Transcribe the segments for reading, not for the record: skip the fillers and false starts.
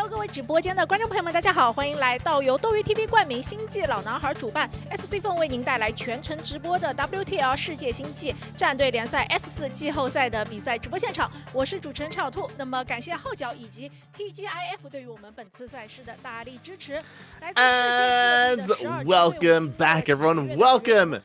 各位直播间的观众朋友们，大家好，欢迎来到由斗鱼 TV 冠名星际老男孩主办 SC 凤为您带来全程直播的 WTL 世界星际战队联赛 S4 季后赛的比赛直播现场。我是主持人超兔。那么感谢号角以及 TGIF 对于我们本次赛事的大力支持。And welcome back, everyone. Welcome.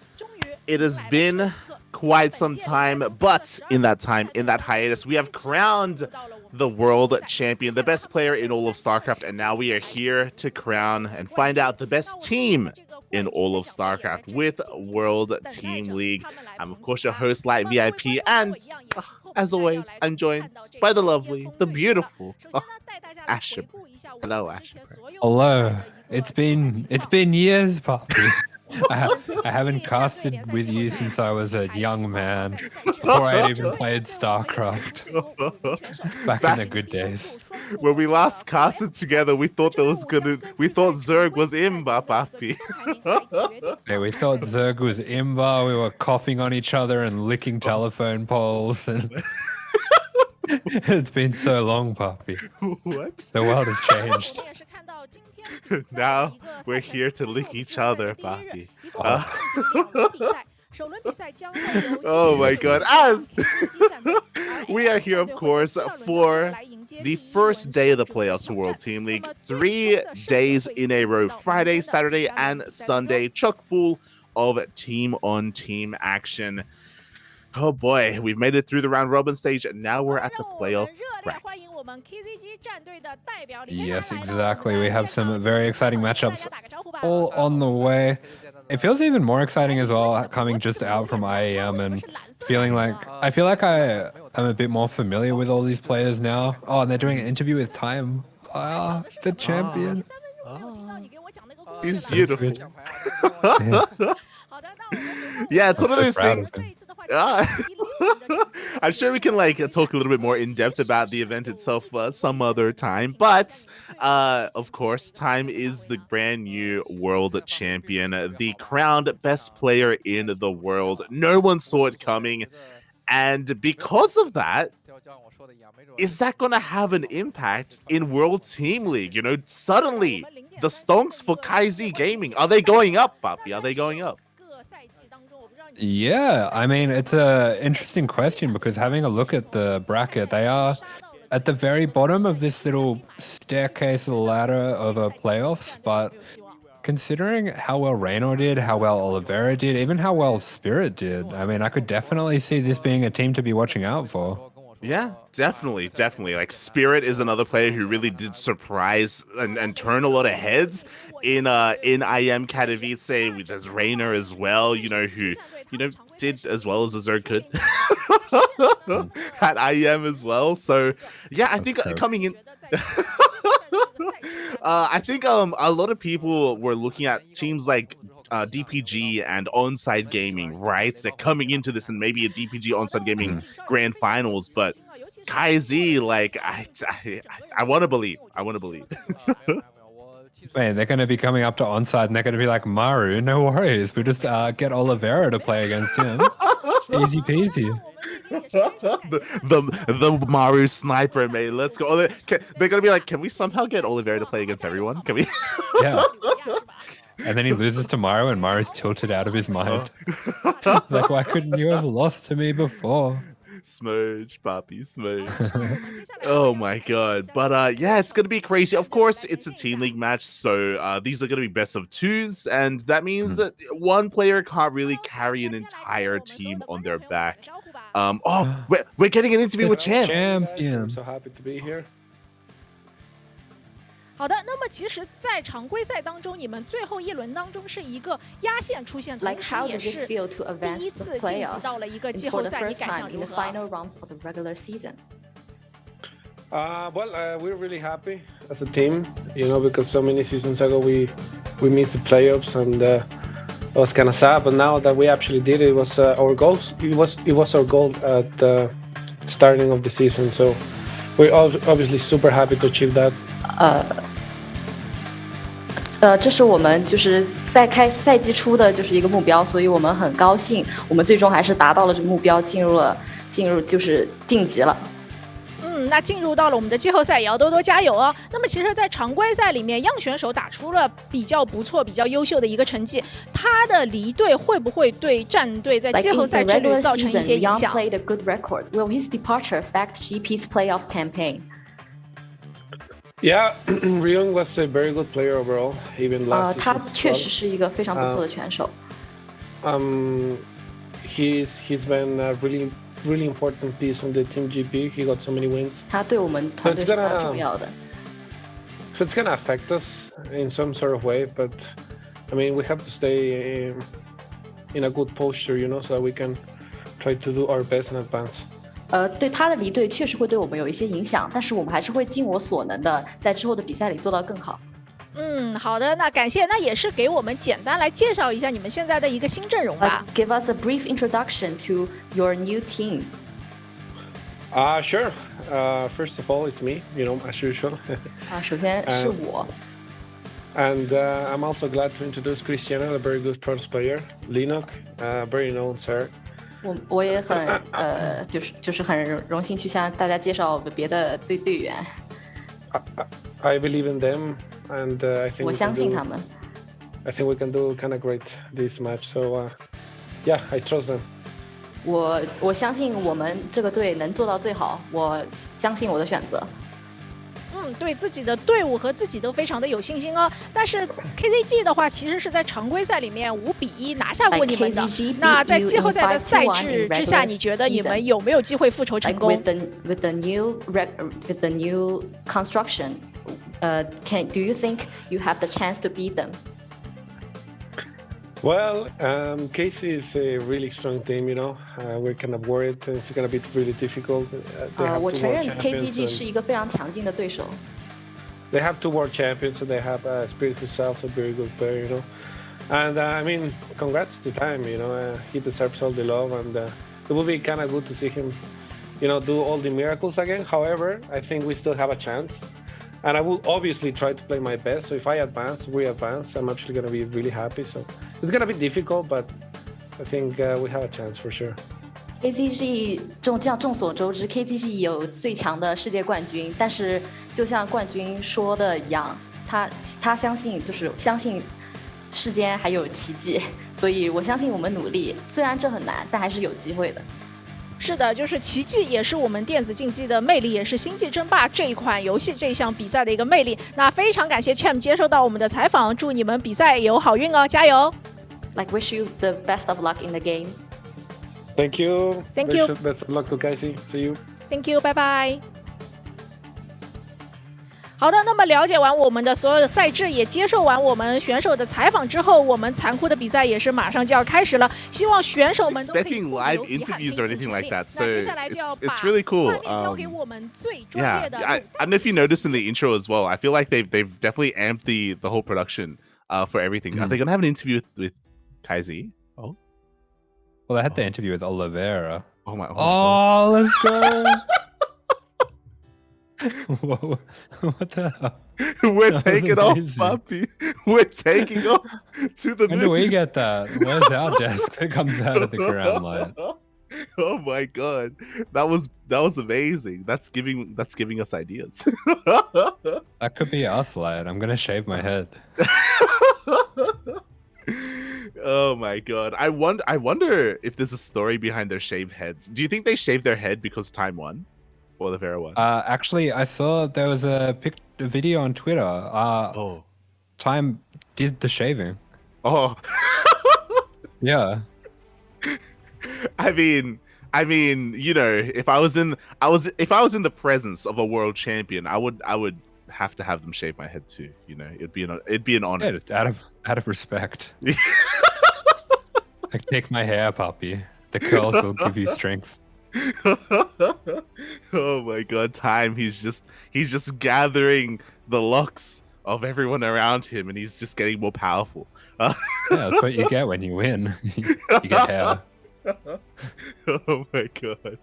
It has been quite some time, but in that time, in that hiatus, we have crowned the world champion, the best player in all of StarCraft, and now we are here to crown and find out the best team in all of StarCraft with World Team League. I'm of course your host, Light VIP, and as always, I'm joined by the lovely, the beautiful AsherBro. Hello, AsherBro. Hello. It's been years, Poppy. I haven't casted with you since I was a young man, before I had even played StarCraft. Back in the good days. When we last casted together, we thought Zerg was Imba, Papi. Yeah, we thought Zerg was Imba. We were coughing on each other and licking telephone poles. And it's been so long, Poppy. What? The world has changed. Now we're here to lick each other, Papi. Oh my god. As we are here, of course, for the first day of the playoffs for World Team League. 3 days in a row, Friday, Saturday, and Sunday, chock full of team-on-team action. Oh boy, we've made it through the round robin stage, and now we're at the playoff bracket. Yes, exactly. We have some very exciting matchups all on the way. It feels even more exciting as well coming just out from IAM and feeling like I feel like I am a bit more familiar with all these players now. Oh, and they're doing an interview with Time. Ah, the champion. He's beautiful. Yeah, it's one of those things. I'm sure we can talk a little bit more in depth about the event itself some other time, but of course, Time is the brand new world champion, the crowned best player in the world. No one saw it coming, and because of that, is that going to have an impact in World Team League? You know, suddenly the stonks for KaiZi Gaming, are they going up, Papi? Are they going up? Yeah, I mean, it's a interesting question because having a look at the bracket, they are at the very bottom of this little staircase ladder of a playoffs, but considering how well Reynor did, how well Oliveira did, even how well Spirit did, I mean, I could definitely see this being a team to be watching out for. Yeah, definitely. Like, Spirit is another player who really did surprise and turn a lot of heads in IM Katowice. There's Reynor as well, who did as well as a Zerg could at IM as well. So yeah, I think coming in, I think a lot of people were looking at teams like DPG and Onside Gaming, right? They're coming into this and maybe a DPG Onside Gaming grand finals, but KaiZi, I want to believe. Man, they're going to be coming up to onside and they're going to be like, Maru, no worries. We just get Oliveira to play against him. Easy peasy. the Maru sniper, mate. Let's go. They're going to be like, can we somehow get Oliveira to play against everyone? Can we? Yeah. And then he loses to Maru and Maru's tilted out of his mind. Like, why couldn't you have lost to me before? Smurge, Papi, smurge. Oh my god. But yeah, it's gonna be crazy. Of course, it's a team league match, so these are gonna be best of twos, and that means that one player can't really carry an entire team on their back. We're getting an interview with Cham. Champion. I'm so happy to be here. 好的，那么其实，在常规赛当中，你们最后一轮当中是一个压线出现，同时也是第一次晋级到了一个季后赛，你感想如何？We're really happy as a team, because so many seasons ago we missed the playoffs and it was kind of sad. But now that we actually did it, was our goal. It was our goal at the starting of the season. So we're obviously super happy to achieve that. 这是我们就是在开赛季初的就是一个目标，所以我们很高兴，我们最终还是达到了这个目标，进入就是晋级了。那进入到了我们的季后赛，也要多多加油哦。那么其实，在常规赛里面，样选手打出了比较不错、比较优秀的一个成绩。他的离队会不会对战队在季后赛之旅造成一些影响 ？Played a good record. Will his departure affect GP's playoff campaign? Yeah, Reynor was a very good player overall, even last season. 他确实是一个非常不错的选手。He's been a really important piece on the Team GP. He got so many wins. 他对我们团队是非常重要的。So it's gonna affect us in some sort of way, but I mean we have to stay in a good posture, you know, so that we can try to do our best in advance. 对他的离队确实会对我们有一些影响，但是我们还是会尽我所能的，在之后的比赛里做到更好。好的，那感谢，那也是给我们简单来介绍一下你们现在的一个新阵容吧。Give us a brief introduction to your new team. Sure. First of all, it's me, you know, as usual. 首先是我。And I'm also glad to introduce Krystianer, a very good cross player. Leenock, very known sir. 我也很就是很荣幸去向大家介绍别的队员。I believe in them, and I think 我相信他们。I think we can do kind of great this match. So, yeah, I trust them. 我相信我们这个队能做到最好，我相信我的选择。对自己的队伍和自己都非常的有信心哦。但是 KZG 的话，其实是在常规赛里面5-1拿下过你们的。那在季后赛的赛制之下，你觉得你们有没有机会复仇成功 ？With the new construction, do you think you have the chance to beat them? Well, KaiZi is a really strong team, you know. We're kind of worried it's going to be really difficult. 我承认 KZG 是一个非常强劲的对手。They have 2 world champions, so they have Spirit who's also a very good player, you know. And I mean, congrats to Time, you know. He deserves all the love, and it will be kind of good to see him, you know, do all the miracles again. However, I think we still have a chance. And I will obviously try to play my best. So if I advance, we advance, I'm actually going to be really happy. So it's going to be difficult, but I think we have a chance for sure. KZG 众所周知 ，KZG 有最强的世界冠军，但是就像冠军说的一样，他相信世间还有奇迹，所以我相信我们努力，虽然这很难，但还是有机会的。是的，就是奇迹也是我们电子竞技的魅力，也是星际争霸这一款游戏这一项比赛的一个魅力。那非常感谢 Cham 接受到我们的采访，祝你们比赛有好运哦，加油 ！Like wish you the best of luck in the game. Thank you. Thank you. Best of luck to KaiZi. See you. Thank you. 拜拜。好的，那么了解完我们的所有的赛制，也接受完我们选手的采访之后，我们残酷的比赛也是马上就要开始了。希望选手们都可以 expecting live interviews or anything like that. So 接下来就要把 it's really cool. 交给我们最专业的。I don't know if you noticed in the intro as well. I feel like they've definitely amped the whole production for everything. Are they gonna have an interview with KaiZi? Oh, well, they had the interview with Oliveira. Oh my! Oh, let's go. Whoa, what the hell? We're taking off, puppy. We're taking off to the moon. When do we get that? Where's our desk that comes out of the ground light? Oh my god, that was amazing. That's giving us ideas. That could be us, lad. I'm gonna shave my head. Oh my god, I wonder if there's a story behind their shaved heads. Do you think they shaved their head because Time won? Or the Vera one? Actually, I saw there was a video on Twitter. Time did the shaving. Oh. Yeah. I mean, you know, if I was in the presence of a world champion, I would have to have them shave my head too. You know, it'd be an honor. Yeah, just out of respect. Like, take my hair, puppy. The curls will give you strength. Oh my god, Time, he's just gathering the locks of everyone around him, and he's just getting more powerful. Yeah, that's what you get when you win. You get hair. Oh my god.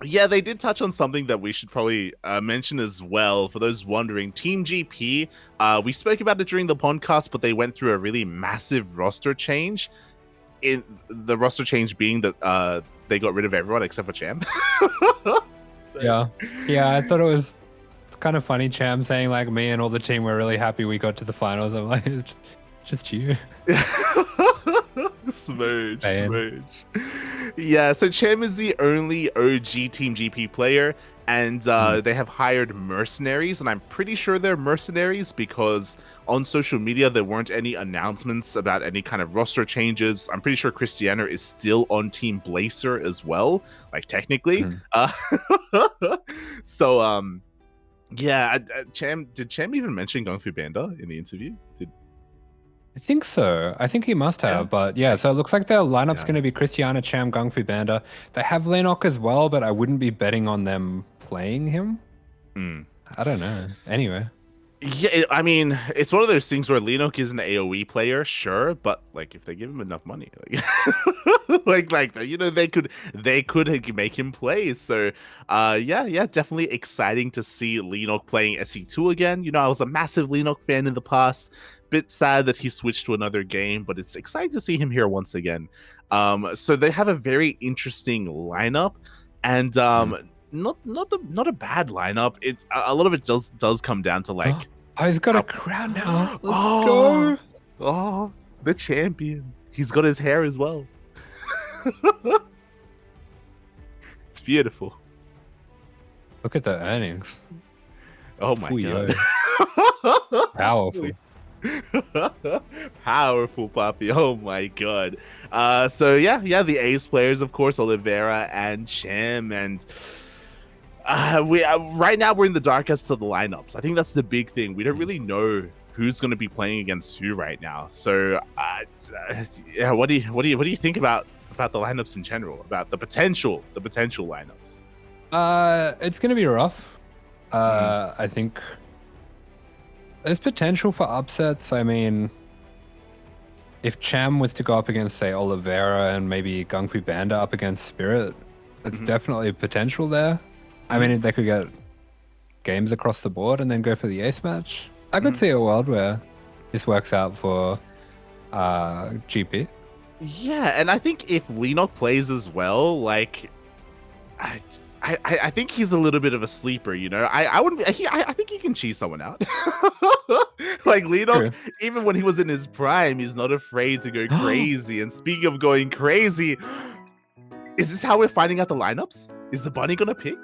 Yeah, they did touch on something that we should probably mention as well. For those wondering, Team GP, we spoke about it during the podcast, but they went through a really massive roster change. In the roster change being that they got rid of everyone except for Cham. So- Yeah. I thought it was kind of funny. Cham saying like, me and all the team were really happy we got to the finals. I'm like, it's just you. Smooch. Yeah, so Cham is the only OG Team GP player, and they have hired mercenaries, and I'm pretty sure they're mercenaries because on social media there weren't any announcements about any kind of roster changes. I'm pretty sure Krystianer is still on Team Blazer as well, like technically. So yeah, did Cham even mention Kung Fu Panda in the interview? I think so. I think he must have, but yeah. So it looks like their lineup's going to be Krystianer, Cham, Kung Fu Panda. They have Leenock as well, but I wouldn't be betting on them playing him. I don't know. Anyway. Yeah, I mean, it's one of those things where Leenock is an AoE player, sure, but like if they give him enough money, like you know, they could make him play. So, yeah, definitely exciting to see Leenock playing SE2 again. You know, I was a massive Leenock fan in the past. Bit sad that he switched to another game, but it's exciting to see him here once again. So they have a very interesting lineup, and not a bad lineup. It's a lot of it does come down to like he's got a crown now. Let's go. Oh, the champion. He's got his hair as well. It's beautiful. Look at the earnings. Oh my god. Powerful. Powerful puppy. Oh my god. So yeah, the ace players, of course, Oliveira and Cham, and we right now we're in the darkest of the lineups. I think that's the big thing. We don't really know who's going to be playing against who right now. So yeah, what do you think about the lineups in general, about the potential lineups? It's going to be rough. I think there's potential for upsets. I mean, if Cham was to go up against, say, Oliveira and maybe Kung Fu Panda up against Spirit, there's definitely potential there. I mean, they could get games across the board and then go for the ace match. I could see a world where this works out for GP. Yeah, and I think if Leenock plays as well, like, I think he's a little bit of a sleeper, you know. I wouldn't. I think he can cheese someone out. Like Leenock, even when he was in his prime, he's not afraid to go crazy. And speaking of going crazy, is this how we're finding out the lineups? Is the bunny gonna pick?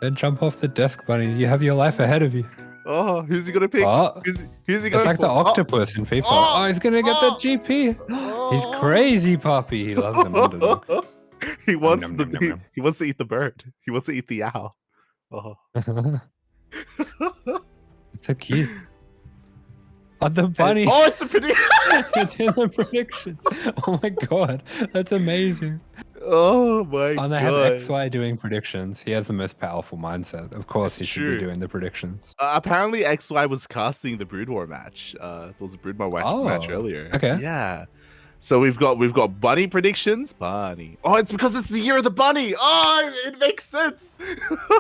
Then jump off the desk, bunny. You have your life ahead of you. Oh, who's he gonna pick? Who's he going It's like for? the octopus in FIFA. Oh, he's gonna get the GP. He's crazy, puppy. He loves him. Underdog. He wants he wants to eat the bird. He wants to eat the owl. Oh. It's so cute. Oh, the bunny. Oh, it's a prediction. It's in the predictions. Oh my god, that's amazing. Oh my god. And they have XY doing predictions. He has the most powerful mindset. Of course, he should be doing the predictions. Apparently, XY was casting the Brood War match. There was a Brood War match earlier. Okay. Yeah. So we've got bunny predictions. Bunny. Oh, it's because it's the year of the bunny. Oh, it makes sense.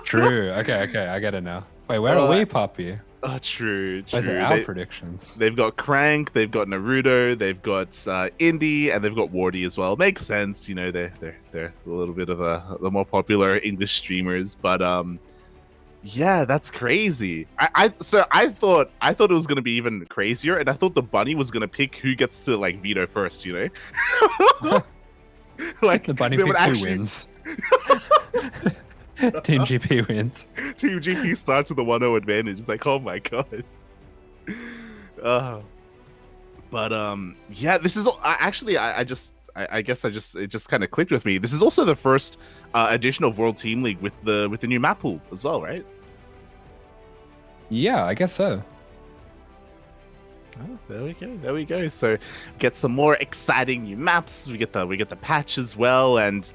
True. Okay. I get it now. Wait, where are we, puppy? Oh, true. Those are our predictions. They've got Crank, they've got Naruto, they've got Indy, and they've got Wardy as well. Makes sense, you know. They're a little bit of the more popular English streamers, but yeah, that's crazy. I thought it was gonna be even crazier, and I thought the bunny was gonna pick who gets to like veto first, you know. Like the bunny picks who wins. Team GP wins. Team GP starts with a 1-0 advantage. It's like, oh my god. But yeah, this is actually it just kind of clicked with me. This is also the first edition of World Team League with the new map pool as well, right? Yeah, I guess so. Oh, there we go. So get some more exciting new maps. We get the patch as well, and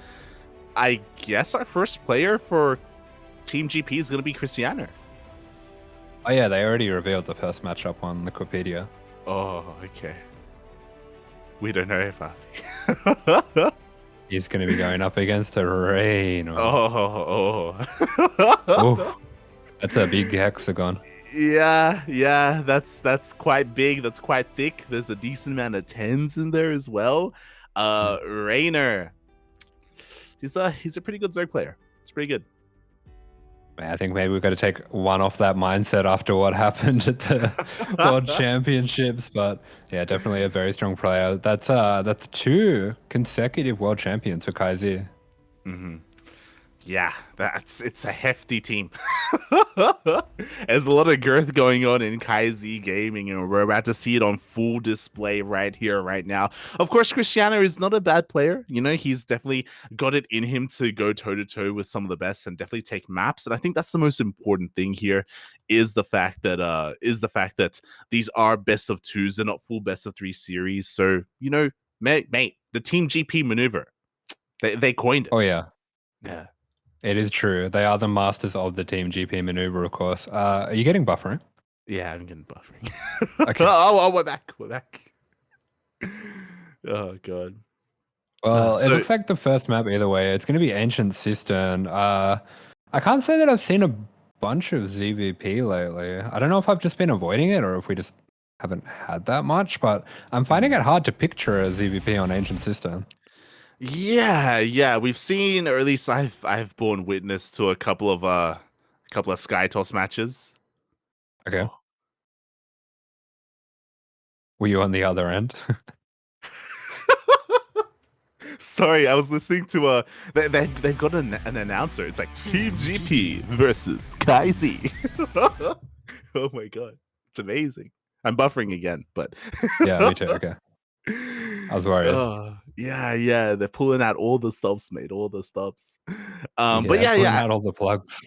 I guess our first player for Team GP is going to be Krystianer. Oh yeah, they already revealed the first matchup on Wikipedia. Oh, okay. We don't know if He's going to be going up against a Reynor. Oh. That's a big hexagon. Yeah, that's quite big. That's quite thick. There's a decent amount of 10s in there as well. Reynor. He's a pretty good Zerg player. It's pretty good. I think maybe we've got to take one off that mindset after what happened at the World Championships. But yeah, definitely a very strong player. That's 2 consecutive World Champions for KaiZi. Mm-hmm. Yeah, it's a hefty team. There's a lot of girth going on in KaiZi gaming, and we're about to see it on full display right here, right now. Of course, Krystianer is not a bad player. You know, he's definitely got it in him to go toe-to-toe with some of the best and definitely take maps. And I think that's the most important thing here is the fact that these are best of 2s and not full best of 3 series. So, you know, mate, the Team GP maneuver, they coined it. Oh yeah. Yeah. It is true. They are the masters of the Team GP maneuver, of course. Are you getting buffering? Yeah, I'm getting buffering. Okay. oh, we're back. Oh, God. Well, it looks like the first map either way. It's going to be Ancient Cistern. I can't say that I've seen a bunch of ZVP lately. I don't know if I've just been avoiding it or if we just haven't had that much, but I'm finding it hard to picture a ZVP on Ancient Cistern. Yeah, we've seen, or at least I've borne witness to a couple of Sky Toss matches. Okay. Were you on the other end? Sorry, I was listening to they've got an announcer. It's like Team GP versus KaiZi. Oh my God, it's amazing. I'm buffering again, but yeah, me too. Okay. I was worried. Yeah, they're pulling out all the stops, mate, all the stops. But pulling yeah, out all the plugs.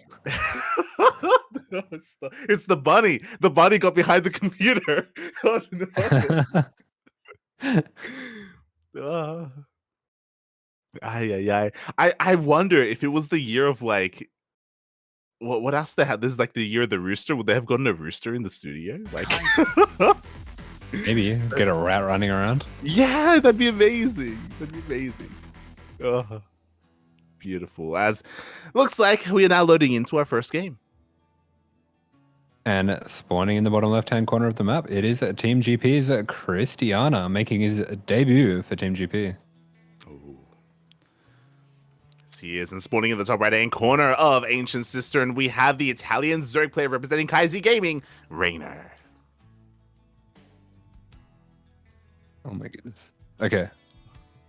No, it's the bunny. The bunny got behind the computer. Oh, no. I wonder if it was the year of like what else they had. This is like the year of the rooster. Would they have gotten a rooster in the studio? Like maybe get a rat running around. Yeah, that'd be amazing. Oh, beautiful. As looks like we are now loading into our first game. And spawning in the bottom left-hand corner of the map, it is Team GP's Krystianer making his debut for Team GP. Ooh. Yes, he is. And spawning in the top right-hand corner of Ancient Cistern, we have the Italian Zerg player representing KaiZi Gaming, Reynor. Oh my goodness. Okay.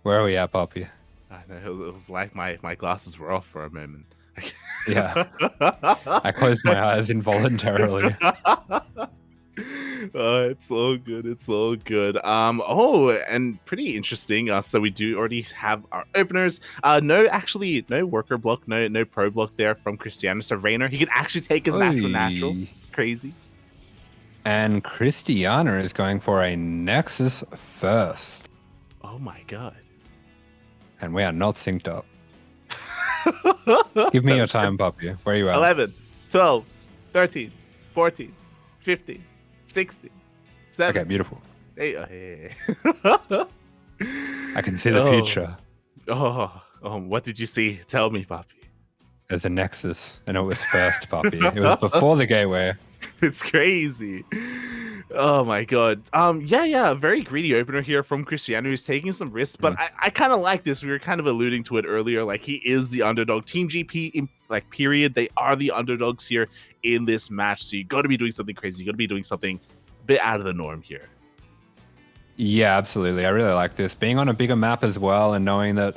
Where are we at, Poppy? I know, it was like my glasses were off for a moment. Yeah. I closed my eyes involuntarily. It's all good. Oh, and pretty interesting. So we do already have our openers. No worker block, no pro block there from Krystianer. So Reynor, he can actually take his natural. Crazy. And Krystianer is going for a Nexus first. Oh my God. And we are not synced up. Give me your time, Poppy. Where are you at? 11, 12, 13, 14, 15, 16, 7. Okay, beautiful. 8. I can see the future. What did you see? Tell me, Poppy. There's a Nexus, and it was first, Poppy. It was before the gateway. It's crazy. Oh my God. Yeah, very greedy opener here from Krystianer, who's taking some risks, but I kind of like this. We were kind of alluding to it earlier. Like, he is the underdog. Team GP, in like period, they are the underdogs here in this match. So you got to be doing something crazy. You got to be doing something a bit out of the norm here. Yeah, absolutely. I really like this. Being on a bigger map as well, and knowing that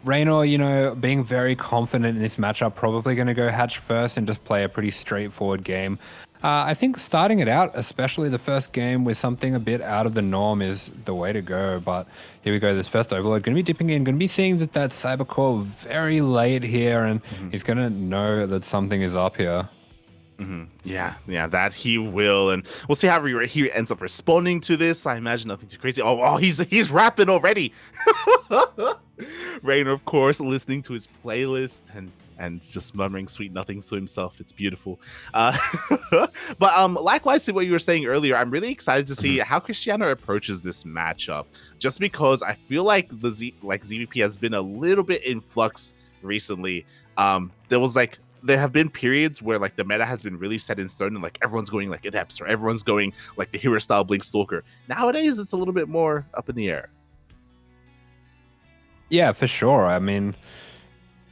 Reynor, being very confident in this matchup, probably going to go hatch first and just play a pretty straightforward game. I think starting it out, especially the first game, with something a bit out of the norm is the way to go. But here we go, this first overload, going to be dipping in, going to be seeing that Cybercore very late here, and he's going to know that something is up here. Yeah, that he will, and we'll see how he ends up responding to this. I imagine nothing too crazy. Oh, he's rapping already. Reynor, of course, listening to his playlist and just murmuring sweet nothings to himself. It's beautiful. But likewise to what you were saying earlier, I'm really excited to see how Krystianer approaches this matchup. Just because I feel like ZVP has been a little bit in flux recently. There have been periods where like the meta has been really set in stone and like everyone's going like Adepts or everyone's going like the hero style Blink Stalker. Nowadays, it's a little bit more up in the air. Yeah, for sure. I mean,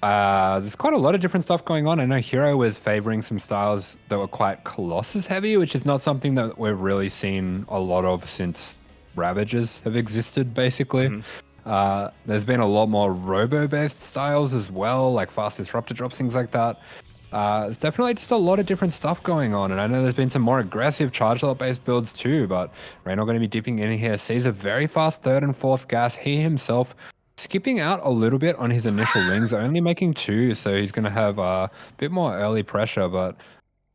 there's quite a lot of different stuff going on. I know Hero was favoring some styles that were quite Colossus heavy, which is not something that we've really seen a lot of since Ravagers have existed, basically. There's been a lot more Robo-based styles as well, like fast disruptor drops, things like that. There's definitely just a lot of different stuff going on, and I know there's been some more aggressive charge lot based builds too, but Reynor going to be dipping in here, sees a very fast third and fourth gas. He himself skipping out a little bit on his initial rings, only making 2, so he's going to have a bit more early pressure, but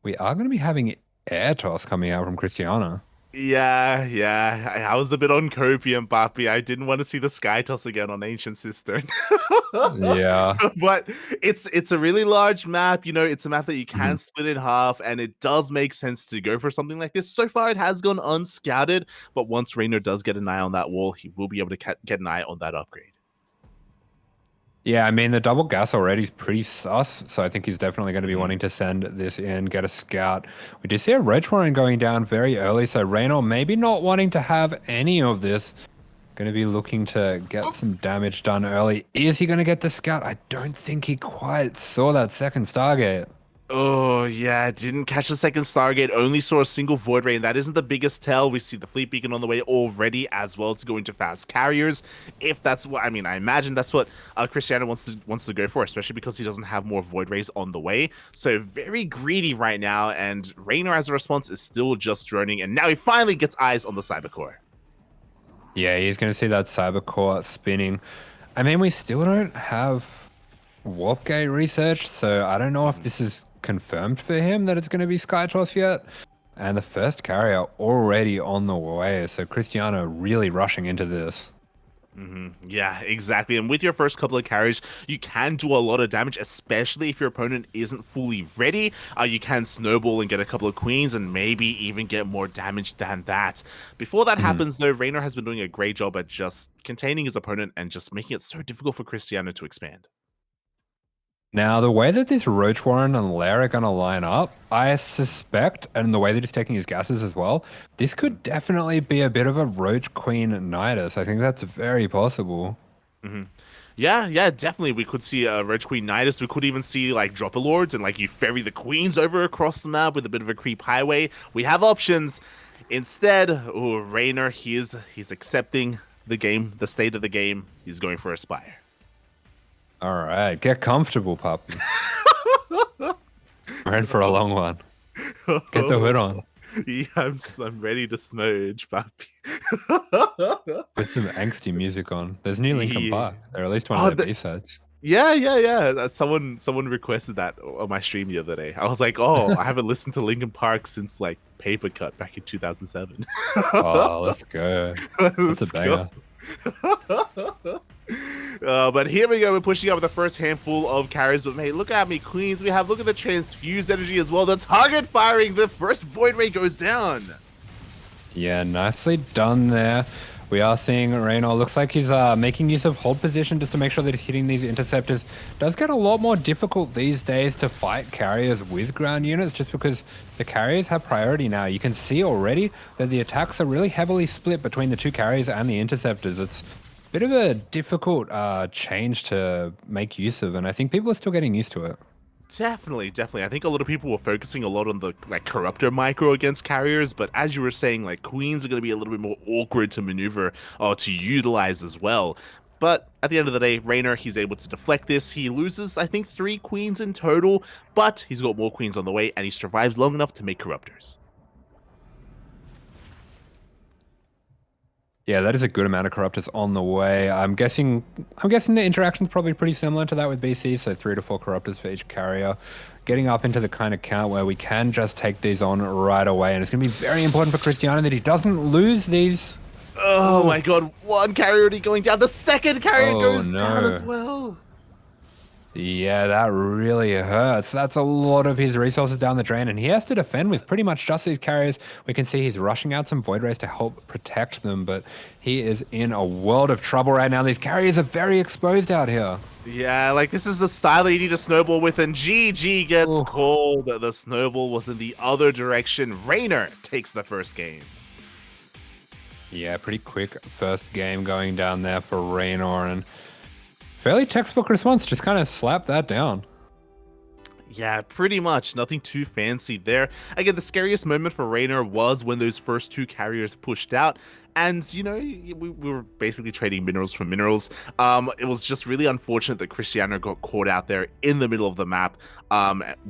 we are going to be having air toss coming out from Krystianer. Yeah. I was a bit on copium, Papi. I didn't want to see the Sky Toss again on Ancient Cistern. Yeah. But it's a really large map. You know, it's a map that you can Mhm. split in half, and it does make sense to go for something like this. So far, it has gone unscouted, but once Reynor does get an eye on that wall, he will be able to get an eye on that upgrade. Yeah, I mean, the double gas already is pretty sus, so I think he's definitely going to be wanting to send this in, get a scout. We did see a Roach Warren going down very early, so Reynor maybe not wanting to have any of this. Going to be looking to get some damage done early. Is he going to get the scout? I don't think he quite saw that second Stargate. Oh, yeah, didn't catch the second Stargate, only saw a single Void Ray, and that isn't the biggest tell. We see the Fleet Beacon on the way already as well to go into fast carriers. If that's what, I mean, I imagine that's what Krystianer wants to go for, especially because he doesn't have more Void Rays on the way. So very greedy right now, and Reynor as a response is still just droning, and now he finally gets eyes on the Cybercore. Yeah, he's going to see that Cybercore spinning. I mean, we still don't have Warp Gate research, so I don't know if this is confirmed for him that it's going to be Skytoss yet. And the first carrier already on the way, so Krystianer really rushing into this. Yeah, exactly. And with your first couple of carries, you can do a lot of damage, especially if your opponent isn't fully ready. You can snowball and get a couple of queens and maybe even get more damage than that. Before that happens, though, Reynor has been doing a great job at just containing his opponent and just making it so difficult for Krystianer to expand. Now, the way that this Roach Warren and Lair are going to line up, I suspect, and the way that he's taking his gases as well, this could definitely be a bit of a Roach Queen Nidus. I think that's very possible. Yeah, definitely. We could see a Roach Queen Nidus. We could even see like Dropper Lords and like you ferry the queens over across the map with a bit of a creep highway. We have options. Instead, Reynor, he's accepting the game, the state of the game. He's going for a Spire. All right, get comfortable, puppy. We're in for a long one. Get the hood on. Yeah, I'm ready to smudge, papi. Put some angsty music on. There's new Linkin Yeah. Park. They're at least one of their B-sides. Yeah. Someone requested that on my stream the other day. I was like, oh, I haven't listened to Linkin Park since like Paper Cut back in 2007. Oh, let's go. That's a banger. But here we go. We're pushing out with the first handful of carries. But mate, look at me, queens. Look at the transfused energy as well. The target firing. The first Void Ray goes down. Yeah, nicely done there. We are seeing Reynor. Looks like he's making use of hold position just to make sure that he's hitting these interceptors. Does get a lot more difficult these days to fight carriers with ground units just because the carriers have priority now. You can see already that the attacks are really heavily split between the two carriers and the interceptors. It's a bit of a difficult change to make use of, and I think people are still getting used to it. Definitely. I think a lot of people were focusing a lot on the like corruptor micro against carriers, but as you were saying, like queens are going to be a little bit more awkward to maneuver or to utilize as well. But at the end of the day, Reynor, he's able to deflect this. He loses, I think, 3 queens in total, but he's got more queens on the way, and he survives long enough to make corruptors. Yeah, that is a good amount of corruptors on the way. I'm guessing the interaction's probably pretty similar to that with BC, so 3 to 4 corruptors for each carrier. Getting up into the kind of count where we can just take these on right away, and it's going to be very important for Krystianer that he doesn't lose these. Oh my god, 1 carrier already going down. The second carrier goes down as well. Yeah, that really hurts. That's a lot of his resources down the drain, and he has to defend with pretty much just these carriers. We can see he's rushing out some Void Rays to help protect them, but he is in a world of trouble right now. These carriers are very exposed out here. Yeah, like this is the style that you need to snowball with, and GG gets called. The snowball was in the other direction. Reynor takes the first game. Yeah, pretty quick first game going down there for Reynor, and Fairly textbook response, just kind of slap that down. Yeah, pretty much. Nothing too fancy there. Again, the scariest moment for Reynor was when those first 2 carriers pushed out. And, you know, we were basically trading minerals for minerals. It was just really unfortunate that Krystianer got caught out there in the middle of the map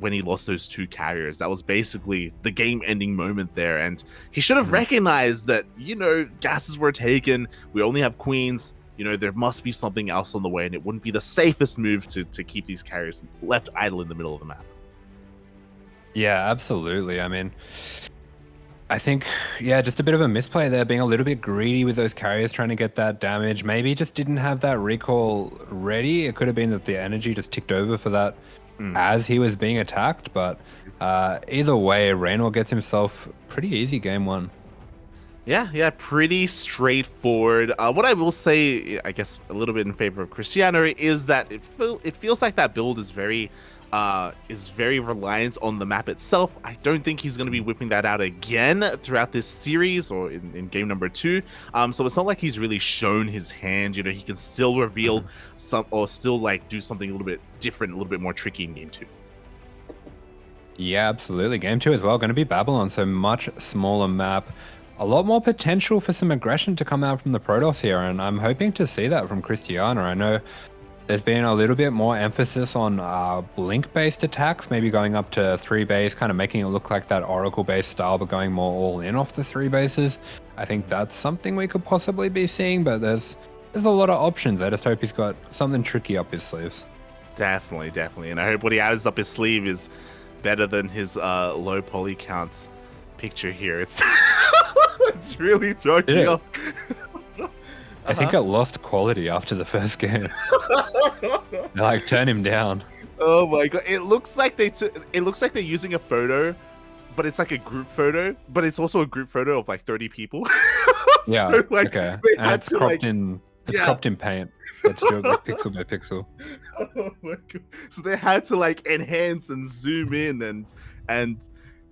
when he lost those 2 carriers. That was basically the game-ending moment there. And he should have recognized that, you know, gases were taken. We only have queens. You know, there must be something else on the way, and it wouldn't be the safest move to keep these carriers left idle in the middle of the map. Yeah, absolutely. I mean, I think, yeah, just a bit of a misplay there, being a little bit greedy with those carriers, trying to get that damage. Maybe just didn't have that recall ready. It could have been that the energy just ticked over for that as he was being attacked. But either way, Reynor gets himself pretty easy game 1. Yeah, pretty straightforward. What I will say, I guess, a little bit in favor of Krystianer is that it feels like that build is very reliant on the map itself. I don't think he's going to be whipping that out again throughout this series or in game number 2. So it's not like he's really shown his hand. You know, he can still reveal some or still like do something a little bit different, a little bit more tricky in game 2. Yeah, absolutely. Game 2 as well, going to be Babylon, so much smaller map. A lot more potential for some aggression to come out from the Protoss here, and I'm hoping to see that from Krystianer. I know there's been a little bit more emphasis on blink-based attacks, maybe going up to 3 base, kind of making it look like that Oracle-based style, but going more all-in off the 3 bases. I think that's something we could possibly be seeing, but there's a lot of options. I just hope he's got something tricky up his sleeves. Definitely. And I hope what he has up his sleeve is better than his low poly count picture here. It's it's really throwing me off. I think it lost quality after the first game. They like turn him down. Oh my god! It looks like they're using a photo, but it's like a group photo, but it's also a group photo of like 30 people. So, yeah. like, okay. And it's cropped in. It's cropped in paint. Let's do it like pixel by pixel. Oh my god! So they had to like enhance and zoom in and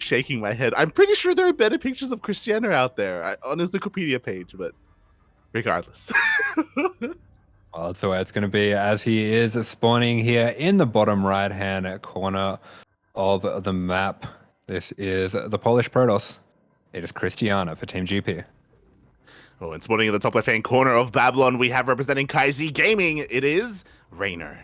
shaking my head. I'm pretty sure there are better pictures of Krystianer out there on his Wikipedia page, but regardless. Well, that's the way it's going to be, as he is spawning here in the bottom right-hand corner of the map. This is the Polish Protoss. It is Krystianer for Team GP. Oh, and spawning in the top left-hand corner of Babylon, we have representing KaiZi Gaming. It is Reynor.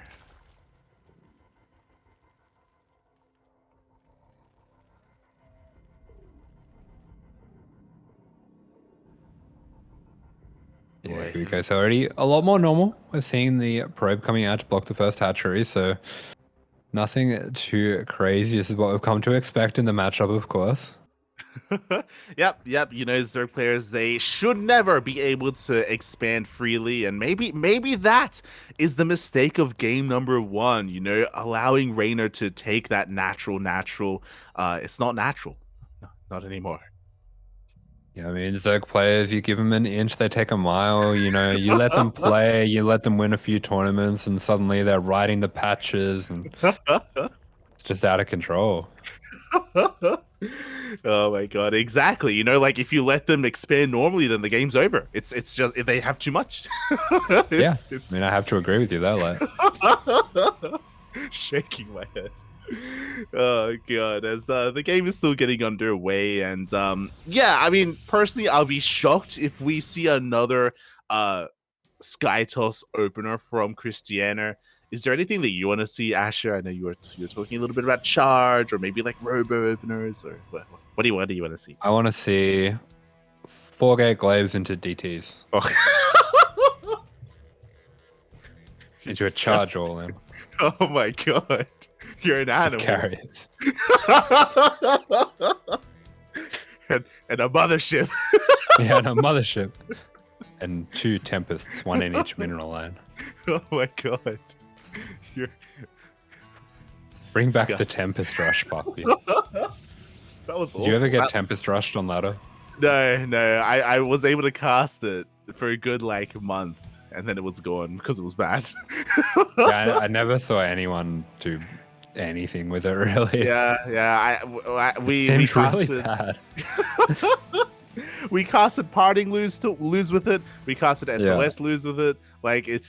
Yeah, here we go. So already a lot more normal. We're seeing the probe coming out to block the first hatchery, so nothing too crazy. This is what we've come to expect in the matchup, of course. Yep. You know, Zerg players, they should never be able to expand freely, and maybe that is the mistake of game number 1. You know, allowing Reynor to take that natural. It's not natural, no, not anymore. Yeah, I mean, Zerg players, you give them an inch, they take a mile. You know, you let them play, you let them win a few tournaments, and suddenly they're riding the patches, and it's just out of control. Oh my god, exactly. You know, like if you let them expand normally, then the game's over. It's just if they have too much. I mean, I have to agree with you there, like. Shaking my head. Oh god, as the game is still getting underway, and yeah, I mean, personally, I'll be shocked if we see another SkyToss opener from Krystianer. Is there anything that you want to see, Asher? I know you're talking a little bit about charge, or maybe like robo openers, or what do you want to see? I want to see 4-gate glaives into DTs. Oh. Into a charge all in. Oh my god. You're an animal. Carriers. and a mothership. Yeah, and a mothership. And 2 Tempests, 1 in each mineral line. Oh my god. Bring back the Tempest Rush, puppy. That was awful. Did you ever get Tempest Rushed on ladder? No. I was able to cast it for a good like month, and then it was gone because it was bad. Yeah, I never saw anyone do anything with it, really. Yeah. We casted really bad. We casted Parting lose with it. We casted SOS lose with it. Like it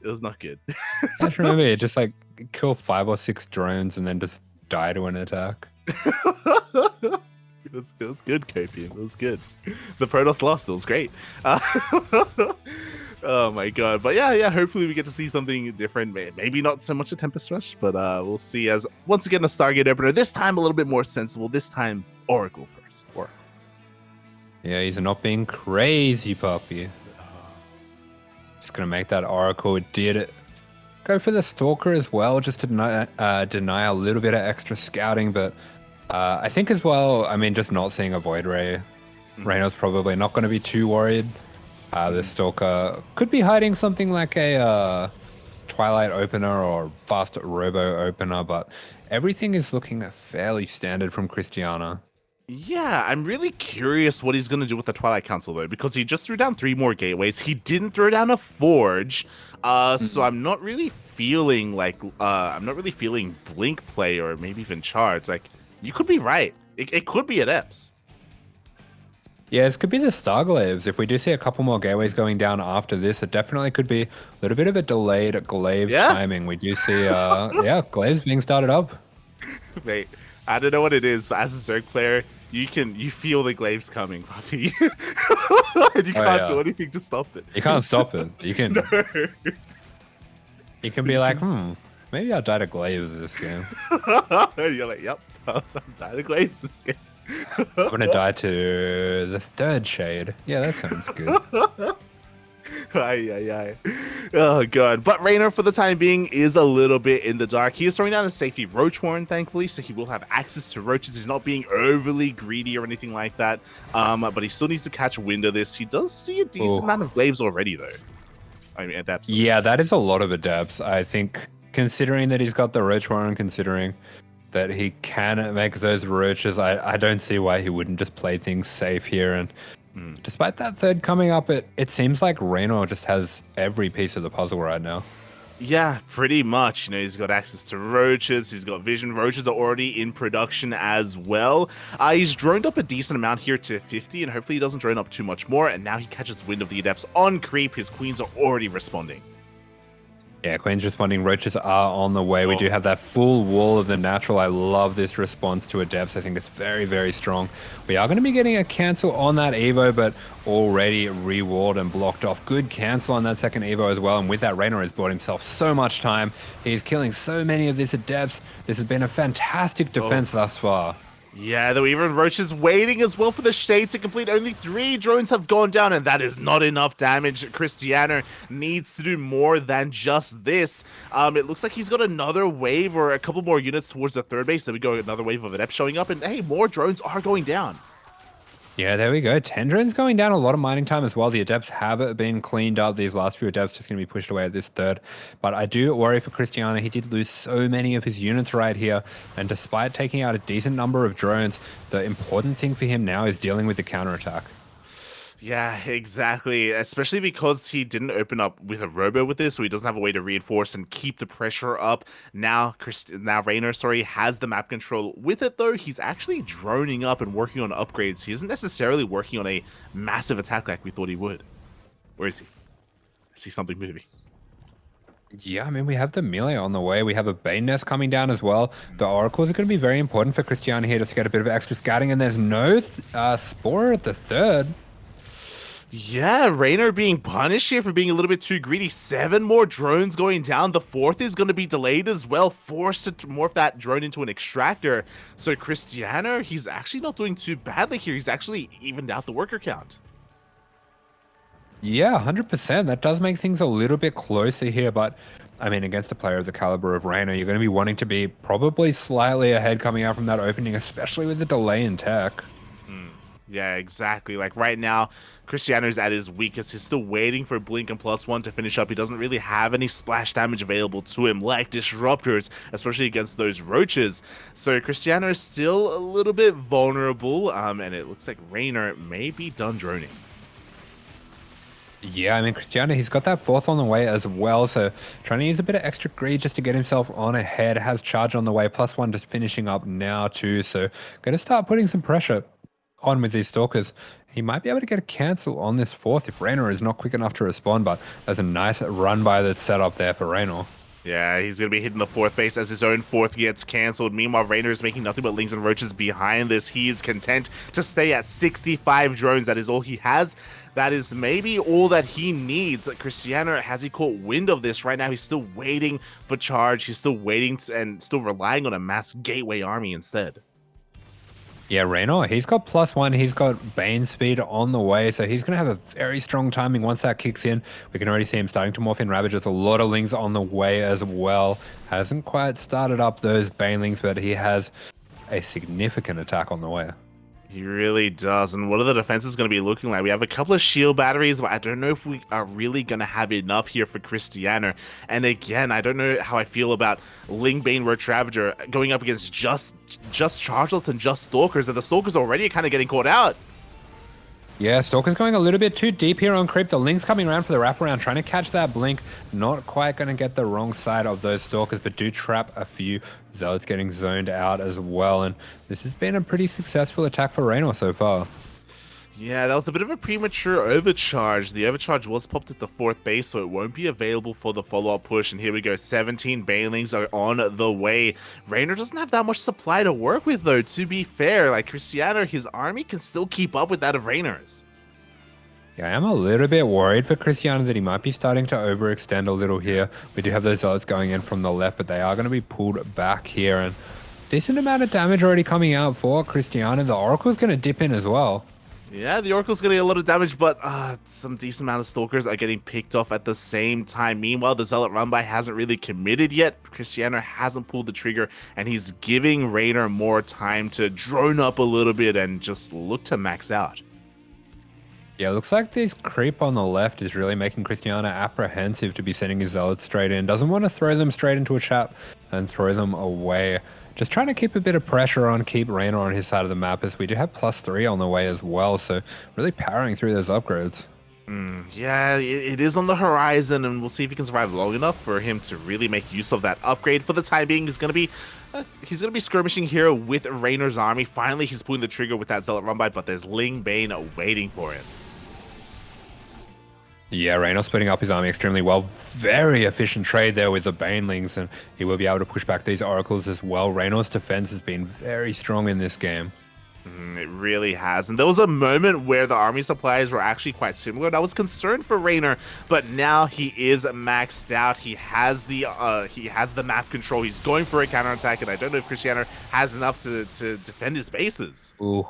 It was not good. I just remember it just like kill 5 or 6 drones and then just die to an attack. It was good, Copian. It was good. The Protoss lost. It was great. Oh my god. But yeah, hopefully we get to see something different. Maybe not so much a Tempest Rush, but we'll see as once again a Stargate opener. This time a little bit more sensible. This time Oracle first. Oracle. Yeah, he's not being crazy, puppy. Just gonna make that Oracle. It did it. Go for the Stalker as well, just to deny a little bit of extra scouting. But I think as well, I mean, just not seeing a Void Ray, Reynor's probably not going to be too worried. The Stalker could be hiding something like a Twilight opener or fast Robo opener, but everything is looking fairly standard from Krystianer. Yeah, I'm really curious what he's going to do with the Twilight Council, though, because he just threw down 3 more gateways. He didn't throw down a Forge, so I'm not really feeling like, Blink play or maybe even Charge. Like, you could be right. It could be at Eps. Yeah, this could be the Starglaves. If we do see a couple more gateways going down after this, it definitely could be a little bit of a delayed glaive timing. We do see, glaives being started up. Wait, I don't know what it is, but as a Zerg player, you feel the glaives coming, Puffy. And you can't do anything to stop it. You can't stop it. You can. No. You can be like, maybe I'll die to glaives this game. You're like, yep, I'm dying to glaives this game. I'm gonna die to the 3rd shade. Yeah, that sounds good. Aye. Oh god. But Reynor, for the time being, is a little bit in the dark. He is throwing down a safety Roach Warren, thankfully, so he will have access to roaches. He's not being overly greedy or anything like that. But he still needs to catch wind of this. He does see a decent amount of glaives already, though. I mean, adepts. Yeah, that is a lot of adepts. I think, considering that he's got the Roach Warren, considering that he can make those roaches, I don't see why he wouldn't just play things safe here. And despite that 3rd coming up, it seems like Reynor just has every piece of the puzzle right now. Yeah, pretty much. You know, he's got access to roaches. He's got vision. Roaches are already in production as well. He's droned up a decent amount here to 50, and hopefully he doesn't drone up too much more. And now he catches wind of the adepts on creep. His queens are already responding. Yeah, Queen's responding. Roaches are on the way. We do have that full wall of the natural. I love this response to Adepts. I think it's very, very strong. We are going to be getting a cancel on that Evo, but already rewalled and blocked off. Good cancel on that second Evo as well. And with that, Reynor has bought himself so much time. He's killing so many of these Adepts. This has been a fantastic defense thus far. Yeah, though even Roach is waiting as well for the Shade to complete. Only 3 drones have gone down, and that is not enough damage. Krystianer needs to do more than just this. It looks like he's got another wave or a couple more units towards the 3rd base. Then we go another wave of Adept showing up, and hey, more drones are going down. Yeah, there we go. 10 drones going down, a lot of mining time as well. The Adepts have been cleaned up. These last few Adepts just going to be pushed away at this 3rd. But I do worry for Krystianer. He did lose so many of his units right here. And despite taking out a decent number of drones, the important thing for him now is dealing with the counterattack. Yeah, exactly. Especially because he didn't open up with a robo with this, so he doesn't have a way to reinforce and keep the pressure up. Now Reynor, has the map control. With it, though, he's actually droning up and working on upgrades. He isn't necessarily working on a massive attack like we thought he would. Where is he? I see something moving. Yeah, I mean, we have the melee on the way. We have a Bane Nest coming down as well. The Oracles are going to be very important for Krystianer here just to get a bit of extra scouting, and there's no Spore at the 3rd. Yeah, Reynor being punished here for being a little bit too greedy. 7 more drones going down. The 4th is going to be delayed as well, forced to morph that drone into an extractor. So Krystianer, he's actually not doing too badly here. He's actually evened out the worker count. Yeah, 100%. That does make things a little bit closer here, but I mean, against a player of the caliber of Reynor, you're going to be wanting to be probably slightly ahead coming out from that opening, especially with the delay in tech. Yeah, exactly. Like right now, Krystianer's at his weakest. He's still waiting for Blink and +1 to finish up. He doesn't really have any splash damage available to him, like disruptors, especially against those roaches. So Krystianer is still a little bit vulnerable, and it looks like Reynor may be done droning. Yeah, I mean, Krystianer, he's got that 4th on the way as well, so trying to use a bit of extra greed just to get himself on ahead. Has charge on the way, +1 just finishing up now too, so going to start putting some pressure on with these Stalkers. He might be able to get a cancel on this fourth if Reynor is not quick enough to respond, but there's a nice run by that's set up there for Reynor. Yeah, he's going to be hitting the fourth base as his own fourth gets cancelled. Meanwhile, Reynor is making nothing but Lings and Roaches behind this. He is content to stay at 65 drones. That is all he has. That is maybe all that he needs. Krystianer, has he caught wind of this? Right now, he's still waiting for charge. He's still waiting and still relying on a mass gateway army instead. Yeah, Reynor, he's got +1. He's got Bane speed on the way, so he's going to have a very strong timing once that kicks in. We can already see him starting to morph in Ravages. A lot of Lings on the way as well. Hasn't quite started up those Banelings, but he has a significant attack on the way. He really does. And what are the defenses going to be looking like? We have a couple of shield batteries, but I don't know if we are really going to have enough here for Krystianer. And again, I don't know how I feel about Ling, Bane, Roach Ravager going up against just Chargelets and just Stalkers, and the Stalkers already kind of getting caught out. Yeah, Stalker's going a little bit too deep here on creep. The Link's coming around for the wraparound, trying to catch that blink. Not quite going to get the wrong side of those Stalkers, but do trap a few. Zealots getting zoned out as well, and this has been a pretty successful attack for Reynor so far. Yeah, that was a bit of a premature overcharge. The overcharge was popped at the fourth base, so it won't be available for the follow-up push. And here we go, 17 Banelings are on the way. Reynor doesn't have that much supply to work with, though, to be fair. Like, Krystianer, his army can still keep up with that of Reynor's. Yeah, I am a little bit worried for Krystianer that he might be starting to overextend a little here. We do have those Zealots going in from the left, but they are going to be pulled back here. And decent amount of damage already coming out for Krystianer. The Oracle's going to dip in as well. Yeah, the Oracle's getting a lot of damage, but some decent amount of Stalkers are getting picked off at the same time. Meanwhile, the Zealot run-by hasn't really committed yet. Krystianer hasn't pulled the trigger, and he's giving Reynor more time to drone up a little bit and just look to max out. Yeah, looks like this creep on the left is really making Krystianer apprehensive to be sending his Zealots straight in. Doesn't want to throw them straight into a trap and throw them away. Just trying to keep a bit of pressure on, keep Reynor on his side of the map, as we do have +3 on the way as well, so really powering through those upgrades. Yeah, it is on the horizon, and we'll see if he can survive long enough for him to really make use of that upgrade. For the time being, he's going to be skirmishing here with Reynor's army. Finally, he's pulling the trigger with that Zealot run-by, but there's Ling Bane waiting for him. Yeah, Reynor splitting up his army extremely well. Very efficient trade there with the Banelings, and he will be able to push back these Oracles as well. Reynor's defense has been very strong in this game. It really has. And there was a moment where the army supplies were actually quite similar, and I was concerned for Reynor, but now he is maxed out. He has the map control. He's going for a counterattack, and I don't know if Krystianer has enough to defend his bases. Ooh.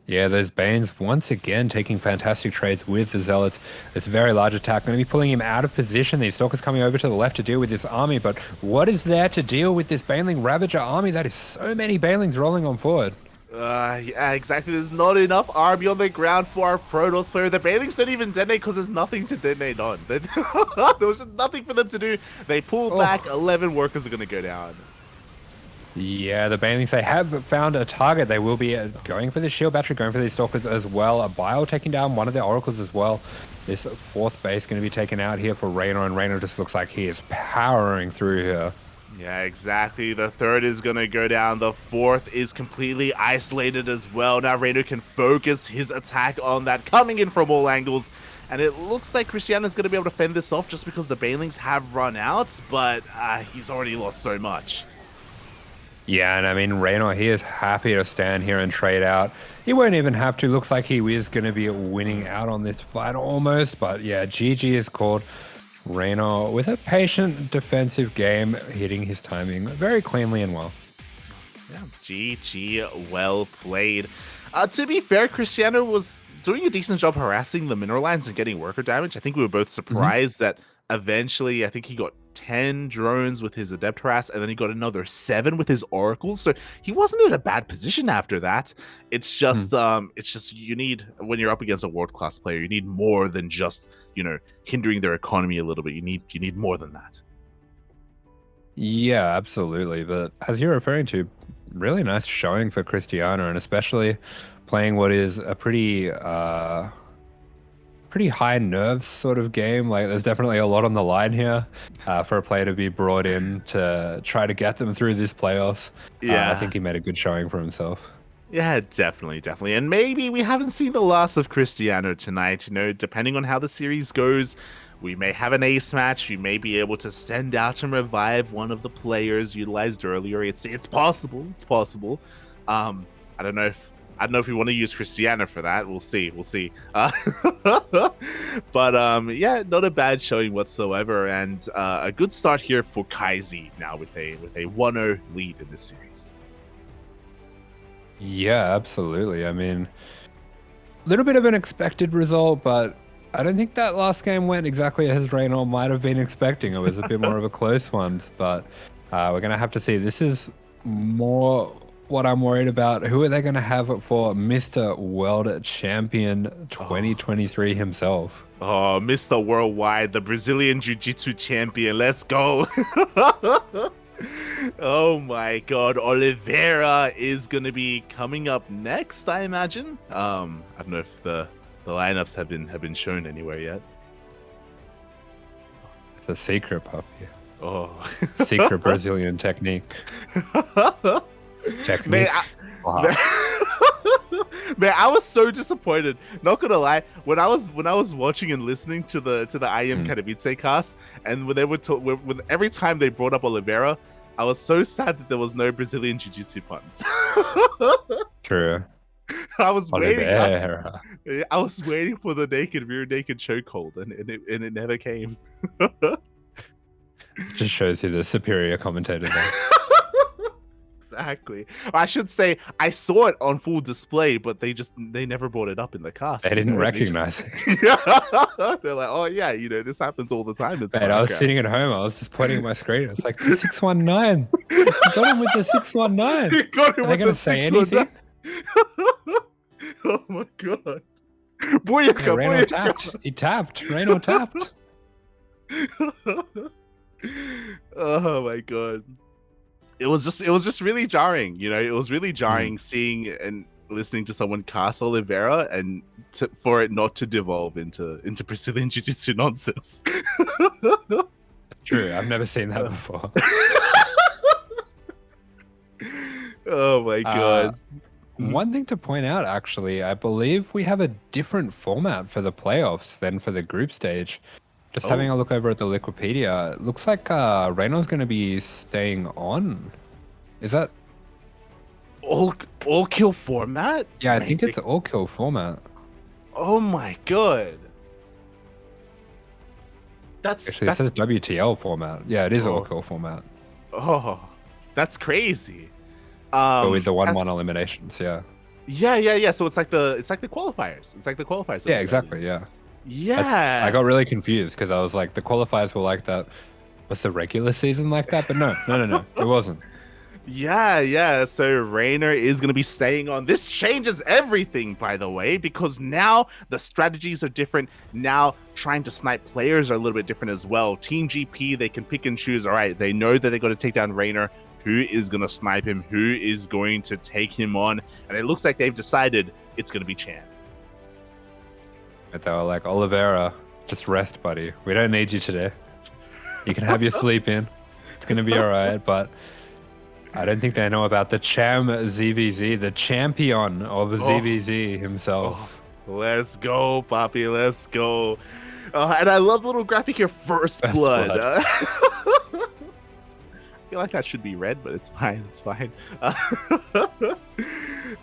Yeah, those Banes once again taking fantastic trades with the Zealots. This very large attack going to be pulling him out of position. These Stalkers coming over to the left to deal with this army, but what is there to deal with this Baneling Ravager army? That is so many Banelings rolling on forward. Yeah, exactly. There's not enough army on the ground for our Protoss player. The Banelings don't even detonate because there's nothing to detonate on. There was just nothing for them to do. They pull back. 11 workers are going to go down. Yeah, the Banelings, they have found a target. They will be going for the shield battery, going for these Stalkers as well. A Bile taking down one of their Oracles as well. This fourth base going to be taken out here for Reynor, and Reynor just looks like he is powering through here. Yeah, exactly. The third is going to go down. The fourth is completely isolated as well. Now Reynor can focus his attack on that, coming in from all angles. And it looks like Krystianer is going to be able to fend this off just because the Banelings have run out, but he's already lost so much. Yeah, and I mean, Reynor, he is happy to stand here and trade out. He won't even have to. Looks like he is going to be winning out on this fight almost. But yeah, GG is called. Reynor with a patient defensive game, hitting his timing very cleanly and well. Yeah, GG, well played. To be fair, Krystianer was doing a decent job harassing the mineral lines and getting worker damage. I think we were both surprised that eventually, I think he got 10 drones with his Adept harass, and then he got another 7 with his Oracles. So he wasn't in a bad position after that. It's just, you need, when you're up against a world-class player, you need more than just, hindering their economy a little bit. You need more than that. Yeah, absolutely. But as you're referring to, really nice showing for Krystianer, and especially playing what is a pretty high nerves sort of game. Like, there's definitely a lot on the line here for a player to be brought in to try to get them through this playoffs. Yeah, I think he made a good showing for himself. Yeah, definitely. And maybe we haven't seen the last of Krystianer tonight. You know, depending on how the series goes, we may have an ace match. We may be able to send out and revive one of the players utilized earlier. It's possible. It's possible. I don't know if we want to use Krystianer for that. We'll see. But yeah, not a bad showing whatsoever, and a good start here for KaiZi now with a 1-0 lead in this series. Yeah, absolutely. I mean, a little bit of an expected result, but I don't think that last game went exactly as Reynor might have been expecting. It was a bit more of a close one, but we're going to have to see. This is more what I'm worried about. Who are they going to have for Mr. World Champion 2023 himself? Oh, Mr. Worldwide, the Brazilian Jiu-Jitsu champion. Let's go. Oh my god, Oliveira is gonna be coming up next, I imagine. I don't know if the lineups have been shown anywhere yet. It's a secret, puppy. Oh. Secret Brazilian technique. Man, Wow. Man, I was so disappointed. Not gonna lie, when I was watching and listening to the IM Katowice cast, and when they were when every time they brought up Oliveira, I was so sad that there was no Brazilian Jiu-Jitsu puns. True. I was waiting. Oliveira. I was waiting for the rear naked chokehold, and it never came. Just shows you the superior commentator there. Exactly. I should say I saw it on full display, but they never brought it up in the cast. They didn't recognize it. Yeah. They're like, oh yeah, this happens all the time. It's Man, I was sitting at home. I was just pointing at my screen. It's like 619. You got him with the 619. You got him Are with they gonna the say 619. anything? Oh my god. Booyaka, Reynor booyaka. tapped. He tapped. Reynor tapped. Oh my god. It was just really jarring, it was really jarring seeing and listening to someone cast Oliveira and for it not to devolve into Brazilian Jiu-Jitsu nonsense. That's true. I've never seen that before. Oh my god. One thing to point out, actually, I believe we have a different format for the playoffs than for the group stage. Just having a look over at the Wikipedia, it looks like Reynor's going to be staying on. Is that all kill format? Yeah, I think it's all kill format. Oh my god. Actually, it says WTL format. Yeah, it is all kill format. Oh, that's crazy. But with the 1-1 eliminations, yeah. Yeah. So it's like the qualifiers. It's like the qualifiers. Yeah, exactly. Yeah. Yeah. I got really confused because I was like, the qualifiers were like that. Was the regular season like that? But no, it wasn't. Yeah. So Reynor is going to be staying on. This changes everything, by the way, because now the strategies are different. Now trying to snipe players are a little bit different as well. Team GP, they can pick and choose. All right, they know that they got to take down Reynor. Who is going to snipe him? Who is going to take him on? And it looks like they've decided it's going to be Cham. But they were like, Oliveira, just rest, buddy. We don't need you today. You can have your sleep in. It's going to be all right. But I don't think they know about the Cham ZVZ, the champion of ZVZ himself. Let's go, Poppy. Let's go. And I love the little graphic here. First blood. I feel like that should be red, but it's fine. It's fine.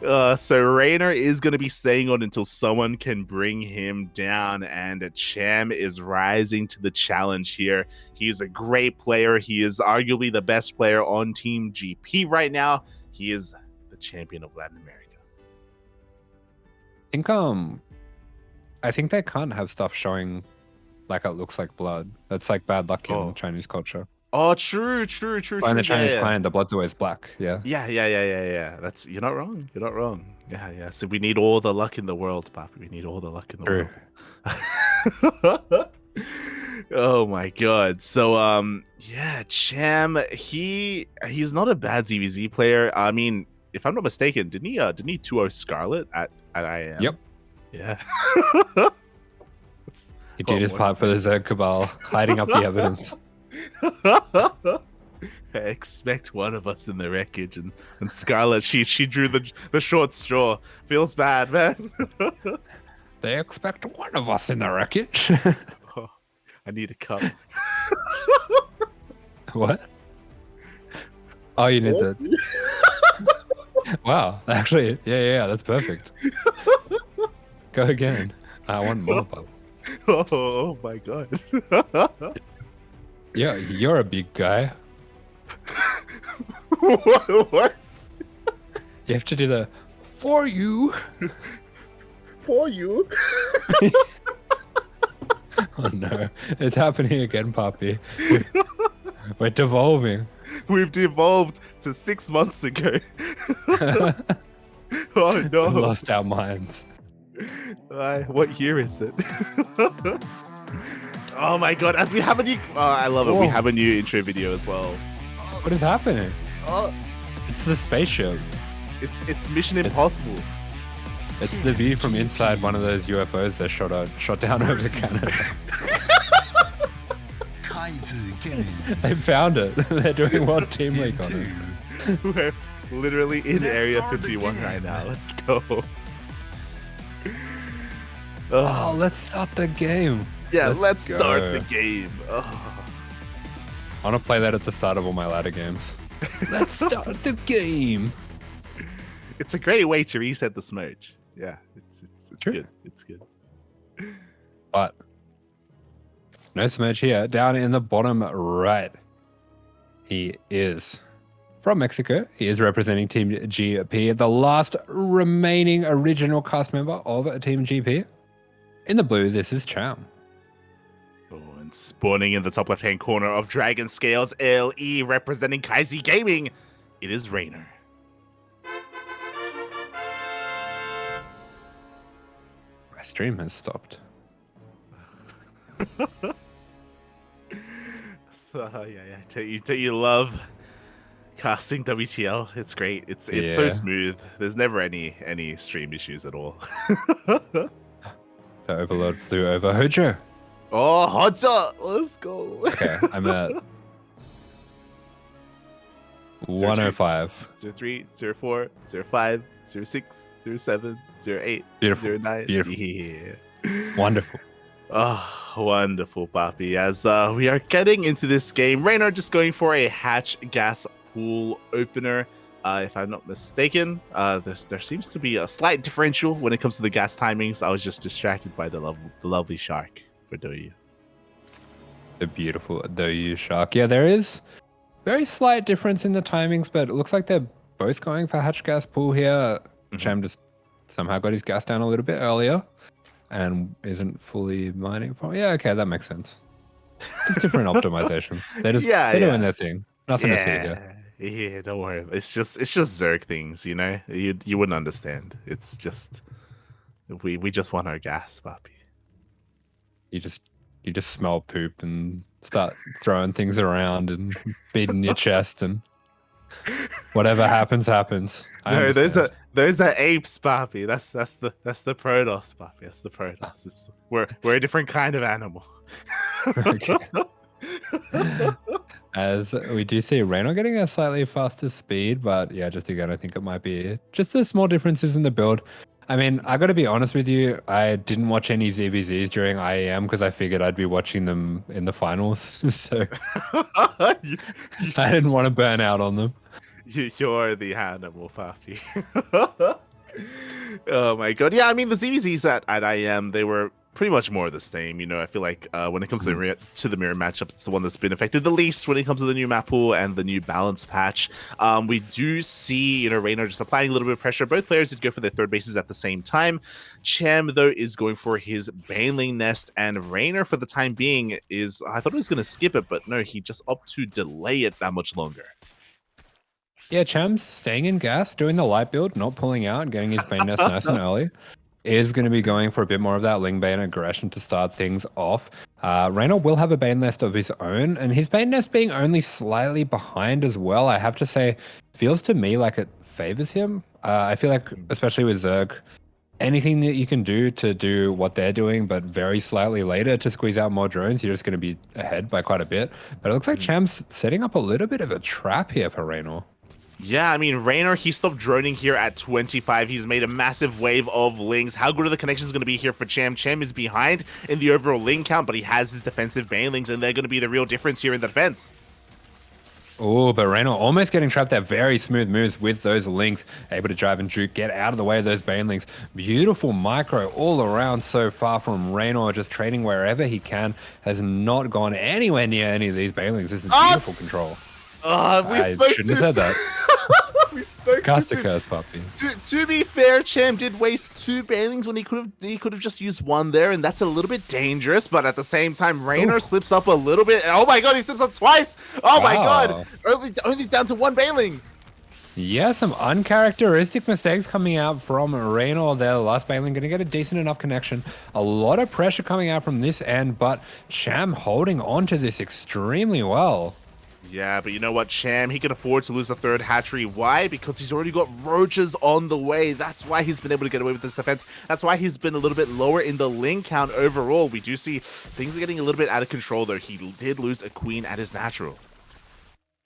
So Reynor is going to be staying on until someone can bring him down, and Cham is rising to the challenge here. He's a great player. He is arguably the best player on Team GP right now. He is the champion of Latin America. I think they can't have stuff showing like it looks like blood. That's like bad luck in Chinese culture. Oh, true. In the Chinese clan, the blood's always black. Yeah. Yeah. You're not wrong. Yeah. So we need all the luck in the world, Papi. We need all the luck in the world. Oh my god. So Cham, he's not a bad ZVZ player. I mean, if I'm not mistaken, didn't he 2-0 Scarlet at IAM? Yep. Yeah. He did his part for the Zerg Cabal, hiding up the evidence. Expect one of us in the wreckage, and Scarlet, she drew the short straw. Feels bad, man. They expect one of us in the wreckage. Oh, I need a cup. What? Oh, you need that. Wow, actually, yeah, that's perfect. Go again. I want more, Bob. Oh my god. Yeah, you're a big guy. What? You have to do the for you. For you? Oh no, it's happening again, Poppy. We're devolving. We've devolved to 6 months ago. Oh no. We've lost our minds. What year is it? Oh my god, as we have a new... Oh, I love it. We Whoa. have a new intro video as well. What is happening? Oh, It's the spaceship. it's Mission Impossible. It's the view from inside one of those UFOs that shot down over Canada. They found it. They're doing World Team League on it. We're literally in Area 51 right now. Let's go. Oh, let's start the game. Yeah, let's let's go. start the game. Oh. I want to play that at the start of all my ladder games. Let's start the game. It's a great way to reset the smudge. Yeah, it's True. good. It's good. But no smudge here. Down in the bottom right, he is from Mexico. He is representing Team GP, the last remaining original cast member of Team GP. In the blue, this is Cham. Oh, and spawning in the top left-hand corner of Dragon Scales LE, representing KaiZi Gaming, it is Reynor. My stream has stopped. So yeah. Don't you love casting WTL? It's great. It's so Yeah. smooth. There's never any stream issues at all. The overload flew over Hojo. Oh, Hojo, let's go. Okay, I'm at 105. 03, 04, 05, 06, 07, 08, Beautiful. 09. Beautiful. Yeah. Wonderful. Oh, wonderful, Papi. As we are getting into this game, Reynor just going for a hatch gas pool opener. If I'm not mistaken, there seems to be a slight differential when it comes to the gas timings. I was just distracted by the lovely shark for Doyu. The beautiful Doyu shark. Yeah, there is very slight difference in the timings, but it looks like they're both going for hatch gas pool here. Cham just somehow got his gas down a little bit earlier and isn't fully mining for. Yeah, okay, that makes sense. Just different optimizations. They're doing their thing. Nothing to see here. Yeah, don't worry. It's just Zerg things, you know. You wouldn't understand. It's just we just want our gas, Papi. You just smell poop and start throwing things around and beating your chest, and whatever happens. No, those are apes, Papi. That's the Protoss, Papi. That's the Protoss. We're a different kind of animal. Okay. As we do see Reynor getting a slightly faster speed, but yeah, just again, I think it might be just the small differences in the build. I mean, I got to be honest with you, I didn't watch any ZVZs during IEM because I figured I'd be watching them in the finals, so I didn't want to burn out on them. You're the animal, Papi. Oh my god. Yeah, I mean, the ZVZs at IEM, they were pretty much more of the same. You know, I feel like when it comes to the mirror matchup, it's the one that's been affected the least when it comes to the new map pool and the new balance patch. We do see, you know, Reynor just applying a little bit of pressure. Both players did go for their third bases at the same time. Cham, though, is going for his Baneling Nest, and Reynor, for the time being, is... I thought he was going to skip it, but no, he just opted to delay it that much longer. Yeah, Cham's staying in gas, doing the light build, not pulling out, and getting his Bane Nest nice and early. Is going to be going for a bit more of that Ling Bane aggression to start things off. Reynor will have a Bane Nest of his own, and his Bane Nest being only slightly behind as well, I have to say, feels to me like it favors him. I feel like, especially with Zerg, anything that you can do to do what they're doing, but very slightly later to squeeze out more drones, you're just going to be ahead by quite a bit. But it looks like Cham's setting up a little bit of a trap here for Reynor. Yeah, I mean, Reynor, he stopped droning here at 25. He's made a massive wave of lings. How good are the connections going to be here for Cham? Cham is behind in the overall ling count, but he has his defensive banelings, and they're going to be the real difference here in the defense. Oh, but Reynor almost getting trapped there. Very smooth moves with those links. Able to drive and juke, get out of the way of those banelings. Beautiful micro all around so far from Reynor, just trading wherever he can. Has not gone anywhere near any of these banelings. This is beautiful control. We shouldn't have said that. We spoke Cast too a soon. curse, puppy. To be fair, Cham did waste 2 banelings when he could have just used 1 there, and that's a little bit dangerous. But at the same time, Reynor slips up a little bit. Oh my god, he slips up twice! Oh my god, only down to 1 baneling. Yeah, some uncharacteristic mistakes coming out from Reynor there. The last baneling going to get a decent enough connection. A lot of pressure coming out from this end, but Cham holding on to this extremely well. Yeah, but you know what, Cham, he can afford to lose the 3rd hatchery. Why? Because he's already got roaches on the way. That's why he's been able to get away with this defense. That's why he's been a little bit lower in the ling count overall. We do see things are getting a little bit out of control, though. He did lose a queen at his natural.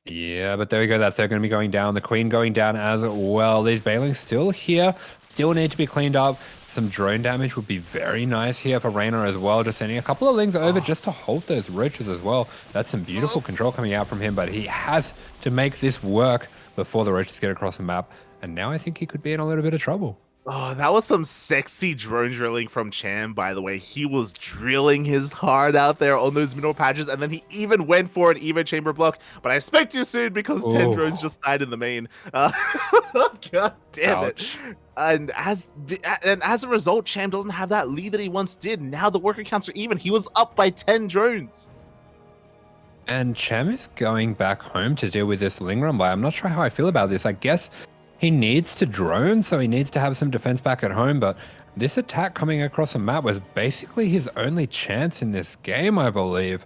Yeah, but there we go. That's they're going to be going down. The queen going down as well. These banelings still here, still need to be cleaned up. Some drone damage would be very nice here for Reynor as well. Just sending a couple of lings over just to hold those roaches as well. That's some beautiful control coming out from him, but he has to make this work before the roaches get across the map. And now I think he could be in a little bit of trouble. Oh, that was some sexy drone drilling from Cham, by the way. He was drilling his heart out there on those mineral patches, and then he even went for an Evo chamber block. But I spoke too soon because 10 drones just died in the main. God damn it. And as a result, Cham doesn't have that lead that he once did. Now the worker counts are even. He was up by 10 drones. And Cham is going back home to deal with this ling run by. I'm not sure how I feel about this. I guess he needs to drone, so he needs to have some defense back at home, but this attack coming across the map was basically his only chance in this game, I believe.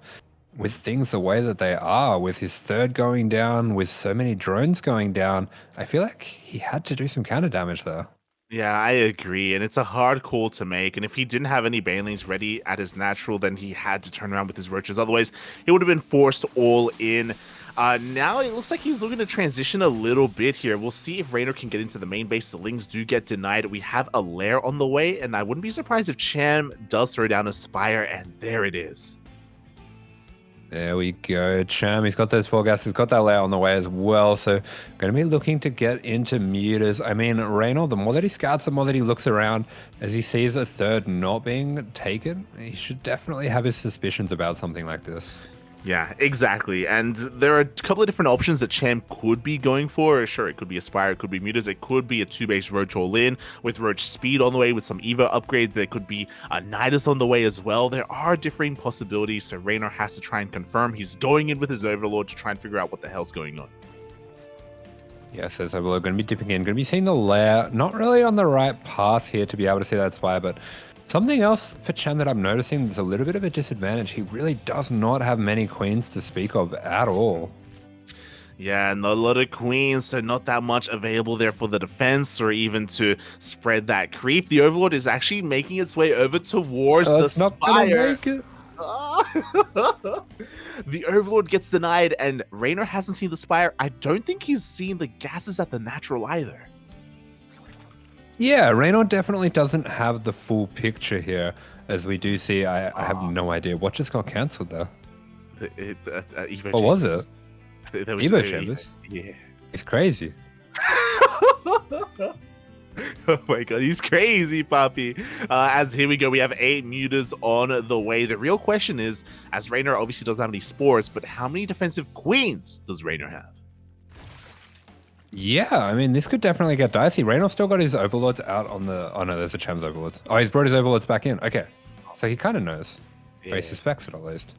With things the way that they are, with his 3rd going down, with so many drones going down, I feel like he had to do some counter damage there. Yeah, I agree, and it's a hard call to make, and if he didn't have any banelings ready at his natural, then he had to turn around with his roaches. Otherwise, he would have been forced all in. Now it looks like he's looking to transition a little bit here. We'll see if Reynor can get into the main base. The lings do get denied. We have a lair on the way, and I wouldn't be surprised if Cham does throw down a spire, and there it is. There we go. Cham, he's got those 4 gas. He's got that layer on the way as well. So going to be looking to get into mutas. I mean, Reynor, the more that he scouts, the more that he looks around. As he sees a 3rd not being taken, he should definitely have his suspicions about something like this. Yeah, exactly. And there are a couple of different options that Cham could be going for. Sure, it could be a Spire, it could be Mutas, it could be a 2-base Roach all-in with Roach speed on the way with some Evo upgrades. There could be a Nidus on the way as well. There are differing possibilities, so Reynor has to try and confirm. He's going in with his Overlord to try and figure out what the hell's going on. Yes, as Overlord going to be dipping in, going to be seeing the lair. Not really on the right path here to be able to see that Spire, but something else for Cham that I'm noticing that's a little bit of a disadvantage. He really does not have many queens to speak of at all. Yeah, and a lot of queens, so not that much available there for the defense or even to spread that creep. The Overlord is actually making its way over towards the Spire. The Overlord gets denied, and Reynor hasn't seen the Spire. I don't think he's seen the gases at the natural either. Yeah, Reynor definitely doesn't have the full picture here, as we do see. I have no idea what just got cancelled there. Evo what was it? Evo Chambers? Yeah. It's crazy. Oh my god, he's crazy, Poppy. As here we go, we have 8 mutas on the way. The real question is, as Reynor obviously doesn't have any spores, but how many defensive queens does Reynor have? Yeah, I mean, this could definitely get dicey. Reynor still got his overlords out on the... Oh no, there's a Cham's overlords. Oh, he's brought his overlords back in. Okay, so he kind of knows. Yeah. Or he suspects it at least.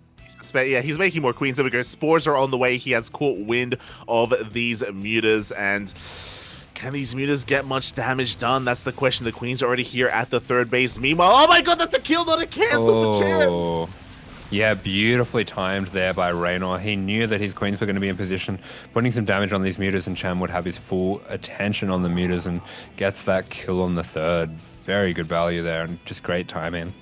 Yeah, he's making more queens. There we go. Spores are on the way. He has caught wind of these mutas, and can these mutas get much damage done? That's the question. The queens are already here at the 3rd base. Meanwhile, oh my god, that's a kill, not a cancel for Cham. Yeah, beautifully timed there by Reynor. He knew that his queens were going to be in position, putting some damage on these mutas, and Cham would have his full attention on the mutas and gets that kill on the third. Very good value there and just great timing.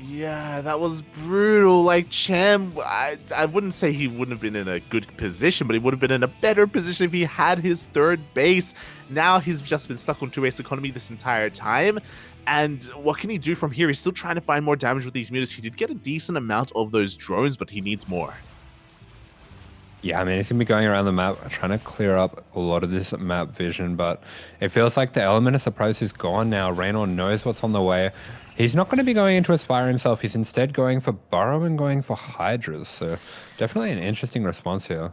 Yeah, that was brutal. Like, Cham, I wouldn't say he wouldn't have been in a good position, but he would have been in a better position if he had his third base. Now he's just been stuck on 2-base economy this entire time. And what can he do from here? He's still trying to find more damage with these mutas. He did get a decent amount of those drones, but he needs more. Yeah, I mean, he's going to be going around the map trying to clear up a lot of this map vision, but it feels like the element of surprise is gone now. Reynor knows what's on the way. He's not going to be going into Aspire himself. He's instead going for Burrow and going for Hydras. So definitely an interesting response here.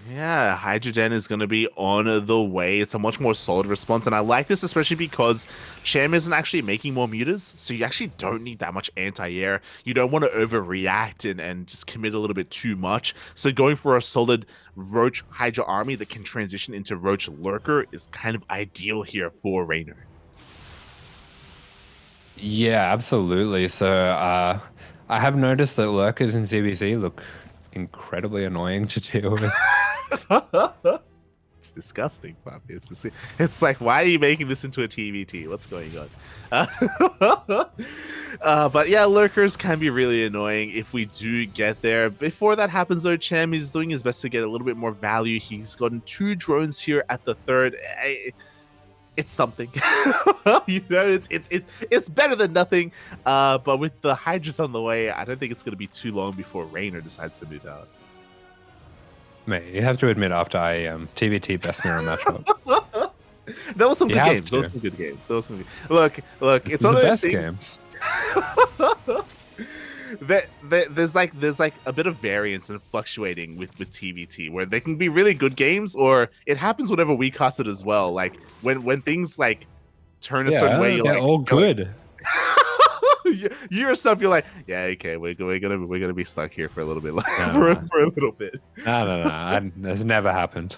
Yeah, Hydra Den is going to be on the way. It's a much more solid response, and I like this especially because Cham isn't actually making more mutas, so you actually don't need that much anti-air. You don't want to overreact and just commit a little bit too much. So going for a solid Roach Hydra army that can transition into Roach Lurker is kind of ideal here for Reynor. Yeah, absolutely. So I have noticed that Lurkers in ZBZ look incredibly annoying to deal with. It's disgusting, Poppy. It's like, why are you making this into a TVT? What's going on? But yeah, Lurkers can be really annoying if we do get there. Before that happens, though, Cham is doing his best to get a little bit more value. He's gotten 2 drones here at the third. It's something. You know, it's better than nothing. But with the Hydras on the way, I don't think it's going to be too long before Reynor decides to move out. Mate, you have to admit, after IEM, TVT best mirror matchup. There was some You good have games. to. There was some good games. There was some Look, it's The one of those best things. games. There's like a bit of variance and fluctuating with TVT, where they can be really good games, or it happens whenever we cast it as well. Like when things like turn a certain way, you're they're like, all good. you yourself, you're like, yeah, okay, we're gonna be stuck here for a little bit, No. for a little bit. No. That's never happened.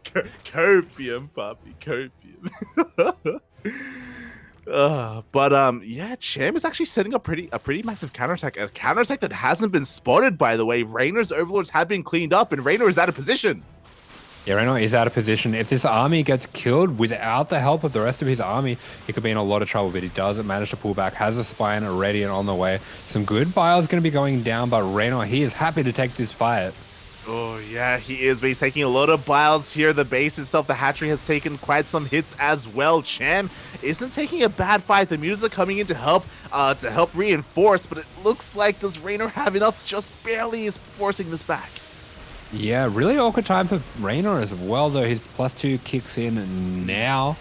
Copium, Poppy, copium. Yeah, Cham is actually setting up a pretty massive counterattack. A counterattack that hasn't been spotted, by the way. Reynor's overlords have been cleaned up, and Reynor is out of position. Yeah, Reynor is out of position. If this army gets killed without the help of the rest of his army, he could be in a lot of trouble, but he doesn't manage to pull back, has a Spine ready and on the way. Some good biles going to be going down, but Reynor, he is happy to take this fight. Oh, yeah, he is, but he's taking a lot of biles here. The base itself, the hatchery, has taken quite some hits as well. Cham isn't taking a bad fight. The mutas are coming in to help reinforce, but it looks like, does Reynor have enough? Just barely is forcing this back. Yeah, really awkward time for Reynor as well, though. His +2 kicks in now,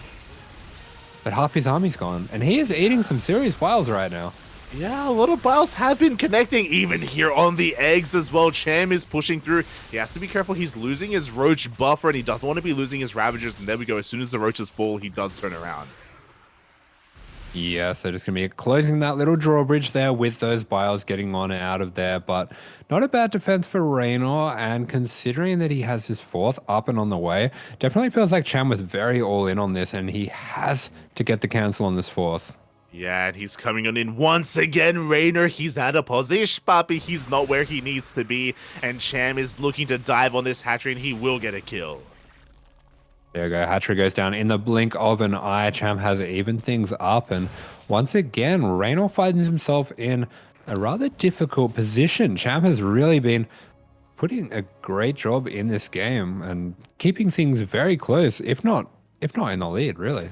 but half his army's gone, and he is eating some serious biles right now. Yeah, a lot of biles have been connecting, even here on the eggs as well. Cham is pushing through. He has to be careful. He's losing his Roach buffer, and he doesn't want to be losing his Ravagers. And there we go. As soon as the Roaches fall, he does turn around. Yeah, so just going to be closing that little drawbridge there with those biles getting on and out of there, but not a bad defense for Reynor, and considering that he has his 4th up and on the way, definitely feels like Cham was very all in on this, and he has to get the cancel on this 4th. Yeah, and he's coming on in once again. Reynor, he's out of position, Papi. He's not where he needs to be, and Cham is looking to dive on this hatchery, and he will get a kill. There you go. Hatchery goes down in the blink of an eye. Cham has evened things up, and once again, Reynor finds himself in a rather difficult position. Cham has really been putting a great job in this game and keeping things very close, if not in the lead, really.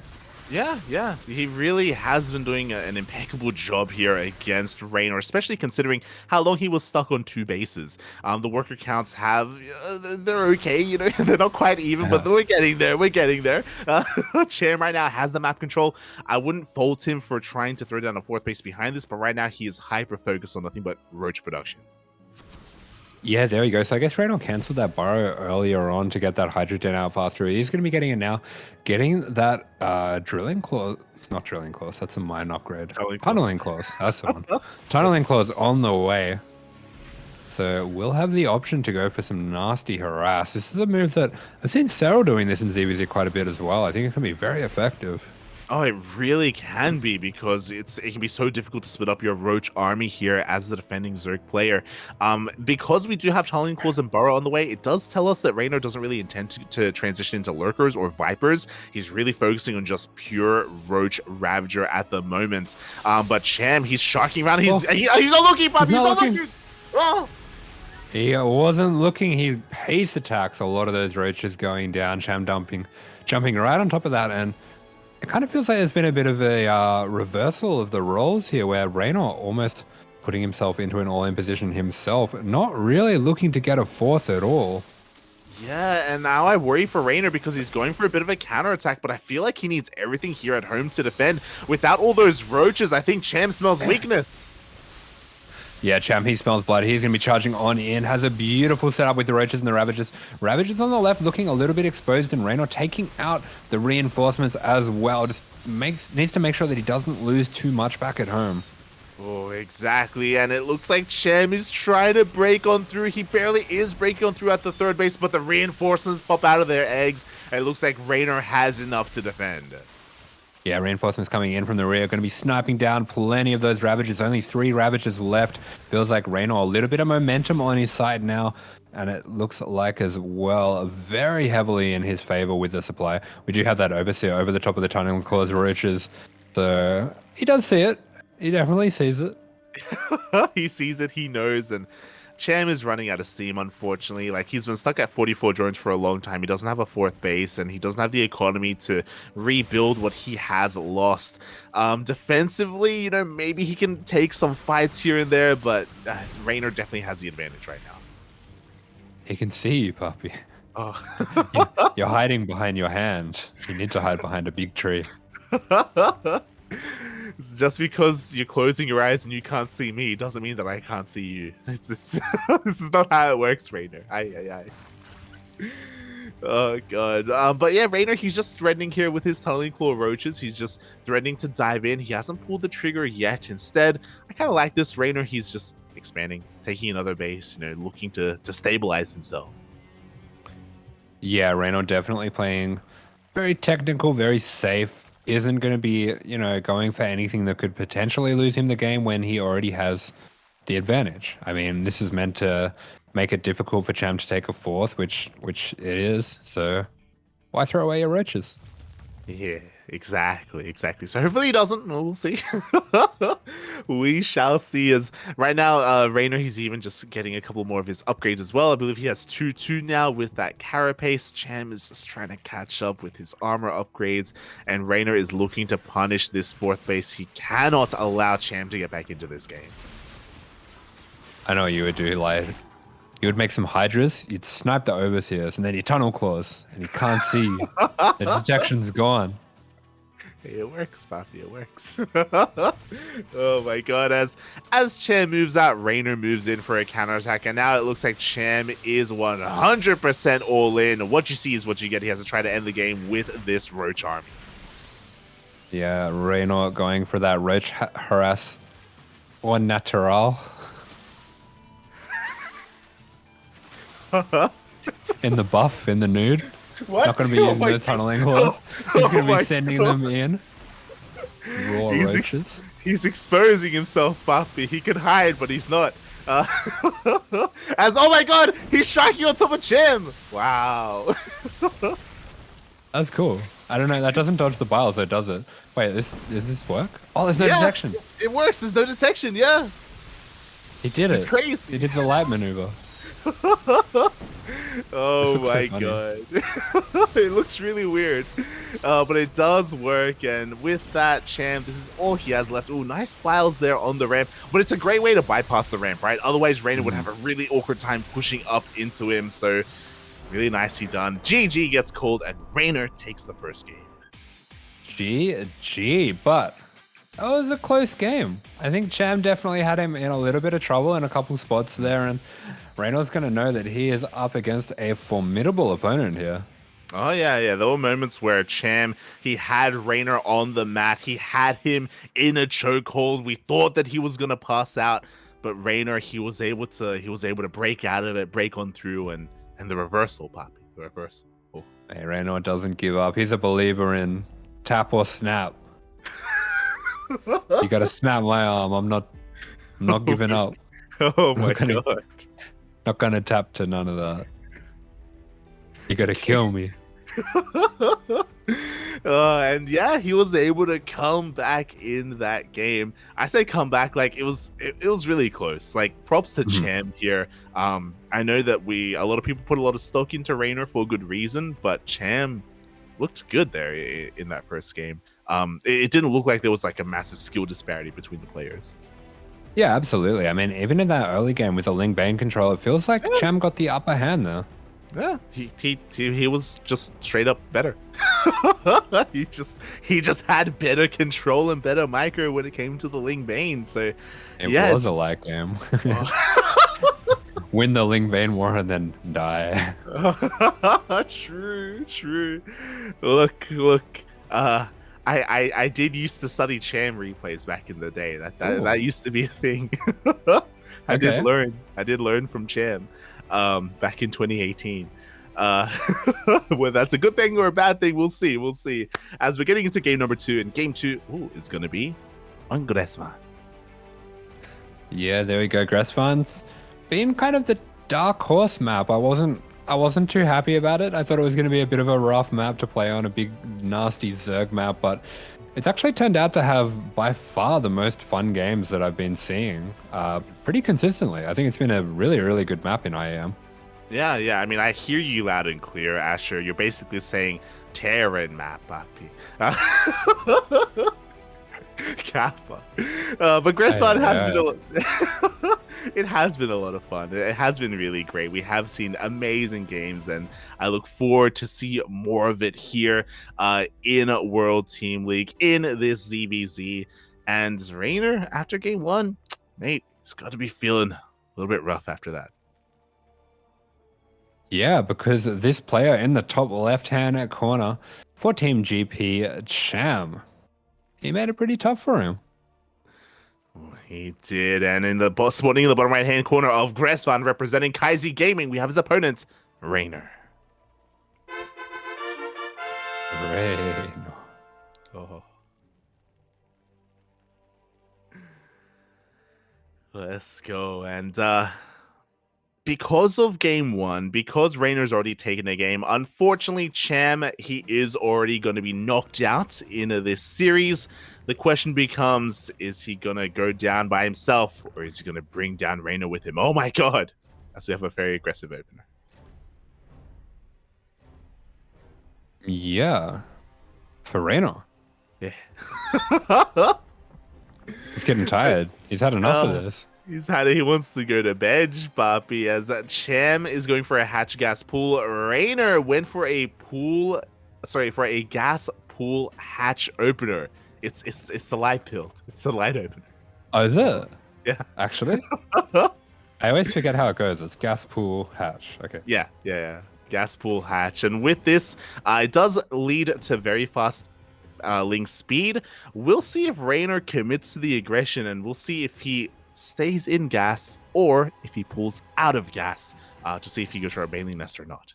Yeah, he really has been doing an impeccable job here against Reynor, especially considering how long he was stuck on 2 bases. The worker counts they're okay, you know, they're not quite even, but we're getting there. Cham right now has the map control. I wouldn't fault him for trying to throw down a 4th base behind this, but right now he is hyper-focused on nothing but Roach production. Yeah, there you go. So I guess Reynor cancelled that burrow earlier on to get that Hydrogen out faster. He's going to be getting it now. Getting that drilling clause. Not drilling clause. That's a mine upgrade. Tunneling clause. That's the one. Tunneling clause on the way. So we'll have the option to go for some nasty harass. This is a move that I've seen Cyril doing this in ZBZ quite a bit as well. I think it can be very effective. Oh, it really can be because it can be so difficult to split up your Roach army here as the defending Zerg player. Because we do have Tunneling Claws and Burrow on the way, it does tell us that Reynor doesn't really intend to transition into Lurkers or Vipers. He's really focusing on just pure Roach Ravager at the moment. But Cham, he's sharking around. He's not looking, Bob. He's not looking. Oh. He wasn't looking. He pace attacks a lot of those roaches going down. Cham jumping right on top of that, and it kind of feels like there's been a bit of a reversal of the roles here, where Reynor almost putting himself into an all-in position himself, not really looking to get a fourth at all. Yeah, and now I worry for Reynor because he's going for a bit of a counterattack, but I feel like he needs everything here at home to defend. Without all those roaches, I think Cham smells weakness. Yeah, Cham, he smells blood. He's going to be charging on in. Has a beautiful setup with the Roaches and the Ravagers. Ravagers on the left looking a little bit exposed, and Reynor taking out the reinforcements as well. Just needs to make sure that he doesn't lose too much back at home. Oh, exactly. And it looks like Cham is trying to break on through. He barely is breaking on through at the third base, but the reinforcements pop out of their eggs. And it looks like Reynor has enough to defend. Yeah, reinforcements coming in from the rear, going to be sniping down plenty of those Ravagers. Only 3 Ravagers left. Feels like Reynor a little bit of momentum on his side now, and it looks like as well very heavily in his favor with the supply. We do have that Overseer over the top of the Tunneling Claws Roaches, so he does see it. He definitely sees it. He sees it, he knows, and Cham is running out of steam, unfortunately. Like, he's been stuck at 44 drones for a long time. He doesn't have a 4th base, and he doesn't have the economy to rebuild what he has lost. Defensively, you know, maybe he can take some fights here and there, but Reynor definitely has the advantage right now. He can see you, puppy. Oh. You're hiding behind your hand. You need to hide behind a big tree. Just because you're closing your eyes and you can't see me doesn't mean that I can't see you. It's this is not how it works, Reynor. Oh god. But yeah, Reynor, he's just threatening here with his Tunneling Claw Roaches. He's just threatening to dive in. He hasn't pulled the trigger yet. Instead, I kind of like this Reynor. He's just expanding, taking another base, you know, looking to stabilize himself. Yeah, Reynor definitely playing very technical, very safe. Isn't going to be, you know, going for anything that could potentially lose him the game when he already has the advantage. I mean, this is meant to make it difficult for Cham to take a 4th, which it is. So why throw away your roaches? Yeah, exactly. So hopefully he doesn't. We'll see. We shall see. As right now, Reynor, he's even just getting a couple more of his upgrades as well. I believe he has 2-2 now with that carapace. Cham is just trying to catch up with his armor upgrades, and Reynor is looking to punish this 4th base. He cannot allow Cham to get back into this game. I know what you would do, like, you would make some Hydras, you'd snipe the Overseers, and then you Tunnel Claws, and he can't see you. The detection's gone. It works, Papi, it works. Oh my god, as Cham moves out, Reynor moves in for a counterattack, and now it looks like Cham is 100% all in. What you see is what you get. He has to try to end the game with this Roach army. Yeah, Reynor going for that Roach harass or natural. In the buff, in the nude. What? Not going to be using those Tunneling Claws. He's going to be sending them in. Raw roaches. He's exposing himself, Papi. He can hide, but he's not. Oh my god, he's striking on top of Cham. Wow. That's cool. I don't know. That doesn't dodge the bile, so does it? Wait, does this work? Oh, there's no detection. It works. There's no detection. Yeah. He did it. It's crazy. He did the light maneuver. Oh my god. It looks really weird, but it does work. And with that, Cham, this is all he has left. Oh, nice biles there on the ramp, but it's a great way to bypass the ramp, right? Otherwise Reynor would have a really awkward time pushing up into him. So really nicely done. GG gets called, and Reynor takes the first game. GG, but that was a close game. I think Cham definitely had him in a little bit of trouble in a couple spots there, and Reynor's going to know that he is up against a formidable opponent here. Oh, yeah. There were moments where Cham, he had Reynor on the mat. He had him in a chokehold. We thought that he was going to pass out, but Reynor, he was able to break out of it, break on through, and the reversal, Papi. The reversal. Oh. Hey, Reynor doesn't give up. He's a believer in tap or snap. You gotta snap my arm. I'm not giving up. Oh my gonna- god. Not gonna tap to none of that. You gotta kill me. And yeah, he was able to come back in that game. I say come back like it was really close. Like props to Cham here. I know that a lot of people put a lot of stock into Reynor for a good reason, but Cham looked good there in that first game. It didn't look like there was like a massive skill disparity between the players. Yeah, absolutely. I mean, even in that early game with the Ling Bane control, it feels like Cham got the upper hand there. Yeah, he was just straight up better. he just had better control and better micro when it came to the Ling Bane. So It was a light game. Win the Ling Bane war and then die. True. Look. I did used to study Cham replays back in the day. That used to be a thing. I did learn from Cham back in 2018. Whether that's a good thing or a bad thing, we'll see. As we're getting into game number 2, and game 2 is going to be on Gressvan. Yeah, there we go. Gressvan's been kind of the dark horse map. I wasn't too happy about it. I thought it was going to be a bit of a rough map to play on, a big nasty Zerg map, but it's actually turned out to have by far the most fun games that I've been seeing pretty consistently. I think it's been a really, really good map in IAM. Yeah. I mean, I hear you loud and clear, Asher. You're basically saying Terran map, papi. Kappa. But Gressvan has been it has been a lot of fun. It has been really great. We have seen amazing games, and I look forward to see more of it here in World Team League in this ZBZ. And Reynor, after game 1, mate, he's got to be feeling a little bit rough after that. Yeah, because this player in the top left-hand corner for Team GP, Cham, he made it pretty tough for him. He did, and spawning in the bottom right-hand corner of Gressvan, representing KaiZi Gaming, we have his opponent, Reynor. Oh. Let's go, and because of game 1, because Reynor's already taken a game, unfortunately, Cham, he is already going to be knocked out in this series. The question becomes, is he going to go down by himself, or is he going to bring down Reynor with him? Oh my god, as we have a very aggressive opener. Yeah, for Reynor. Yeah. He's getting tired. He's had enough of this. He wants to go to bed, Papi, as Cham is going for a hatch gas pool. Reynor went for a gas pool hatch opener. It's the light build. It's the light opener. Oh, is it? Yeah. Actually? I always forget how it goes. It's gas pool hatch. Okay. Yeah. Gas pool hatch. And with this, it does lead to very fast link speed. We'll see if Reynor commits to the aggression, and we'll see if he stays in gas or if he pulls out of gas to see if he goes for a Baneling Nest or not.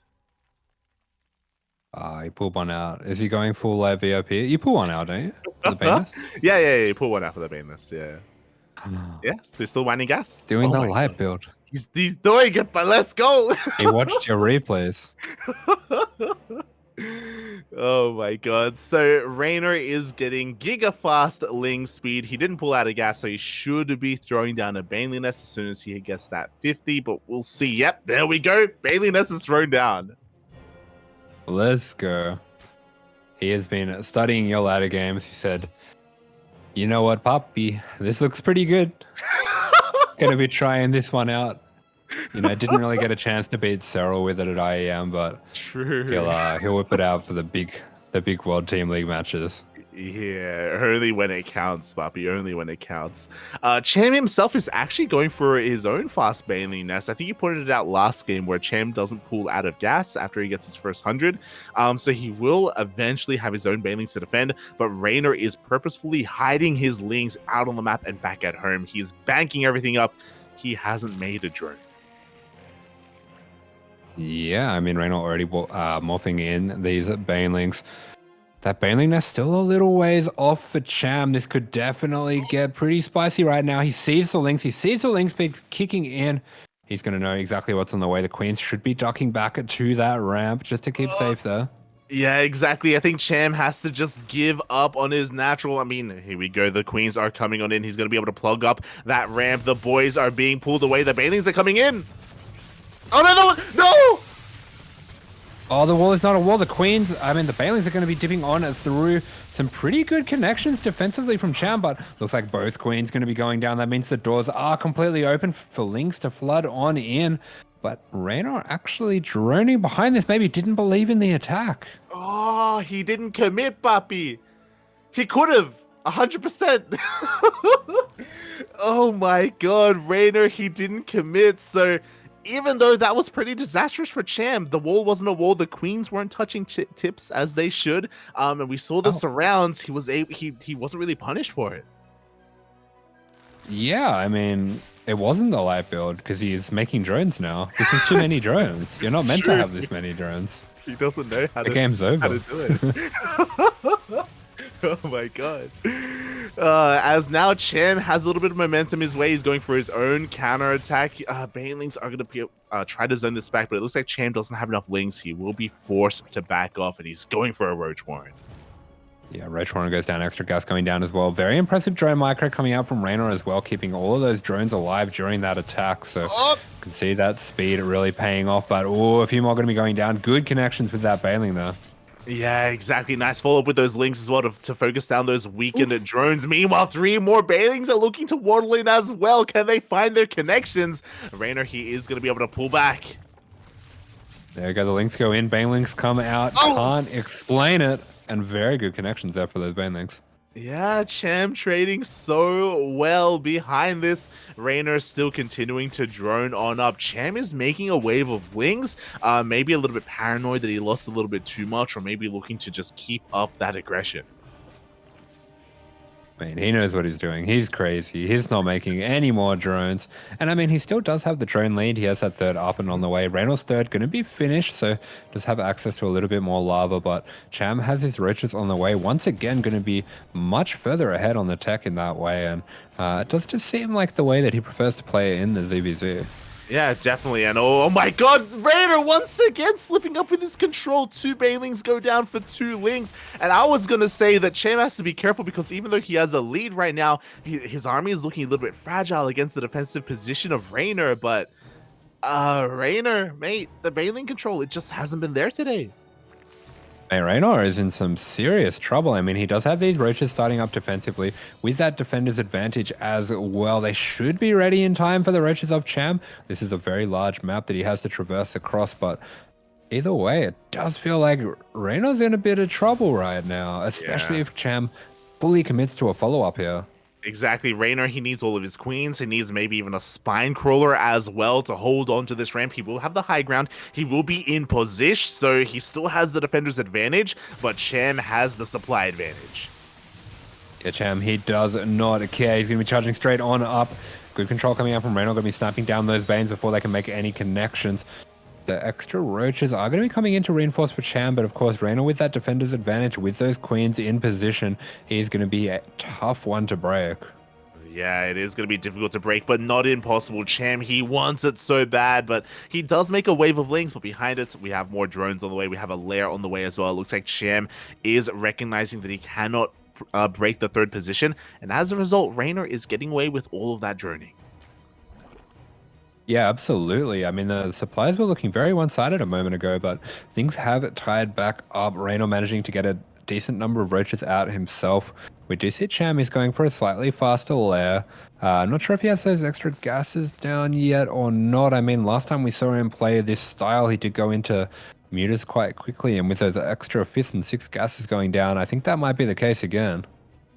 He pulled one out. Is he going full live VIP? You pull one out, don't you? For the Bane Nest? Yeah, you pull one out for the Bane Nest, yeah. Yeah, so he's still winding gas. Doing the my light God. build. He's doing it, but let's go. He watched your replays. Oh my god. So Reynor is getting giga-fast Ling speed. He didn't pull out of gas, so he should be throwing down a Baneling Nest as soon as he gets that 50, but we'll see. Yep, there we go. Baneling Nest is thrown down. Let's go. He has been studying your ladder games. He said, you know what, Papi? This looks pretty good. Gonna be trying this one out. You know, didn't really get a chance to beat Cyril with it at IEM, but True. He'll whip it out for the big World Team League matches. Yeah, only when it counts, Papi, only when it counts. Cham himself is actually going for his own fast Baneling Nest. I think you pointed it out last game where Cham doesn't pull out of gas after he gets his first 100. So he will eventually have his own Banelings to defend, but Reynor is purposefully hiding his Lings out on the map and back at home. He's banking everything up. He hasn't made a drone. Yeah, I mean, Reynor already morphing in these Banelings. That Baneling nest still a little ways off for Cham. This could definitely get pretty spicy right now. He sees the links. He sees the link speed kicking in. He's going to know exactly what's on the way. The Queens should be ducking back to that ramp just to keep safe there. Yeah, exactly. I think Cham has to just give up on his natural. I mean, here we go. The Queens are coming on in. He's going to be able to plug up that ramp. The boys are being pulled away. The Banelings are coming in. Oh, no! Oh, the wall is not a wall. The Queens, I mean, the Banelings are going to be dipping on through some pretty good connections defensively from Cham, but looks like both Queens going to be going down. That means the doors are completely open for links to flood on in. But Reynor actually droning behind this, maybe didn't believe in the attack. Oh, he didn't commit, Papi. He could have. 100%. Oh my god, Reynor, he didn't commit. So even though that was pretty disastrous for Cham, the wall wasn't a wall. The Queens weren't touching tips as they should. And we saw the surrounds. He wasn't really punished for it. Yeah, I mean, it wasn't the light build because he's making drones now. This is too many drones. You're not meant to have this many drones. He doesn't know how the game's over. How to do it. Oh my god. As now Cham has a little bit of momentum his way. He's going for his own counter attack. Banelings are going to try to zone this back, but it looks like Cham doesn't have enough links. He will be forced to back off, and he's going for a Roach Warren. Yeah, Roach Warren goes down, extra gas coming down as well. Very impressive drone micro coming out from Reynor as well, keeping all of those drones alive during that attack. So you can see that speed really paying off, but a few more going to be going down. Good connections with that Baneling there. Yeah, exactly. Nice follow-up with those links as well to focus down those weakened drones. Meanwhile, 3 more Banelings are looking to waddle in as well. Can they find their connections? Reynor, he is going to be able to pull back. There you go. The links go in. Banelings come out. Can't explain it. And very good connections there for those Banelings. Yeah, Cham trading so well behind this. Reynor still continuing to drone on up. Cham is making a wave of wings. Maybe a little bit paranoid that he lost a little bit too much, or maybe looking to just keep up that aggression. I mean, he knows what he's doing. He's crazy. He's not making any more drones. And I mean, he still does have the drone lead. He has that third up and on the way. Reynor's third going to be finished, so does have access to a little bit more lava. But Cham has his roaches on the way. Once again, going to be much further ahead on the tech in that way. And it does just seem like the way that he prefers to play in the ZVZ. Yeah, definitely. And oh my god, Reynor once again slipping up with his control. 2 Banelings go down for 2 links. And I was going to say that Cham has to be careful because even though he has a lead right now, his army is looking a little bit fragile against the defensive position of Reynor. But Reynor, mate, the Baneling control, it just hasn't been there today. Hey, Reynor is in some serious trouble. I mean, he does have these roaches starting up defensively with that defender's advantage as well. They should be ready in time for the roaches of Cham. This is a very large map that he has to traverse across, but either way, it does feel like Reynor's in a bit of trouble right now, especially if Cham fully commits to a follow-up here. Exactly. Reynor, he needs all of his queens. He needs maybe even a spine crawler as well to hold on to this ramp. He will have the high ground. He will be in position, so he still has the defender's advantage, but Cham has the supply advantage. Yeah, Cham, he does not care. He's going to be charging straight on up. Good control coming out from Reynor. Going to be snapping down those Banes before they can make any connections. The extra roaches are going to be coming in to reinforce for Cham, but of course, Reynor with that defender's advantage, with those queens in position, he's going to be a tough one to break. Yeah, it is going to be difficult to break, but not impossible. Cham, he wants it so bad, but he does make a wave of links, but behind it, we have more drones on the way. We have a lair on the way as well. It looks like Cham is recognizing that he cannot break the 3rd position, and as a result, Reynor is getting away with all of that droning. Yeah, absolutely. I mean, the supplies were looking very one-sided a moment ago, but things have tied back up. Reynor managing to get a decent number of roaches out himself. We do see Cham is going for a slightly faster lair. I'm not sure if he has those extra gases down yet or not. I mean, last time we saw him play this style, he did go into mutas quite quickly, and with those extra 5th and 6th gases going down, I think that might be the case again.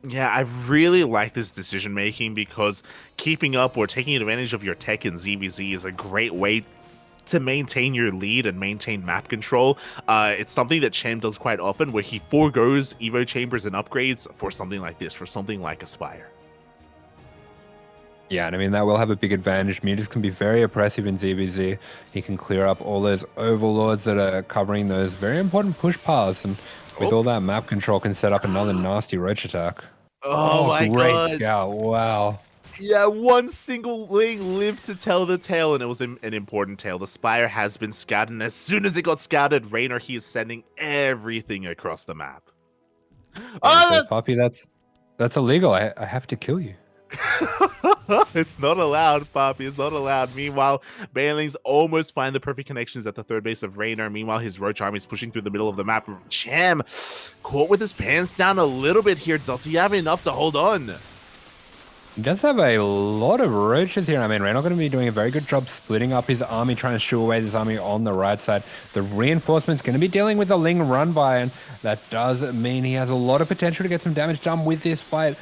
Yeah, I really like this decision making because keeping up or taking advantage of your tech in ZVZ is a great way to maintain your lead and maintain map control. It's something that Cham does quite often where he forgoes Evo chambers and upgrades for something like this, for something like Aspire. Yeah, and I mean, that will have a big advantage. Mutas can be very oppressive in ZVZ. He can clear up all those overlords that are covering those very important push paths. And With all that map control, can set up another nasty roach attack. Oh my great god. scout. Wow. Yeah, one single Ling lived to tell the tale, and it was an important tale. The Spire has been scouted, and as soon as it got scouted, Reynor, he is sending everything across the map. Oh, Poppy, that's illegal. I have to kill you. It's not allowed, Poppy. It's not allowed. Meanwhile, Banelings almost find the perfect connections at the third base of Reynor. Meanwhile, his Roach army is pushing through the middle of the map. Cham caught with his pants down a little bit here. Does he have enough to hold on? He does have a lot of roaches here. I mean, Reynor going to be doing a very good job splitting up his army, trying to shoo away this army on the right side. The reinforcements going to be dealing with the Ling run by, and that does mean he has a lot of potential to get some damage done with this fight.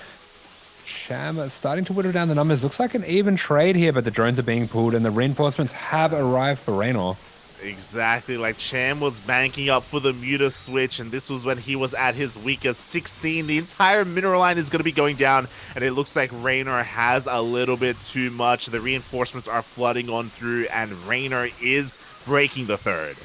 Cham starting to whittle down the numbers. Looks like an even trade here, but the drones are being pulled, and the reinforcements have arrived for Reynor. Exactly, like Cham was banking up for the muta switch, and this was when he was at his weakest. 16, the entire mineral line is going to be going down, and it looks like Reynor has a little bit too much. The reinforcements are flooding on through, and Reynor is breaking the third.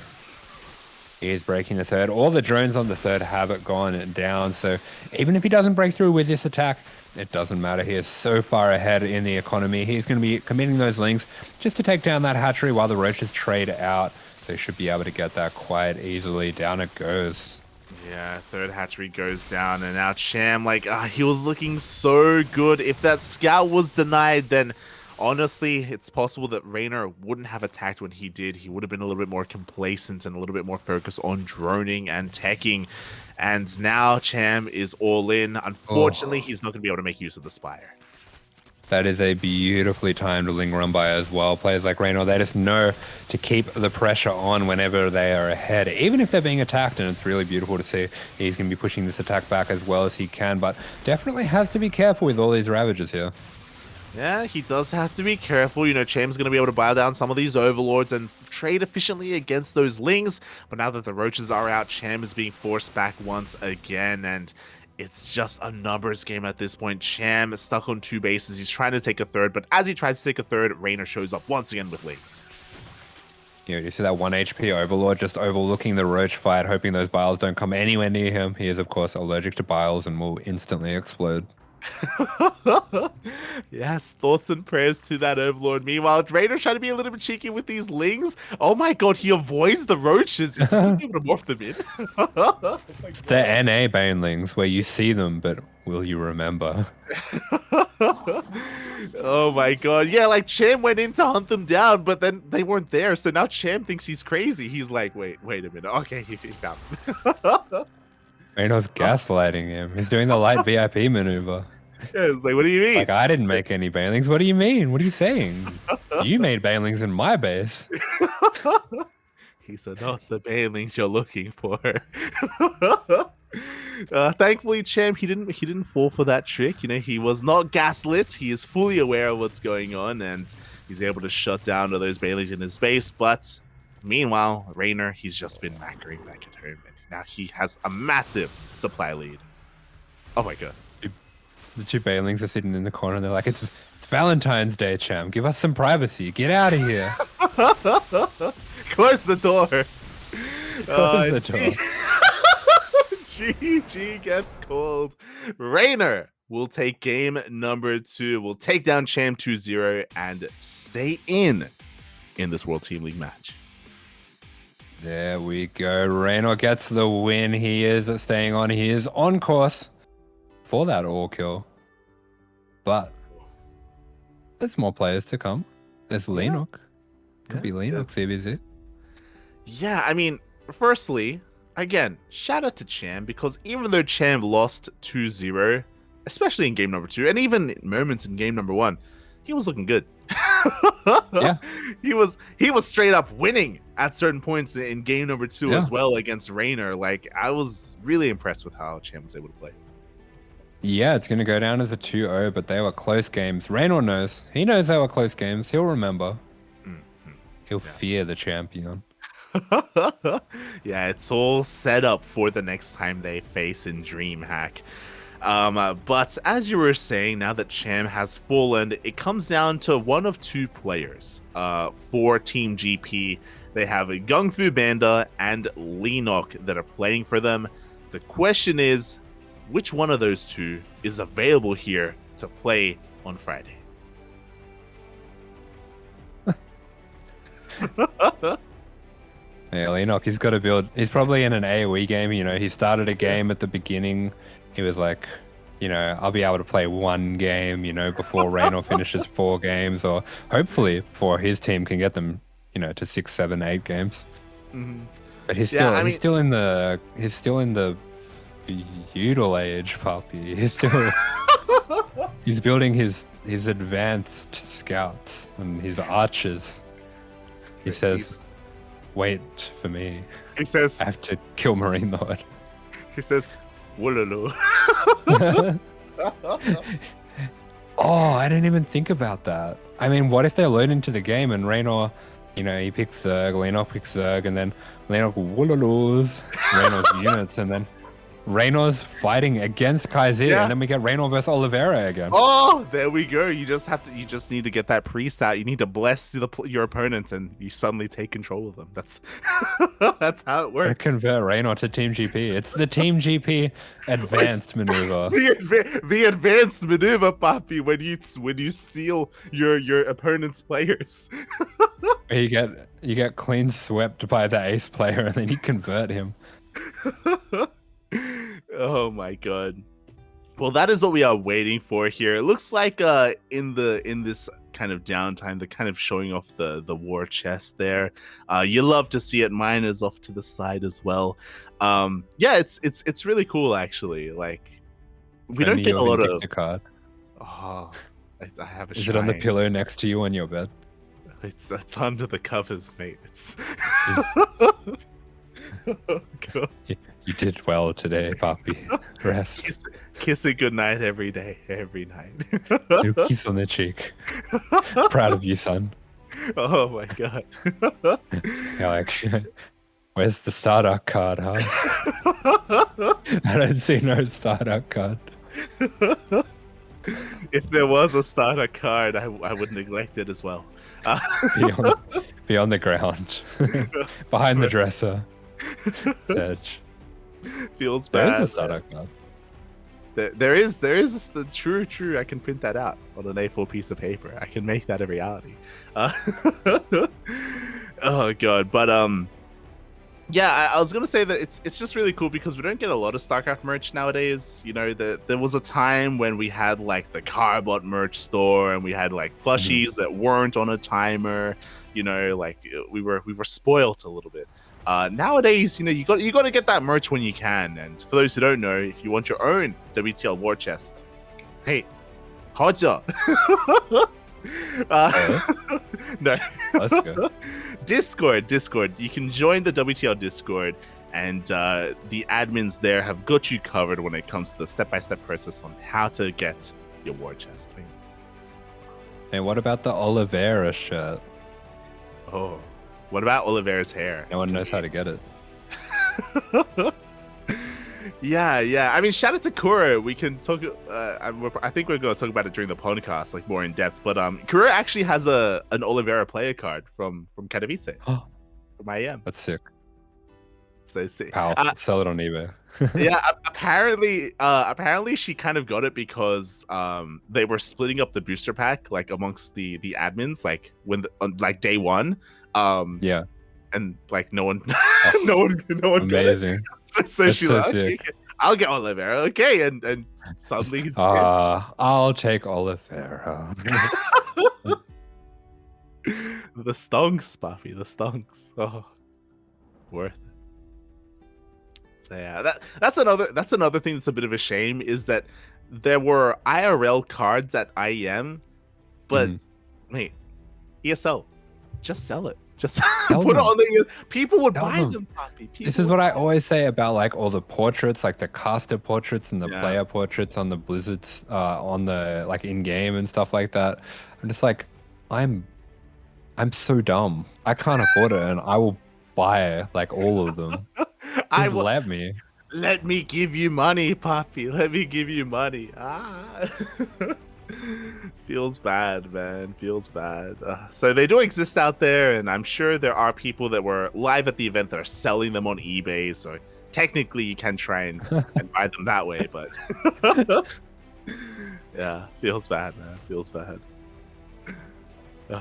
He is breaking the third. All the drones on the third have gone down, so even if he doesn't break through with this attack, it doesn't matter. He is so far ahead in the economy. He's going to be committing those Lings just to take down that hatchery while the roaches trade out. They should be able to get that quite easily. Down it goes. Yeah, third hatchery goes down, and now Cham, like, he was looking so good. If that scout was denied, then honestly, it's possible that Reynor wouldn't have attacked when he did. He would have been a little bit more complacent and a little bit more focused on droning and teching. And now Cham is all in. Unfortunately, he's not going to be able to make use of the Spire. That is a beautifully timed Ling run by as well. Players like Reynor, they just know to keep the pressure on whenever they are ahead, even if they're being attacked, and it's really beautiful to see. He's going to be pushing this attack back as well as he can, but definitely has to be careful with all these Ravages here. Yeah, he does have to be careful. You know, Cham's going to be able to buy down some of these Overlords and trade efficiently against those Lings. But now that the Roaches are out, Cham is being forced back once again. And it's just a numbers game at this point. Cham is stuck on 2 bases. He's trying to take a third. But as he tries to take a third, Reynor shows up once again with Lings. You see that 1 HP Overlord just overlooking the Roach fight, hoping those Biles don't come anywhere near him. He is, of course, allergic to Biles and will instantly explode. Yes, thoughts and prayers to that Overlord. Meanwhile, Reynor trying to be a little bit cheeky with these Lings. Oh my god, he avoids the Roaches. Is he able to morph them in? It's the NA Banelings where you see them, but will you remember? Oh my god. Yeah, like Cham went in to hunt them down, but then they weren't there. So now Cham thinks he's crazy. He's like, wait a minute. Okay, he found them. Reynor's gaslighting him. He's doing the light VIP maneuver. Yeah, it's like, what do you mean? Like, I didn't make any Banelings. What do you mean? What are you saying? You made Banelings in my base. He said, not the Banelings you're looking for. Thankfully, Cham, he didn't fall for that trick. You know, he was not gaslit. He is fully aware of what's going on, and he's able to shut down those Banelings in his base. But meanwhile, Reynor, he's just been macroing back at home, and now he has a massive supply lead. Oh my god. The 2 Banelings are sitting in the corner, and they're like, it's Valentine's Day, Cham. Give us some privacy. Get out of here. Close the door. Close the door. GG gets called. Reynor will take game number 2. We'll take down Cham 2-0 and stay in this World Team League match. There we go. Reynor gets the win. He is staying on. He is on course for that all kill. But there's more players to come. There's Leenock. Could be Leenock, CBZ. Yeah, I mean, firstly, again, shout out to Cham, because even though Cham lost 2-0, especially in game number 2, and even moments in game number 1, he was looking good. Yeah. He was straight up winning at certain points in game number 2 as well against Reynor. Like, I was really impressed with how Cham was able to play. Yeah, it's going to go down as a 2-0, but they were close games. Reynor knows. He knows they were close games. He'll remember. He'll fear the champion. Yeah, it's all set up for the next time they face in DreamHack. But as you were saying, now that Cham has fallen, it comes down to one of 2 players for Team GP. They have a Gung Fu Banda and Leenock that are playing for them. The question is, which one of those two is available here to play on Friday? Yeah, Leenock, he's got to build. He's probably in an AoE game. You know, he started a game at the beginning. He was like, you know, I'll be able to play one game, you know, before Reynor finishes 4 games, or hopefully before his team can get them, you know, to 6, 7, 8 games. Mm-hmm. But he's still in the feudal age, puppy. He's building his advanced scouts and his archers. He says, "Wait for me." He says, "I have to kill Marine Lord." He says, "Wololo." Oh, I didn't even think about that. I mean, what if they load into the game and Reynor, you know, he picks Zerg, Leenock picks Zerg, and then Leenock Wololos Reynor's units, and then Reynor's fighting against KaiZi, and then we get Reynor versus Oliveira again. Oh, there we go. You just need to get that priest out. You need to bless your opponent, and you suddenly take control of them. That's that's how it works. Convert Reynor to Team GP. It's the Team GP advanced maneuver. The advanced maneuver, Papi, when you steal your opponent's players. You get clean swept by the ace player, and then you convert him. Oh my god. Well, that is what we are waiting for here. It looks like in this kind of downtime, they're kind of showing off the war chest there. You love to see it. Mine is off to the side as well. Yeah, it's really cool actually. Like, we don't get a lot of card. Oh, I have a Is it on the pillow next to you on your bed? It's under the covers, mate. It's oh, God. You did well today, Papi. Rest. Kiss it goodnight every day, every night. Little kiss on the cheek. Proud of you, son. Oh my god. You're like, where's the Stardock card, huh? I don't see no Stardock card. If there was a starter card, I would neglect it as well. Be on the ground. Behind the dresser. Search. Feels bad. There is a starter card. There is the true. I can print that out on an A4 piece of paper. I can make that a reality. Oh god, but yeah, I was gonna say that it's just really cool because we don't get a lot of StarCraft merch nowadays. You know, there was a time when we had like the Carbot merch store and we had like plushies that weren't on a timer. You know, like we were spoilt a little bit. Nowadays, you know, you got to get that merch when you can. And for those who don't know, if you want your own WTL war chest, hey, Hodja. No. Let's go. Discord. You can join the WTL Discord, and the admins there have got you covered when it comes to the step-by-step process on how to get your war chest. And what about the Oliveira shirt? Oh, what about Oliveira's hair? No one knows how to get it. Yeah. I mean, shout out to Kuro. We can talk. I think we're going to talk about it during the podcast, like more in depth. But Kuro actually has an Oliveira player card from Katowice, from IEM. That's sick. So sick. Sell it on eBay. Yeah, apparently she kind of got it because they were splitting up the booster pack like amongst the admins, like when on like day one. Yeah. And like no one got it. So she's like, okay, I'll get Oliveira, okay, and suddenly he's I'll take Oliveira. The stonks, Buffy, the stonks. Oh, worth it. So yeah, that's another thing that's a bit of a shame is that there were IRL cards at IEM, but wait, ESL, just sell it. Just put it on the. People would buy them, Poppy. This is what I always say about like all the portraits, like the caster portraits and the player portraits on the Blizzards, on the like in game and stuff like that. I'm just like, I'm so dumb. I can't afford it, and I will buy like all of them. Just let me. Let me give you money, Poppy. Let me give you money. Feels bad, man. Feels bad. So they do exist out there, and I'm sure there are people that were live at the event that are selling them on eBay. So technically you can try and buy them that way, but yeah, feels bad, man. Feels bad.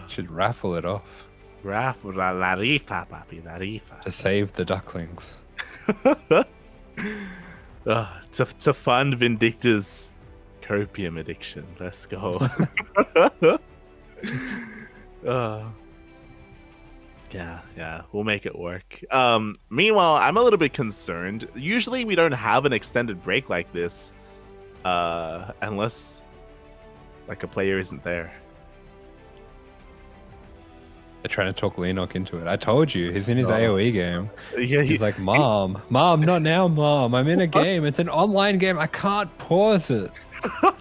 Should raffle it off Raffle la rifa, papi, la rifa. to save the ducklings. To fund Vindicta's copium addiction. Let's go. Yeah, we'll make it work. Meanwhile, I'm a little bit concerned. Usually we don't have an extended break like this, unless like a player isn't there. They're trying to talk Leenock into it. I told you, he's in his AoE game. Yeah, He's like, Mom, not now, Mom. I'm in a game. It's an online game. I can't pause it.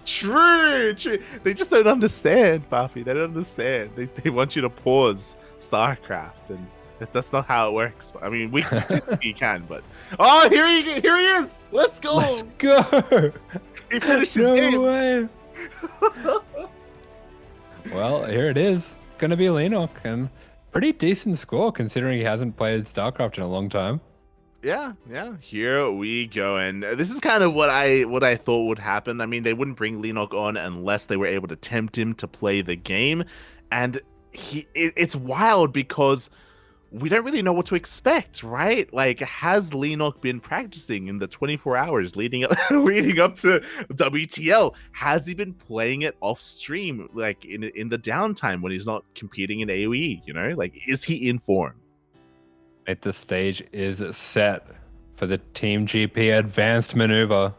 True. They just don't understand, Papi. They don't understand. They want you to pause StarCraft, and that's not how it works. I mean, we technically can, but here he is. Let's go. Let's go. He finished his game. Way. Well, here it is. It's gonna be Leenock, and pretty decent score considering he hasn't played StarCraft in a long time. Yeah. Here we go, and this is kind of what I thought would happen. I mean, they wouldn't bring Leenock on unless they were able to tempt him to play the game, and it's wild because we don't really know what to expect, right? Like, has Leenock been practicing in the 24 hours leading up to WTL? Has he been playing it off stream, like in the downtime when he's not competing in AoE? You know, like, is he in form? The stage is set for the Team GP advanced maneuver.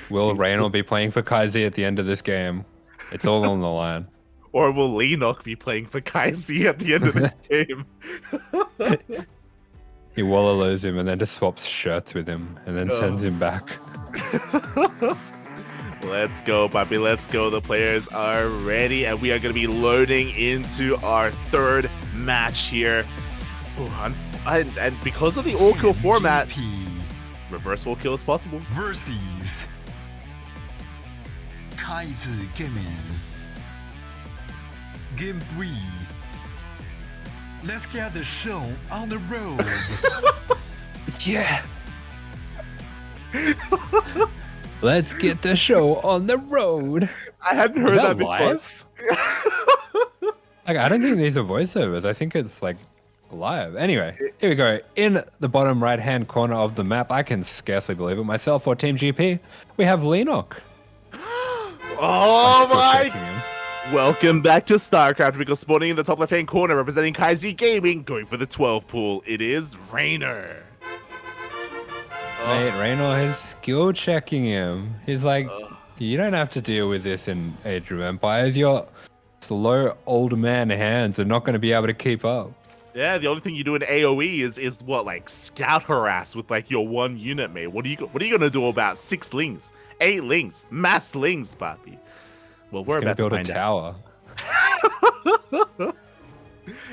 Will Reynor be playing for KaiZi at the end of this game? It's all on the line. Or will Leenock be playing for KaiZi at the end of this game? He wallows him and then just swaps shirts with him and then sends him back. Let's go, Papi. Let's go. The players are ready, and we are going to be loading into our third match here. Ooh, and because of the all-kill format, reverse all-kill is possible. Versus KaiZi Gaming. Game 3. Let's get the show on the road. Yeah. Let's get the show on the road. I hadn't heard that before. Live? Like, I don't think these are voiceovers. I think it's like live. Anyway, here we go. In the bottom right-hand corner of the map, I can scarcely believe it myself, for Team GP, we have Leenock. Oh my! Welcome back to StarCraft, because spawning in the top left-hand corner, representing KaiZi Gaming, going for the 12 pool, it is Reynor. Mate, Reynor is skill checking him. He's like, you don't have to deal with this in Age of Empires. Your slow old man hands are not going to be able to keep up. Yeah, the only thing you do in AoE is what, like scout harass with like your one unit, mate. What are you gonna do about 6 lings, 8 lings, mass lings, papi? Well, we're about to build a find tower.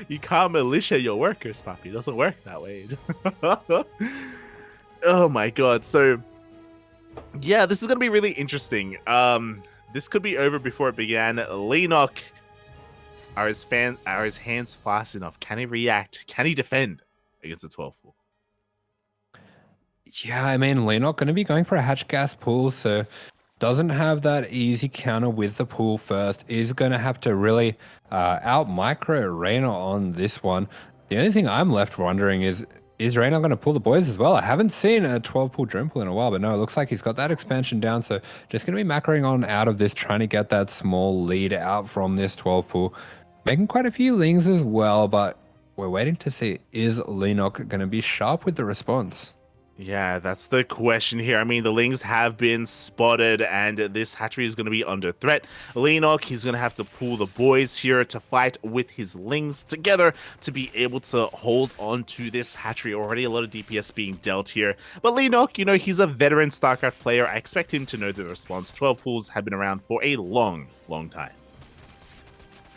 You can't militia your workers, papi. It doesn't work that way. Oh my god. So yeah, this is gonna be really interesting. This could be over before it began. Leenock, are his hands fast enough? Can he react? Can he defend against the 12 pool? Yeah, I mean, Leenock going to be going for a hatch gas pool, so doesn't have that easy counter with the pool first. Is going to have to really out micro Reynor on this one. The only thing I'm left wondering is Reynor going to pull the boys as well? I haven't seen a 12 pool dream pool in a while, but no, it looks like he's got that expansion down. So just going to be macroing on out of this, trying to get that small lead out from this 12 pool. Making quite a few lings as well, but we're waiting to see, is Leenock going to be sharp with the response? Yeah, that's the question here. I mean, the lings have been spotted, and this hatchery is going to be under threat. Leenock, he's going to have to pull the boys here to fight with his lings together to be able to hold on to this hatchery. Already a lot of DPS being dealt here. But Leenock, you know, he's a veteran StarCraft player. I expect him to know the response. 12 pools have been around for a long, long time.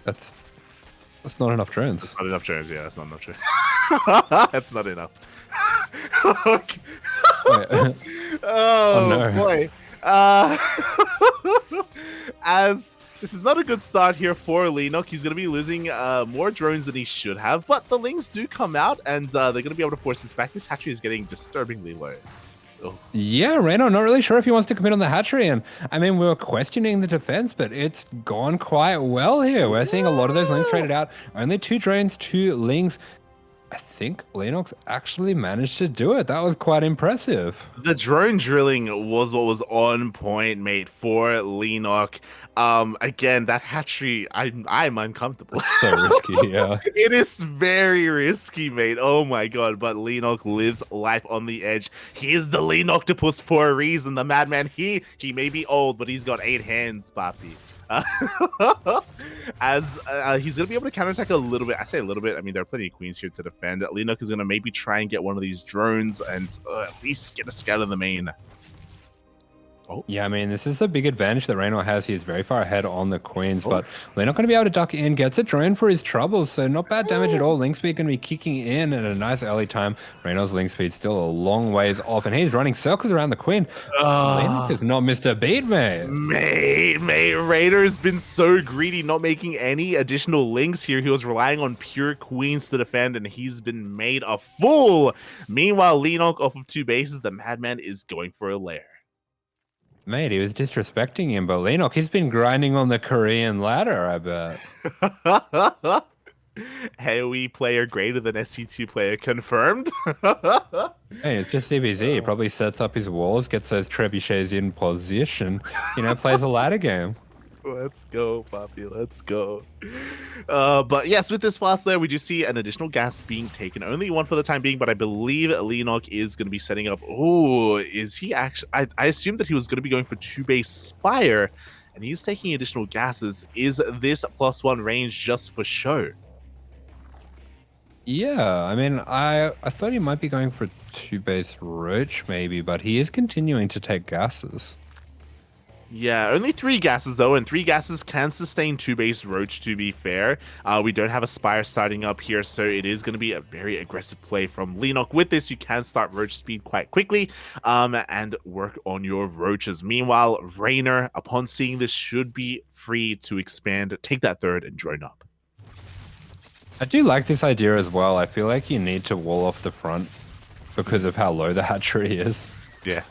That's not enough drones. That's not enough drones, yeah, that's not enough drones. That's not enough. Oh, no. Boy. as this is not a good start here for Leenock. He's going to be losing more drones than he should have, but the Lings do come out, and they're going to be able to force this back. This hatchery is getting disturbingly low. Oh. Yeah, Reynor, not really sure if he wants to commit on the hatchery. And I mean, we were questioning the defense, but it's gone quite well here. We're seeing a lot of those Lings traded out. Only 2 drones, 2 Lings. I think Leenock's actually managed to do it. That was quite impressive. The drone drilling was what was on point, mate, for Leenock. Again, that hatchery, I'm uncomfortable. So risky, yeah. It is very risky, mate. Oh my god, but Leenock lives life on the edge. He is the Leenocktopus for a reason. The madman, he may be old, but he's got 8 hands, papi. As he's going to be able to counterattack a little bit. I say a little bit. I mean, there are plenty of queens here to defend. Leenock is going to maybe try and get one of these drones and at least get a scout in the main. Oh. Yeah, I mean, this is a big advantage that Reynor has. He's very far ahead on the queens, but they're not going to be able to duck in. Gets a drone for his troubles, so not bad damage at all. Link speed going to be kicking in at a nice early time. Reynor's link speed still a long ways off, and he's running circles around the queen. Leenock has not missed a beat, mate. Mate, Reynor's been so greedy, not making any additional links here. He was relying on pure queens to defend, and he's been made a fool. Meanwhile, Leenock off of 2 bases, the madman is going for a lair. Mate, he was disrespecting him, but Leenock, he's been grinding on the Korean ladder, I bet. AoE player greater than SC2 player confirmed. Hey, it's just CBZ. He probably sets up his walls, gets those trebuchets in position, plays a ladder game. Let's go, Poppy. Let's go. But yes, with this fast layer, we do see an additional gas being taken. Only 1 for the time being, but I believe Leenock is going to be setting up. Oh, is he actually? I assumed that he was going to be going for 2 base Spire, and he's taking additional gases. Is this +1 range just for show? Yeah, I mean, I thought he might be going for 2 base Roach, maybe, but he is continuing to take gases. Yeah, only 3 gases though, and 3 gases can sustain 2 base Roach, to be fair. We don't have a Spire starting up here, so it is going to be a very aggressive play from Leenock. With this, you can start Roach speed quite quickly and work on your Roaches. Meanwhile, Reynor, upon seeing this, should be free to expand, take that 3rd, and drone up. I do like this idea as well. I feel like you need to wall off the front because of how low the hatchery is. Yeah.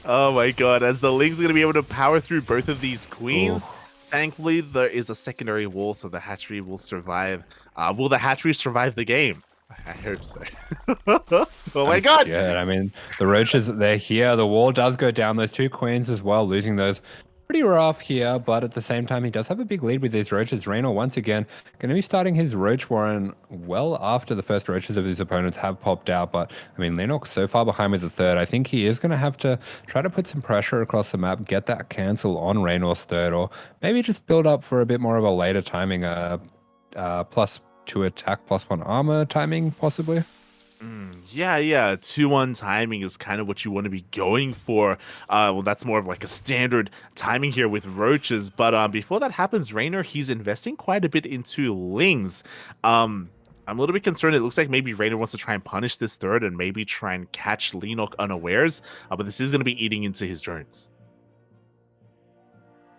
Oh my god, as the Ling's going to be able to power through both of these queens. Thankfully, there is a secondary wall, so the hatchery will survive. Will the hatchery survive the game? I hope so. Oh my god! Yeah, I mean, the Roaches, they're here. The wall does go down. Those 2 queens as well, losing those. Pretty rough here, but at the same time, he does have a big lead with these Roaches. Reynor, once again, going to be starting his Roach Warren well after the first Roaches of his opponents have popped out. But, I mean, Leenock so far behind with the 3rd. I think he is going to have to try to put some pressure across the map, get that cancel on Reynor's 3rd, or maybe just build up for a bit more of a later timing, +2 attack, +1 armor timing, possibly. Yeah, 2-1 timing is kind of what you want to be going for. Well, that's more of like a standard timing here with Roaches. But before that happens, Reynor, he's investing quite a bit into Lings. I'm a little bit concerned. It looks like maybe Reynor wants to try and punish this 3rd and maybe try and catch Leenock unawares. But this is going to be eating into his drones.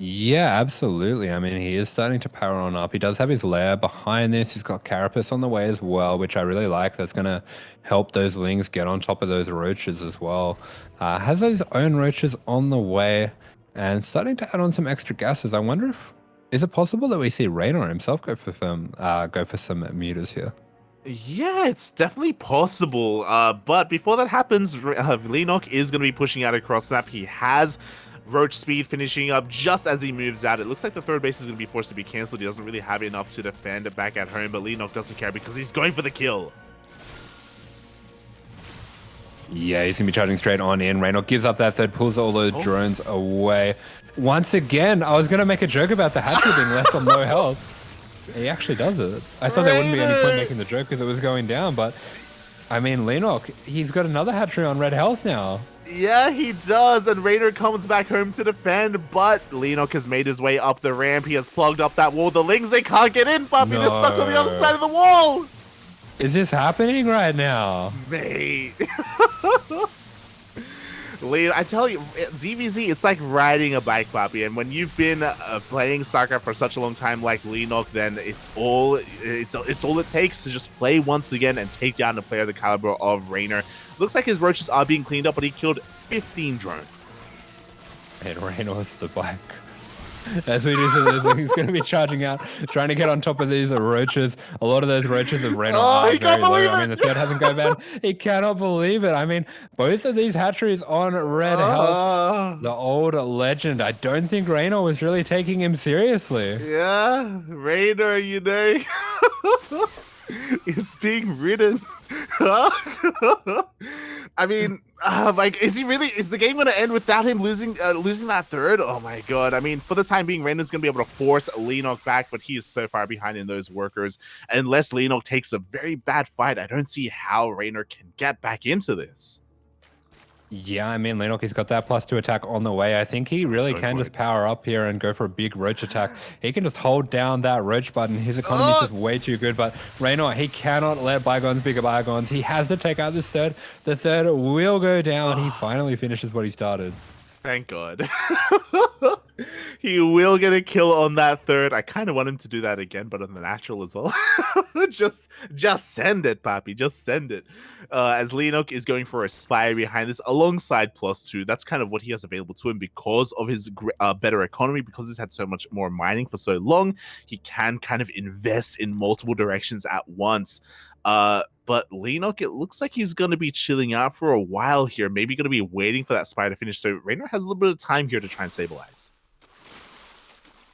Yeah, absolutely. I mean, he is starting to power on up. He does have his lair behind this. He's got Carapace on the way as well, which I really like. That's going to help those Lings get on top of those Roaches as well. Has his own Roaches on the way and starting to add on some extra gases. I wonder if, is it possible that we see Reynor himself go for some mutas here? Yeah, it's definitely possible. But before that happens, Leenock is going to be pushing out across the map. He has Roach speed finishing up just as he moves out. It looks like the 3rd base is going to be forced to be cancelled. He doesn't really have enough to defend it back at home, but Leenock doesn't care because he's going for the kill. Yeah, he's going to be charging straight on in. Reynor gives up that 3rd, pulls all those drones away. Once again, I was going to make a joke about the hatchery being left on low health. He actually does it. I thought there wouldn't be any point making the joke because it was going down, but I mean, Leenock, he's got another hatchery on red health now. Yeah, he does, and Reynor comes back home to defend, but Leenock has made his way up the ramp. He has plugged up that wall. The Lings, they can't get in, Puppy. They're stuck on the other side of the wall. Is this happening right now? Mate. I tell you, ZVZ, it's like riding a bike, Poppy. And when you've been playing StarCraft for such a long time, like Leenock, then it's all it takes to just play once again and take down a player the caliber of Reynor. Looks like his roaches are being cleaned up, but he killed 15 drones. And Reynor's the bike. As we do this, he's going to be charging out, trying to get on top of these roaches. A lot of those roaches of Reynor are very low. I mean, the third hasn't gone bad. He cannot believe it. I mean, both of these hatcheries on red health. The old legend. I don't think Reynor was really taking him seriously. Yeah, Reynor, you know, is being ridden. I mean, like, is the game going to end without him losing that third? Oh my god! I mean, for the time being, Reynor's going to be able to force Leenock back, but he is so far behind in those workers. Unless Leenock takes a very bad fight, I don't see how Reynor can get back into this. Yeah, I mean, Leenock, he's got that +2 attack on the way. I think he really can just power up here and go for a big roach attack. He can just hold down that roach button. His economy is just way too good, but Reynor, he cannot let bygones be bygones. He has to take out this third. The third will go down. He finally finishes what he started. Thank God. He will get a kill on that third. I kind of want him to do that again, but on the natural as well. just send it, Papi. Just send it. As Leenock is going for a spy behind this alongside +2. That's kind of what he has available to him because of his better economy, because he's had so much more mining for so long. He can kind of invest in multiple directions at once. But Leenock, it looks like he's going to be chilling out for a while here. Maybe going to be waiting for that spy to finish. So Reynor has a little bit of time here to try and stabilize.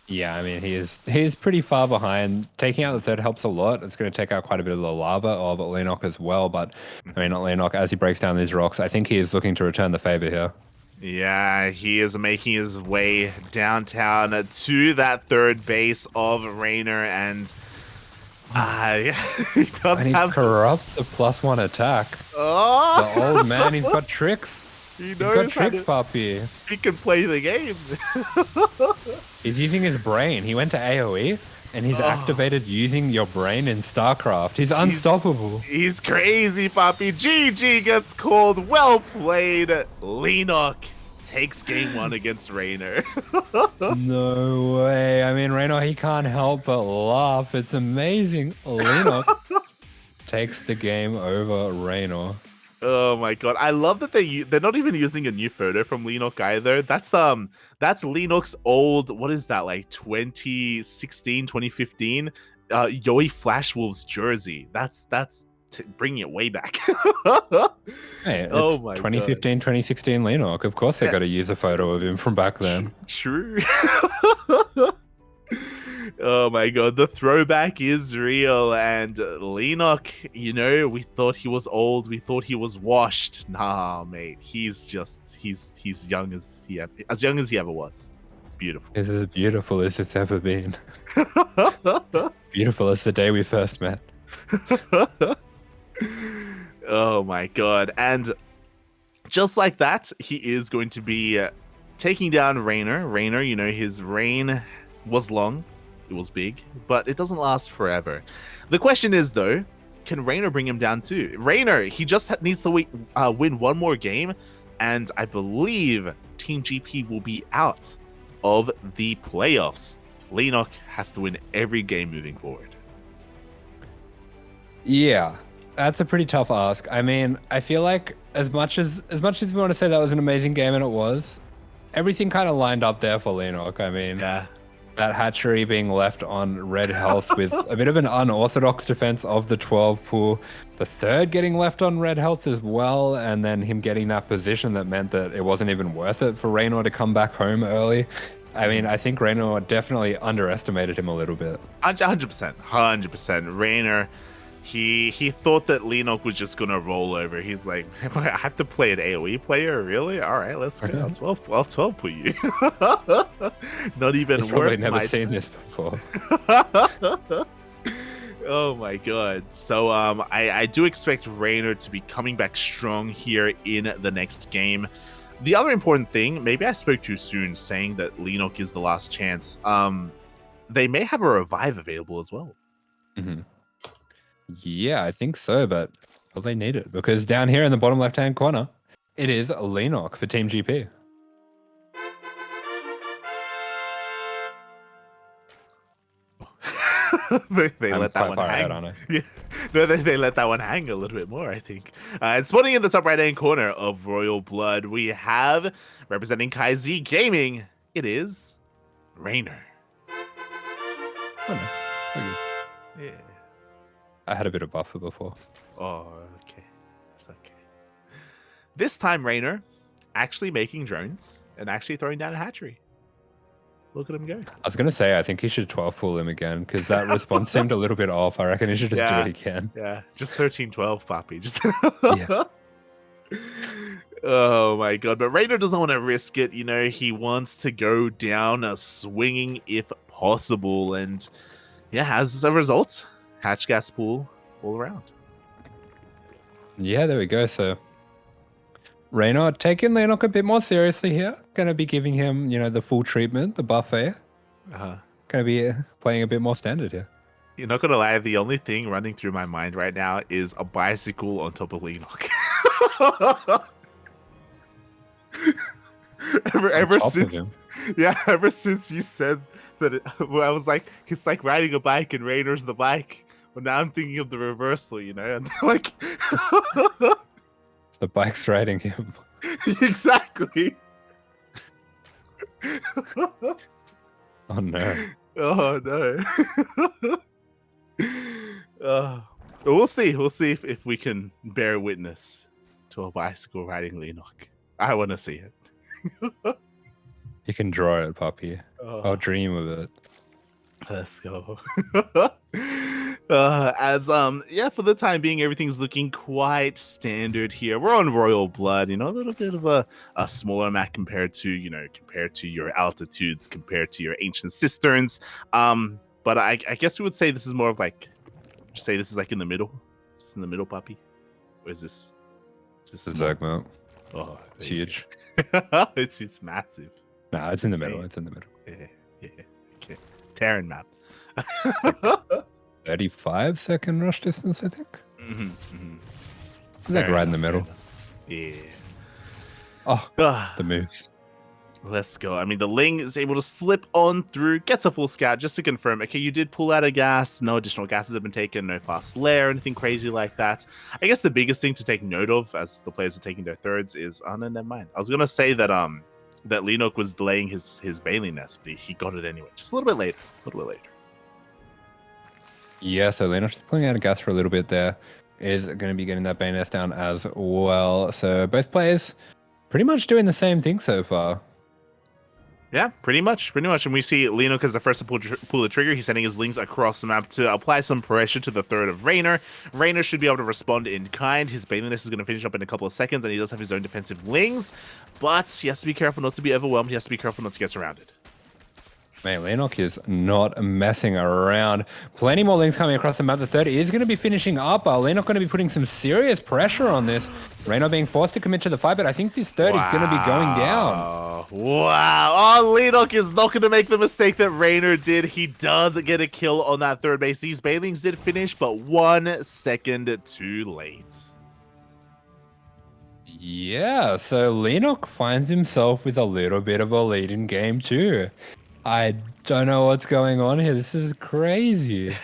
Yeah, I mean, he is pretty far behind. Taking out the third helps a lot. It's going to take out quite a bit of the lava of Leenock as well. But, I mean, not Leenock, as he breaks down these rocks, I think he is looking to return the favor here. Yeah, he is making his way downtown to that third base of Reynor, and yeah, he does and he corrupts the +1 attack. Oh, the old man, he's got tricks. He's got tricks, Papi. He can play the game. He's using his brain. He went to AoE, and he's activated using your brain in StarCraft. He's unstoppable. He's crazy, Papi. GG gets called. Well played. Leenock takes game 1 against Reynor. No way. I mean, Reynor, he can't help but laugh. It's amazing. Leenock takes the game over Reynor. Oh my god, I love that they're not even using a new photo from Leenock either. That's Leenock's old, what is that, like 2016, 2015 Yoey Flash Wolves jersey. That's bringing it way back. Hey, it's 2015, 2016 Leenock. Of course they got to use a photo of him from back then. True. Oh my god, the throwback is real, and Leenock, you know, we thought he was old, we thought he was washed. Nah, mate, he's young as he ever was. It's beautiful. It's as beautiful as it's ever been. Beautiful as the day we first met. Oh my god, and just like that, he is going to be taking down Reynor. Reynor, you know, his reign was long. It was big, but it doesn't last forever. The question is, though, can Reynor bring him down too? Reynor, he just needs to win one more game, and I believe Team GP will be out of the playoffs. Leenock has to win every game moving forward. Yeah, that's a pretty tough ask. I mean, I feel like as much as we want to say that was an amazing game, and it was, everything kind of lined up there for Leenock. I mean, yeah. That hatchery being left on red health with a bit of an unorthodox defense of the 12 pool. The third getting left on red health as well, and then him getting that position that meant that it wasn't even worth it for Reynor to come back home early. I mean, I think Reynor definitely underestimated him a little bit. 100%. Reynor, he thought that Leenock was just going to roll over. He's like, I have to play an AoE player? Really? All right, let's go. I'll 12 put you. Not even He's worth probably never seen this before. Oh my god. So I do expect Reynor to be coming back strong here in the next game. The other important thing, maybe I spoke too soon saying that Leenock is the last chance. They may have a revive available as well. Mm-hmm. Yeah, I think so, but well, they need it because down here in the bottom left-hand corner, It is Leenock for Team GP. they I'm let that quite one far hang. ahead, aren't I? Yeah, no, they let that one hang a little bit more, I think. And spawning in the top right-hand corner of Royal Blood, we have, representing KaiZi Gaming, it is Reynor. Oh, no. Oh, good. Yeah. I had a bit of buffer before. Oh, okay. It's okay. This time, Reynor actually making drones and actually throwing down a hatchery. Look at him go. I was going to say, I think he should 12 fool him again because that response seemed a little bit off. I reckon he should just do it again. Yeah, just 13-12, Poppy. Just Yeah. Oh my god, but Reynor doesn't want to risk it. You know, he wants to go down swinging if possible. And yeah, as a result, hatch gas pool all around. Yeah, there we go. So Reynor taking Leenock a bit more seriously here. Going to be giving him, you know, the full treatment, the buffet. Uh-huh. Going to be playing a bit more standard here. You're not gonna lie, the only thing running through my mind right now is a bicycle on top of Leenock. ever since you said that, I was like, it's like riding a bike and Raynor's the bike. Well, now I'm thinking of the reversal, you know, and like, The bike's riding him. exactly. Oh no. Oh no. We'll see. We'll see if we can bear witness to a bicycle riding Leenock. I want to see it. You can draw it, puppy. I'll dream of it. Let's go. Yeah, for the time being, everything's looking quite standard here. We're on Royal Blood, you know, a little bit of a smaller map compared to your altitudes, compared to your ancient cisterns. But I guess we would say this is more of like, say this is like in the middle. Is this in the middle, puppy? Or is this The small? Zerg mount. Oh, It's huge. it's massive. Nah, it's in the insane. middle. It's in the middle. Yeah. Okay. Terran map. 35-second rush distance, I think. Like Fair right in the enough, middle. fair enough. Yeah. Oh, the moves. Let's go. I mean, the Ling is able to slip on through, gets a full scout just to confirm. Okay, you did pull out a gas. No additional gases have been taken. No fast lair, anything crazy like that. I guess the biggest thing to take note of as the players are taking their thirds is, oh, no, never mind. I was gonna say that that Leenock was delaying his Bailey nest, but he got it anyway. Just a little bit later. Yeah, so Leenock's just pulling out a gas for a little bit there. Is going to be getting that Bayonet down as well. So both players pretty much doing the same thing so far. Yeah, pretty much. And we see Leenock as the first to pull the trigger. He's sending his Lings across the map to apply some pressure to the third of Reynor. Reynor should be able to respond in kind. His Baliness is going to finish up in a couple of seconds, and he does have his own defensive Lings. But he has to be careful not to be overwhelmed. He has to be careful not to get surrounded. Man, Leenock is not messing around. Plenty more Lings coming across the map. The third is going to be finishing up. Leenock going to be putting some serious pressure on this. Reynor being forced to commit to the fight, but I think this third is going to be going down. Wow. Oh, Leenock is not going to make the mistake that Reynor did. He does get a kill on that third base. These Bailings did finish, but 1 second too late. Yeah, so Leenock finds himself with a little bit of a lead in game 2. I don't know what's going on here. This is crazy.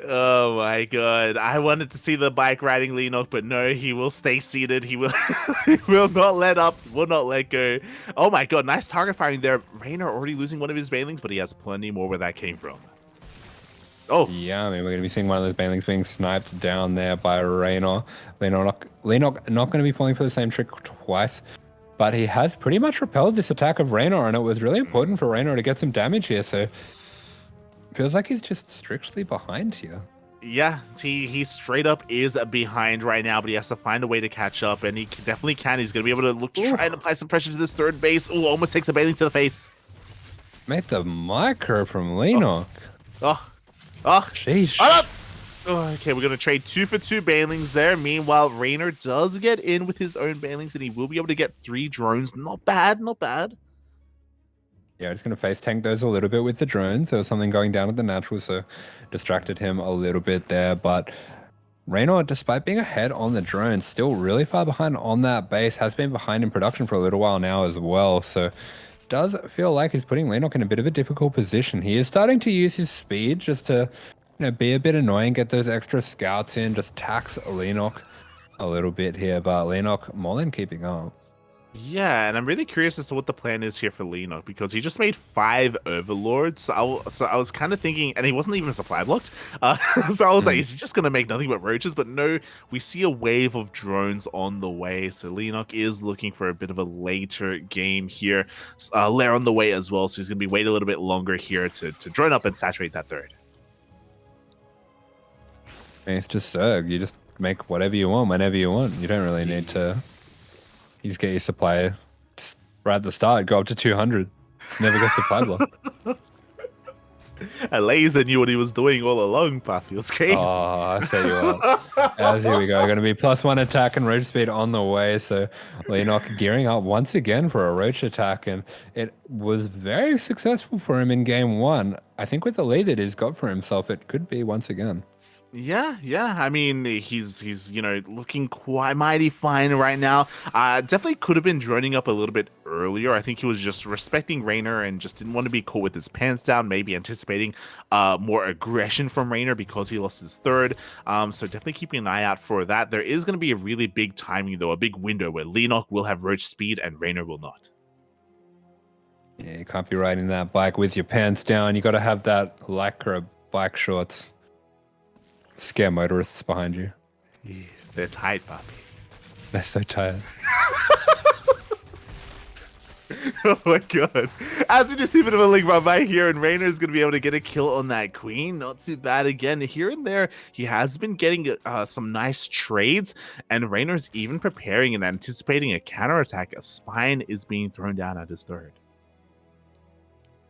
Oh my god. I wanted to see the bike riding Leenock, but no, he will stay seated. He will he will not let up, will not let go. Oh my god, nice target firing there. Reynor already losing one of his Bailings, but he has plenty more where that came from. Oh. Yeah, I mean, we're going to be seeing one of those Bailings being sniped down there by Reynor. Leenock not going to be falling for the same trick twice. But he has pretty much repelled this attack of Reynor, and it was really important for Reynor to get some damage here, so feels like he's just strictly behind here. Yeah, he straight up is behind right now, but he has to find a way to catch up, and he definitely can. He's going to be able to look to try and apply some pressure to this third base. Oh, almost takes a Bailing to the face. Made the micro from Leenock. Oh, sheesh. Oh, okay, we're going to trade 2 for 2 Bailings there. Meanwhile, Reynor does get in with his own Bailings, and he will be able to get 3 drones. Not bad. Yeah, just going to face tank those a little bit with the drones. There was something going down at the natural, so distracted him a little bit there. But Reynor, despite being ahead on the drone, still really far behind on that base, has been behind in production for a little while now as well. So does feel like he's putting Leenock in a bit of a difficult position. He is starting to use his speed just to, be a bit annoying, get those extra scouts in, just tax Leenock a little bit here, but Leenock more than keeping up. Yeah, and I'm really curious as to what the plan is here for Leenock, because he just made 5 overlords. So I was kind of thinking, and he wasn't even supply blocked. So I was like, is he just going to make nothing but roaches? But no, we see a wave of drones on the way. So Leenock is looking for a bit of a later game here. Lair on the way as well. So he's going to be waiting a little bit longer here to drone up and saturate that third. It's just Zerg. You just make whatever you want whenever you want. You don't really need to. You just get your supply just right at the start, go up to 200. Never get supply block. Laser knew what he was doing all along, Puff. Feels crazy. Oh, I set you up. As here we go. Going to be +1 attack and roach speed on the way. So Leenock gearing up once again for a roach attack. And it was very successful for him in game 1. I think with the lead that he's got for himself, it could be once again. Yeah. I mean, he's looking quite mighty fine right now. Definitely could have been droning up a little bit earlier. I think he was just respecting Reynor and just didn't want to be caught with his pants down. Maybe anticipating more aggression from Reynor because he lost his third. So definitely keeping an eye out for that. There is going to be a really big timing though, a big window where Leenock will have roach speed and Reynor will not. Yeah, you can't be riding that bike with your pants down. You got to have that lycra bike shorts. Scare motorists behind you. Yeah, they're tight, puppy. They're so tired. Oh my god. As we just see a bit of a link run by here, and Reynor is going to be able to get a kill on that queen. Not too bad again. Here and there, he has been getting some nice trades, and Reynor's even preparing and anticipating a counterattack. A spine is being thrown down at his third.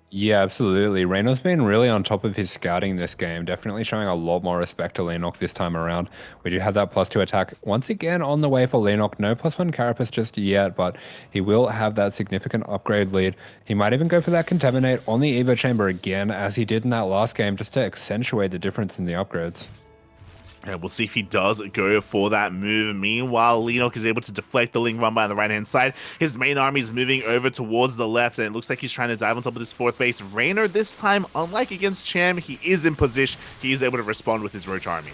Yeah, absolutely. Reynor's been really on top of his scouting this game, definitely showing a lot more respect to Leenock this time around. We do have that +2 attack once again on the way for Leenock. No +1 carapace just yet, but he will have that significant upgrade lead. He might even go for that contaminate on the Evo chamber again, as he did in that last game, just to accentuate the difference in the upgrades. And we'll see if he does go for that move. Meanwhile, Leenock is able to deflect the Ling run by on the right-hand side. His main army is moving over towards the left, and it looks like he's trying to dive on top of this 4th base. Reynor, this time, unlike against Cham, he is in position. He is able to respond with his roach army.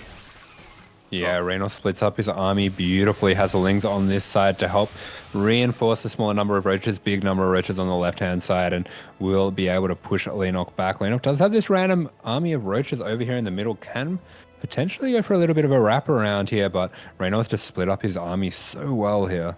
Yeah, Reynor splits up his army beautifully, has the Lings on this side to help reinforce a smaller number of roaches, big number of roaches on the left-hand side, and will be able to push Leenock back. Leenock does have this random army of roaches over here in the middle, can potentially go for a little bit of a wraparound here, but Reynor's just split up his army so well here.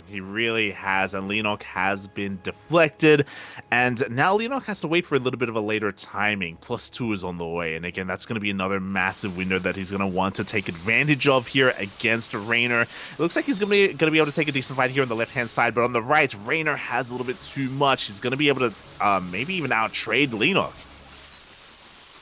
He really has, and Leenock has been deflected, and now Leenock has to wait for a little bit of a later timing. +2 is on the way, and again, that's going to be another massive window that he's going to want to take advantage of here against Reynor. It looks like he's going to be able to take a decent fight here on the left-hand side, but on the right, Reynor has a little bit too much. He's going to be able to maybe even out-trade Leenock.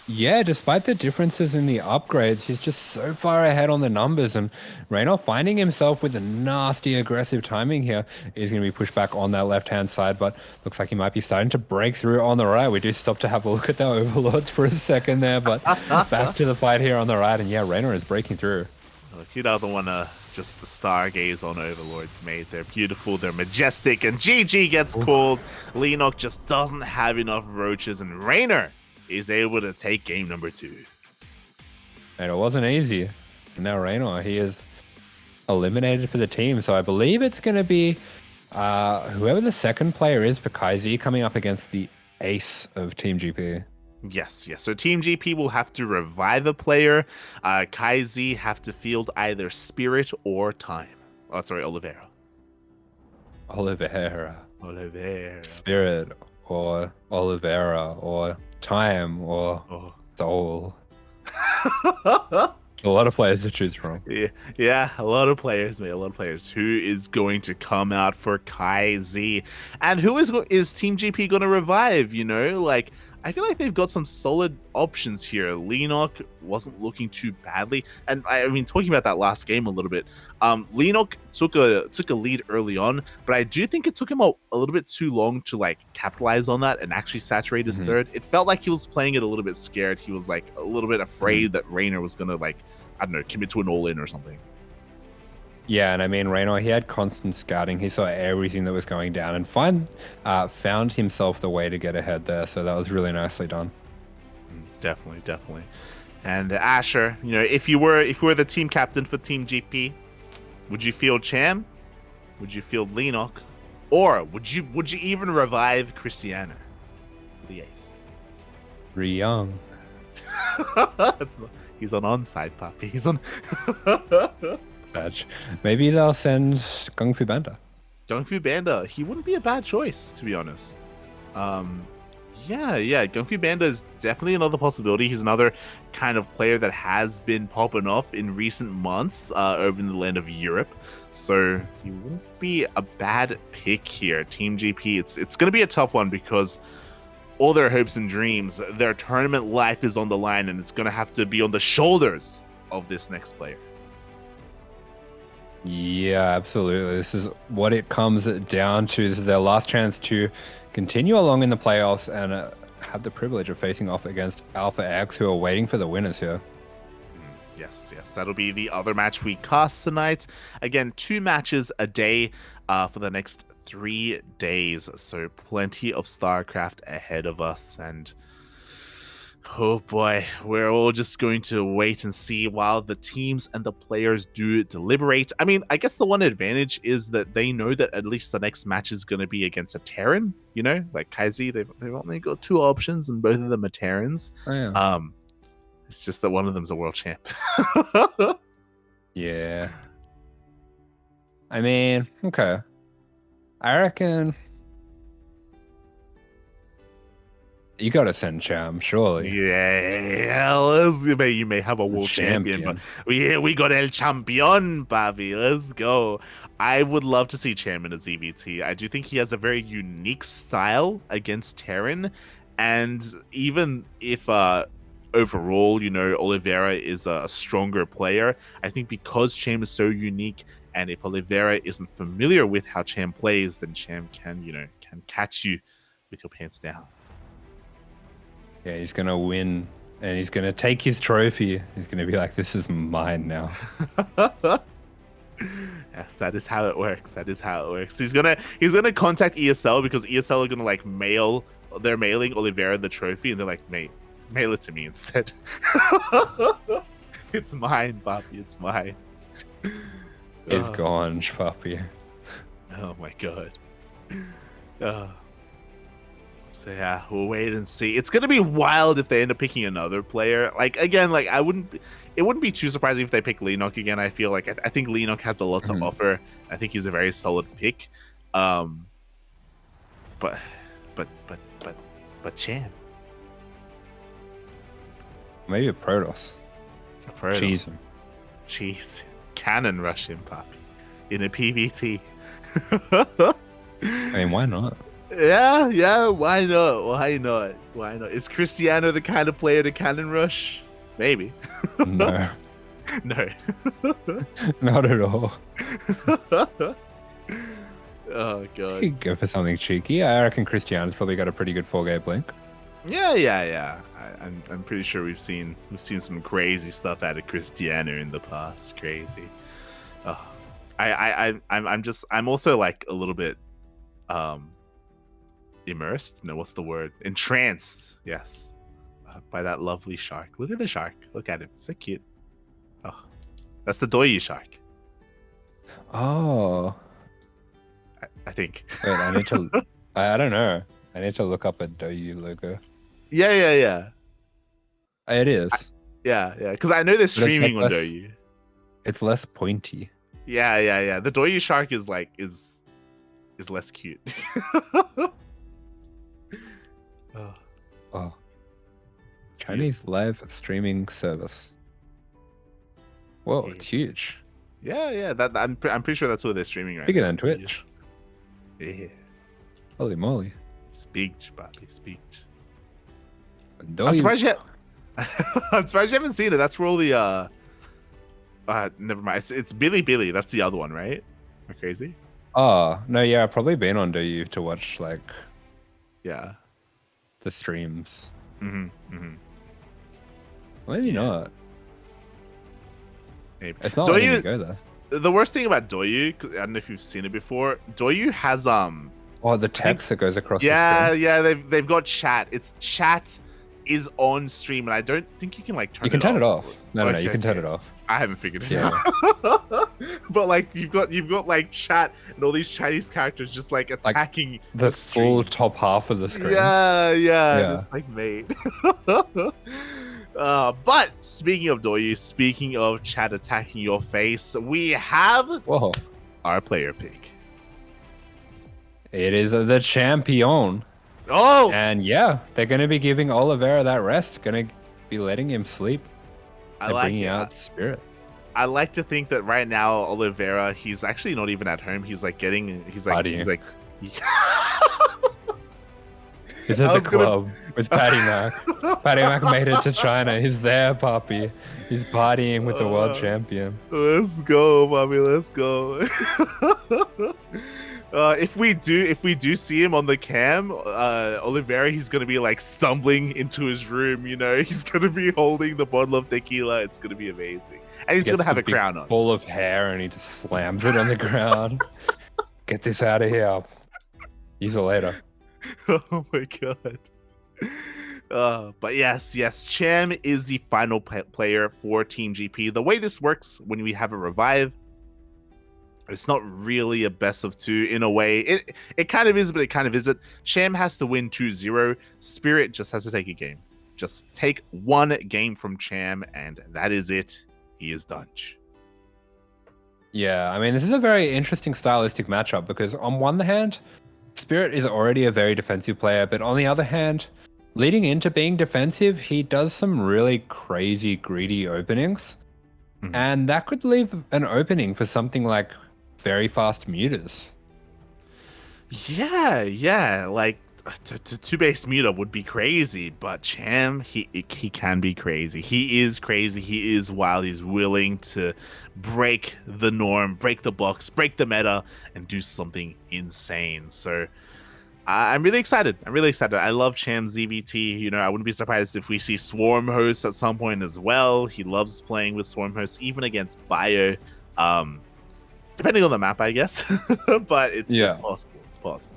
Yeah, despite the differences in the upgrades, he's just so far ahead on the numbers, and Reynor finding himself with a nasty aggressive timing here is going to be pushed back on that left-hand side, but looks like he might be starting to break through on the right. We do stop to have a look at the overlords for a second there, but back to the fight here on the right, and yeah, Reynor is breaking through. Look, who doesn't want to just stargaze on overlords, mate? They're beautiful, they're majestic, and GG gets called. Leenock just doesn't have enough roaches, and Reynor is able to take game number 2. And it wasn't easy. And now Reynor, he is eliminated for the team. So I believe it's going to be whoever the second player is for KaiZi coming up against the ace of Team GP. Yes. So Team GP will have to revive a player. KaiZi have to field either Spirit or Time. Oh, sorry, Oliveira. Spirit or Oliveira or Time or Soul. A lot of players to choose from. Yeah, a lot of players, mate. A lot of players. Who is going to come out for KaiZi? And who is Team GP going to revive? Like, I feel like they've got some solid options here. Leenock wasn't looking too badly. And I mean, talking about that last game a little bit, Leenock took a lead early on, but I do think it took him a little bit too long to like capitalize on that and actually saturate his third. It felt like he was playing it a little bit scared. He was like a little bit afraid that Reynor was gonna like, I don't know, commit to an all-in or something. Yeah, and I mean, Reynor, he had constant scouting. He saw everything that was going down and found himself the way to get ahead there. So that was really nicely done. Definitely, definitely. And Asher, you know, if you were the team captain for Team GP, would you field Cham? Would you field Leenock? Or would you even revive Krystianer, the ace? Young. He's on onside, puppy. He's on. Badge. Maybe they'll send Kung Fu Banda. Kung Fu Banda. He wouldn't be a bad choice, to be honest. Yeah. Kung Fu Banda is definitely another possibility. He's another kind of player that has been popping off in recent months over in the land of Europe. So he wouldn't be a bad pick here. Team GP. It's going to be a tough one because all their hopes and dreams, their tournament life is on the line, and it's going to have to be on the shoulders of this next player. Yeah, absolutely. This is what it comes down to. This is their last chance to continue along in the playoffs and have the privilege of facing off against Alpha X, who are waiting for the winners here. Yes. That'll be the other match we cast tonight. Again, 2 matches a day for the next 3 days. So plenty of StarCraft ahead of us. And oh boy, we're all just going to wait and see while the teams and the players do deliberate. I mean, I guess the one advantage is that they know that at least the next match is going to be against a Terran, you know, like KaiZi. They've only got 2 options and both of them are Terrans. Oh, yeah. It's just that one of them's a world champ. Yeah. I mean, okay. I reckon you gotta send Cham, surely. Yeah, you may have a world champion, but we got El Champion, Bobby. Let's go. I would love to see Cham in a ZVT. I do think he has a very unique style against Terran, and even if overall, you know, Oliveira is a stronger player, I think because Cham is so unique, and if Oliveira isn't familiar with how Cham plays, then Cham can catch you with your pants down. Yeah, he's gonna win, and he's gonna take his trophy. He's gonna be like, "This is mine now." Yes, that is how it works. He's gonna contact ESL because ESL are gonna like they're mailing Oliveira the trophy, and they're like, "Mate, mail it to me instead." It's mine, Papi. It's mine. It's gone, Papi. Oh my god. So yeah, we'll wait and see. It's gonna be wild if they end up picking another player. Like again, like it wouldn't be too surprising if they pick Leenock again. I feel like I think Leenock has a lot to offer. I think he's a very solid pick. But Cham. Maybe a Protoss. Jeez. Cannon rush him, Papi. In a PvT. I mean, why not? Yeah, why not? Is Krystianer the kind of player to cannon rush? Maybe. No. No. Not at all. Oh god. You could go for something cheeky. I reckon Krystianer's probably got a pretty good 4-gate blink. Yeah. I'm pretty sure we've seen some crazy stuff out of Krystianer in the past. Crazy. Oh, I'm also like a little bit immersed. No, what's the word? Entranced. Yes, by that lovely shark. Look at the shark. Look at him. So cute. Oh, that's the Doyu shark. Oh. I think. Wait, I need to. I don't know. I need to look up a Doyu logo. Yeah. It is. Yeah. Because I know they're streaming on Doyu. It's less pointy. Yeah. The Doyu shark is like is less cute. Oh. Chinese live streaming service. Whoa, it's huge. Yeah. That I'm pretty sure that's what they're streaming right Bigger now. than Twitch. Yeah. Holy moly. Speech, Bobby. Speech. Doyu. I'm surprised you haven't seen it. That's where all the never mind. It's Billy. That's the other one, right? Am I crazy? Oh, no, yeah, I've probably been on Doyu to watch like Yeah. the streams. Mm-hmm. Maybe not. Maybe. It's not letting me Doyu, go there. the worst thing about Doyu, 'cause I don't know if you've seen it before. Doyu has Oh, the text that goes across the yeah, screen. yeah, they've got chat. It's chat is on stream, and I don't think you can like turn it off. You can turn it off. No, you Okay, can turn okay. it off. I haven't figured it Yeah. out. But like you've got like chat and all these Chinese characters just like attacking The stream. full top half of the screen. Yeah. And Yeah. it's like, mate. But speaking of Doyu, speaking of chat attacking your face, we have Whoa. our player pick. It is the champion. Oh, And yeah, they're going to be giving Oliveira that rest. Going to be letting him sleep. I They're like bringing it. out Spirit. I like to think that right now Oliveira, he's actually not even at home. He's like Partying. He's He's I at the was gonna- club with Patty Mac. Patty Mac made it to China. He's there, puppy. He's partying with the world champion. Let's go, Bobby. Let's go. If we do see him on the cam, Oliveira, he's gonna be like stumbling into his room. You know, he's gonna be holding the bottle of tequila. It's gonna be amazing, and he's Gets gonna have the a big crown on. ball of hair and he just slams it on the ground. Get this out of here. Use it later. Oh my god. But yes, Cham is the final player for Team GP. The way this works when we have a revive, it's not really a best of two in a way. It kind of is, but it kind of isn't. Cham has to win 2-0. Spirit just has to take a game. Just take one game from Cham, and that is it. He is done. Yeah, I mean, this is a very interesting stylistic matchup because on one hand, Spirit is already a very defensive player, but on the other hand, leading into being defensive, he does some really crazy, greedy openings. Mhm. And that could leave an opening for something like very fast muters. Yeah. Like two-base meetup would be crazy, but Cham, he can be crazy. He is crazy. He is wild. He's willing to break the norm, break the box, break the meta, and do something insane. So I'm really excited. I love Cham's ZVT. You know, I wouldn't be surprised if we see Swarm Host at some point as well. He loves playing with Swarm Host, even against Bio. Depending on the map, I guess. But it's possible. It's possible.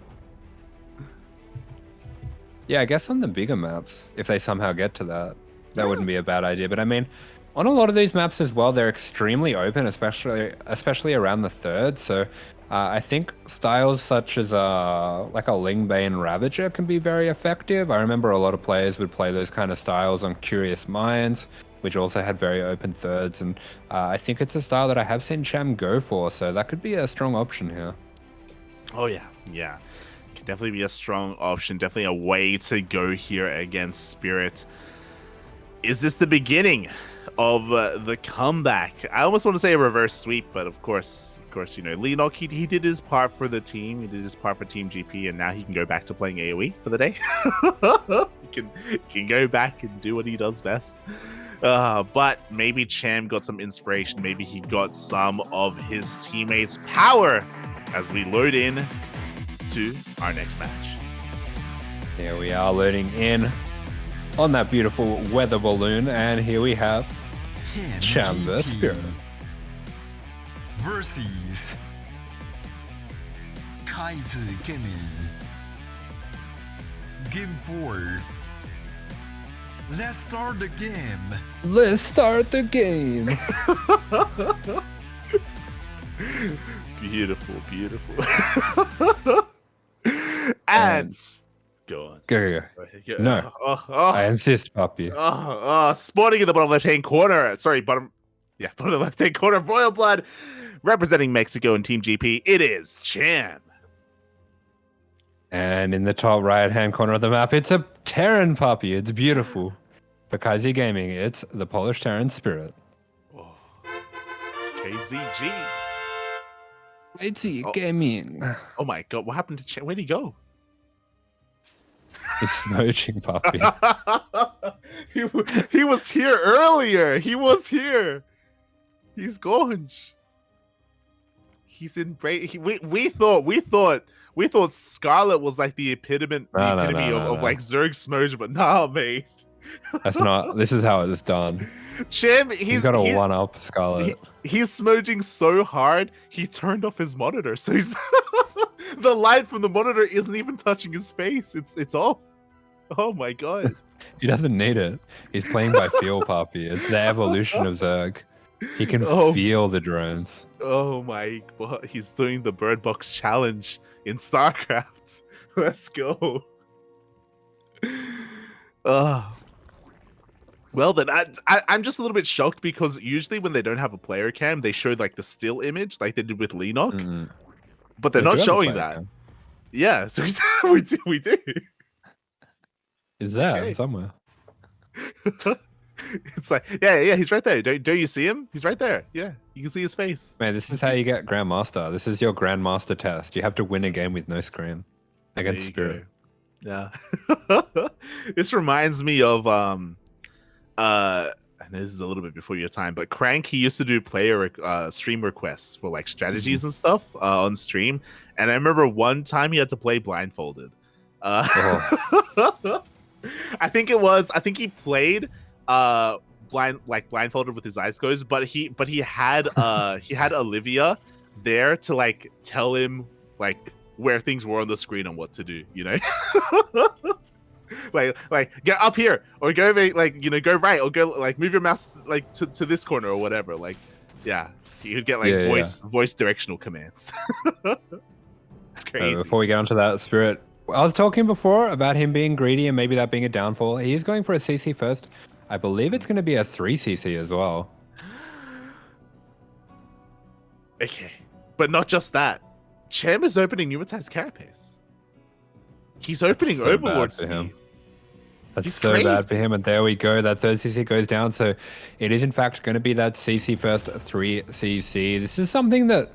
Yeah, I guess on the bigger maps, if they somehow get to that, that wouldn't be a bad idea. But I mean, on a lot of these maps as well, they're extremely open, especially around the third. So I think styles such as like a Lingbane Ravager can be very effective. I remember a lot of players would play those kind of styles on Curious Minds, which also had very open thirds. And I think it's a style that I have seen Cham go for. So that could be a strong option here. Oh, yeah. Could definitely be a strong option. Definitely a way to go here against Spirit. Is this the beginning of the comeback? I almost want to say a reverse sweep, but of course, you know, Leenock, he did his part for the team. He did his part for Team GP, and now he can go back to playing AoE for the day. He can go back and do what he does best. But maybe Cham got some inspiration. Maybe he got some of his teammates' power as we load in to our next match. Here we are loading in on that beautiful weather balloon, and here we have Team Cham GP vs Spirit. versus KaiZi Gaming. Game 4. Let's start the game. Let's start the game. Beautiful. And go on. Go. Go. No. I insist, puppy. Spawning in the bottom left-hand corner. Sorry, bottom left-hand corner. Royal Blood, representing Mexico and Team GP. It is Cham. And in the top right-hand corner of the map, it's a Terran puppy. It's beautiful. For KaiZi Gaming, it's the Polish Terran Spirit. KZG. KaiZi Oh. Gaming. Oh my god, what happened to Cham? Where'd he go? He's smooching, puppy. he was here earlier. He was here. He's gone. He's in we thought Scarlet was like the epitome No, of like Zerg Smoge, but nah, mate. That's not. This is how it's done. Cham, He's got a one-up Scarlet. He's smudging so hard, he turned off his monitor. So he's the light from the monitor isn't even touching his face. It's off. Oh my god. He doesn't need it. He's playing by feel, Poppy. It's the evolution of Zerg. He can feel the drones. Oh my god. He's doing the Bird Box challenge in StarCraft. Let's go. Well then, I'm just a little bit shocked because usually when they don't have a player cam, they show like the still image like they did with Leenock, but they're not showing that. Cam. Yeah, so we do. Is there somewhere? It's like yeah, he's right there. Don't you see him? He's right there. Yeah, you can see his face. Man, this is how you get Grandmaster. This is your Grandmaster test. You have to win a game with no screen against Spirit. Go. Yeah. This reminds me of and this is a little bit before your time, but CranKy used to do player stream requests for like strategies and stuff on stream. And I remember one time he had to play blindfolded. I think he played blindfolded with his eyes closed, but he had Olivia there to like tell him like where things were on the screen and what to do, you know. like get up here or go like, you know, go right or go like move your mouse like to this corner or whatever. Like, yeah, you'd get like voice directional commands. It's crazy. Before we get onto that, Spirit, I was talking before about him being greedy and maybe that being a downfall. He is going for a CC first. I believe it's going to be a 3CC as well. Okay, but not just that. Cham is opening Pneumatized Carapace. He's opening Overlord speed. That's so bad for him, and there we go. That third CC goes down, so it is in fact going to be that CC first 3CC. This is something that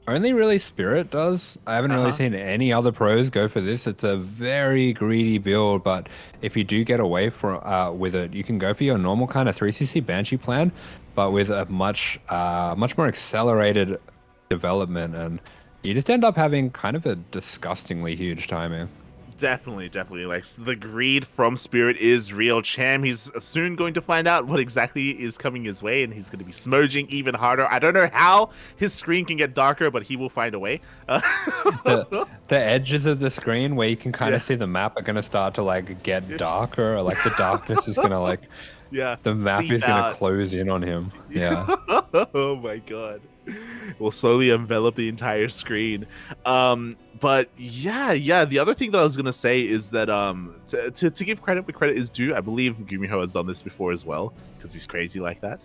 only really Spirit does. I haven't really seen any other pros go for this. It's a very greedy build, but if you do get away from with it, you can go for your normal kind of 3CC Banshee plan, but with a much more accelerated development, and you just end up having kind of a disgustingly huge timing. Definitely. Like, the greed from Spirit is real. Cham, he's soon going to find out what exactly is coming his way, and he's going to be smudging even harder. I don't know how his screen can get darker, but he will find a way. The edges of the screen where you can kind of see the map are going to start to like get darker, or like the darkness is going to like, the map is going to close in on him. Yeah. Oh my god. Will slowly envelop the entire screen. But yeah, the other thing that I was gonna say is that to give credit where credit is due, I believe Gumiho has done this before as well, because he's crazy like that.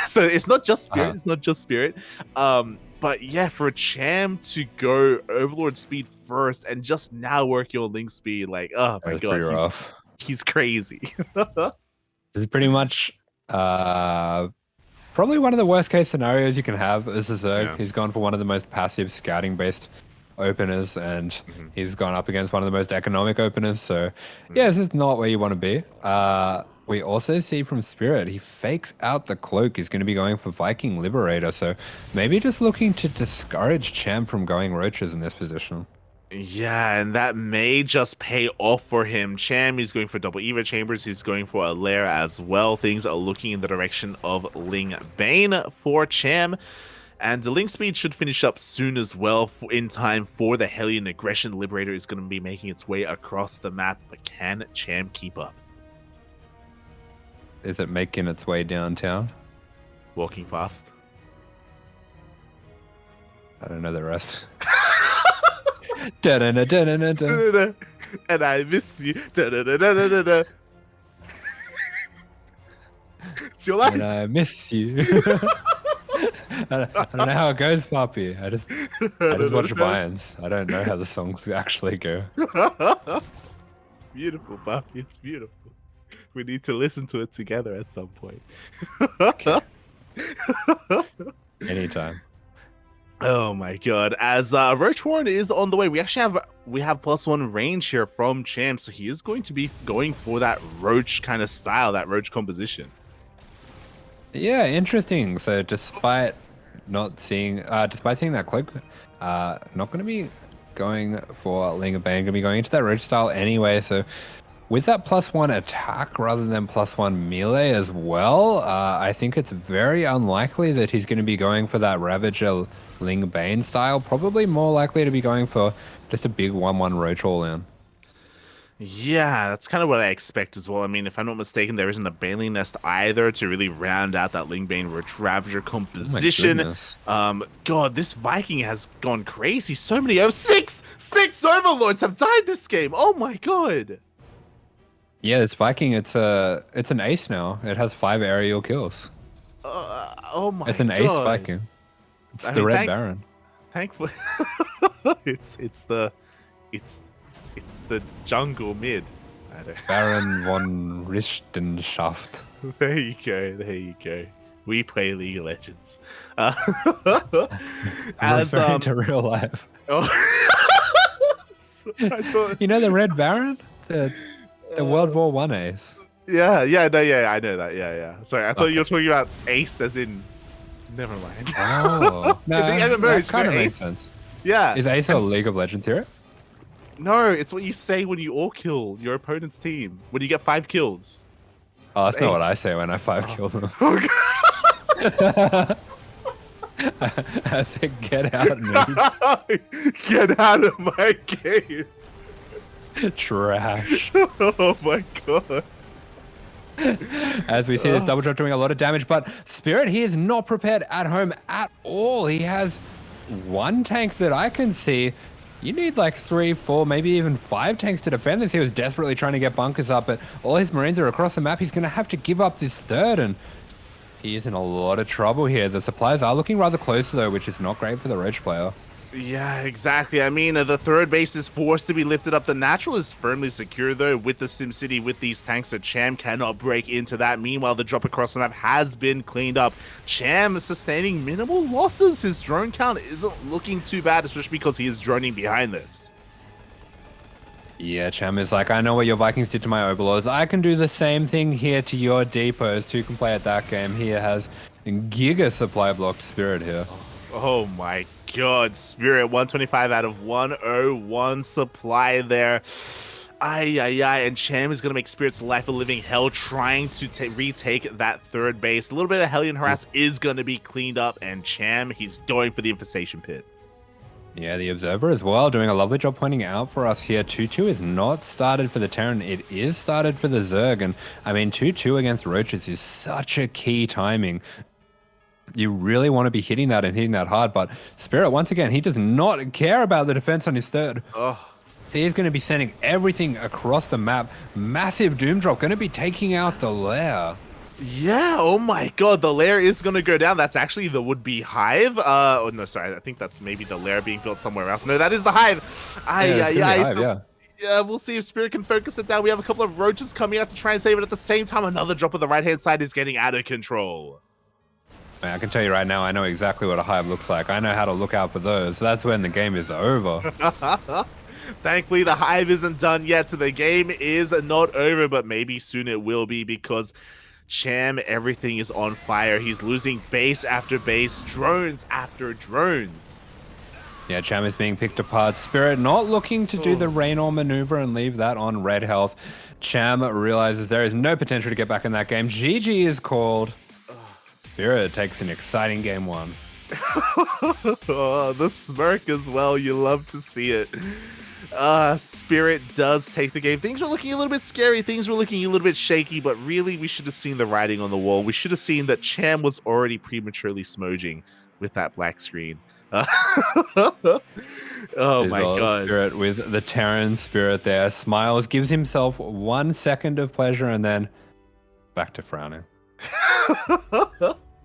So it's not just Spirit, it's not just Spirit. But yeah, for a Cham to go Overlord speed first and just now work your Link speed, like, oh my god, he's crazy. This is pretty much probably one of the worst case scenarios you can have. This is he's gone for one of the most passive scouting based openers, and he's gone up against one of the most economic openers. So yeah, this is not where you want to be. We also see from Spirit, he fakes out the cloak. He's going to be going for Viking Liberator. So maybe just looking to discourage Cham from going roaches in this position. Yeah, and that may just pay off for him. Cham, he's going for double Eva Chambers. He's going for a lair as well. Things are looking in the direction of Ling Bane for Cham. And the Link speed should finish up soon as well, in time for the Hellion Aggression. Liberator is going to be making its way across the map, but can Cham keep up? Is it making its way downtown? Walking fast. I don't know the rest. Da-da-da-da-da-da. And I miss you. Da-da-da-da-da-da. It's your life. And I miss you. I don't know how it goes, Poppy. I just watch Vines. I don't know how the songs actually go. It's beautiful, Poppy. It's beautiful. We need to listen to it together at some point. Anytime. Oh my god. As Roach Warren is on the way, we actually have +1 range here from Cham, so he is going to be going for that Roach kind of style, that Roach composition. Yeah, interesting. So despite seeing that cloak, not going to be going for Ling Bane, going to be going into that Roach style anyway. So with that +1 attack rather than +1 melee as well, I think it's very unlikely that he's going to be going for that Ravager Ling Bane style. Probably more likely to be going for just a big 1-1 roach all in. Yeah, that's kind of what I expect as well. I mean, if I'm not mistaken, there isn't a Baneling Nest either to really round out that Ling Bane Ravager composition. God, this Viking has gone crazy. So many six Overlords have died this game. Oh my god. Yeah, this Viking, it's an ace now. It has 5 aerial kills. Oh my god. It's an ace Viking. It's the Red Baron. Thankfully, it's the jungle mid. Baron von Richtenschaft. There you go. There you go. We play League of Legends. As to real life. Oh. I thought... You know the Red Baron, the World War I ace. Yeah, I know that. Yeah. Sorry, I thought you were talking about ace as in. Never mind. Oh, no, that kind of makes ace. sense. Yeah. Is ace a League of Legends hero? No, it's what you say when you all kill your opponent's team. When you get 5 kills. Oh, that's not what I say when I 5 kill them. I said, get out, noobs. Get out of my game. Trash. Oh my god. As we see this double drop doing a lot of damage, but Spirit, he is not prepared at home at all. He has 1 tank that I can see. You need like 3, 4, maybe even 5 tanks to defend this. He was desperately trying to get bunkers up, but all his Marines are across the map. He's going to have to give up this 3rd, and he is in a lot of trouble here. The supplies are looking rather close, though, which is not great for the Roach player. Yeah, exactly. I mean, the 3rd base is forced to be lifted up. The natural is firmly secure, though, with the SimCity, with these tanks, so Cham cannot break into that. Meanwhile, the drop across the map has been cleaned up. Cham sustaining minimal losses. His drone count isn't looking too bad, especially because he is droning behind this. Yeah, Cham is like, I know what your Vikings did to my Overlords. I can do the same thing here to your depots. 2 can play at that game. He has giga supply blocked Spirit here. Oh my god, Spirit 125 out of 101 supply there. And Cham is going to make Spirit's life a living hell trying to retake that 3rd base. A little bit of Hellion Harass is going to be cleaned up, and Cham, he's going for the Infestation Pit. Yeah, the Observer as well, doing a lovely job pointing out for us here. 2-2 is not started for the Terran, it is started for the Zerg, and I mean 2-2 against Roaches is such a key timing. You really want to be hitting that and hitting that hard, but Spirit, once again, he does not care about the defense on his 3rd. He's going to be sending everything across the map. Massive Doom Drop, going to be taking out the Lair. Yeah, oh my god, the Lair is going to go down. That's actually the would-be Hive. Oh, no, sorry, I think that's maybe the Lair being built somewhere else. No, that is the Hive. Yeah, we'll see if Spirit can focus it down. We have a couple of Roaches coming out to try and save it at the same time. Another drop on the right-hand side is getting out of control. I can tell you right now, I know exactly what a Hive looks like. I know how to look out for those. That's when the game is over. Thankfully, the Hive isn't done yet, so the game is not over, but maybe soon it will be, because Cham, everything is on fire. He's losing base after base, drones after drones. Yeah, Cham is being picked apart. Spirit not looking to do the Reynor maneuver and leave that on red health. Cham realizes there is no potential to get back in that game. GG is called. Spirit takes an exciting game 1. Oh, the smirk as well. You love to see it. Spirit does take the game. Things were looking a little bit scary. Things were looking a little bit shaky, but really we should have seen the writing on the wall. We should have seen that Cham was already prematurely smoging with that black screen. Oh my god. Spirit with the Terran Spirit there. Smiles, gives himself 1 second of pleasure and then back to frowning.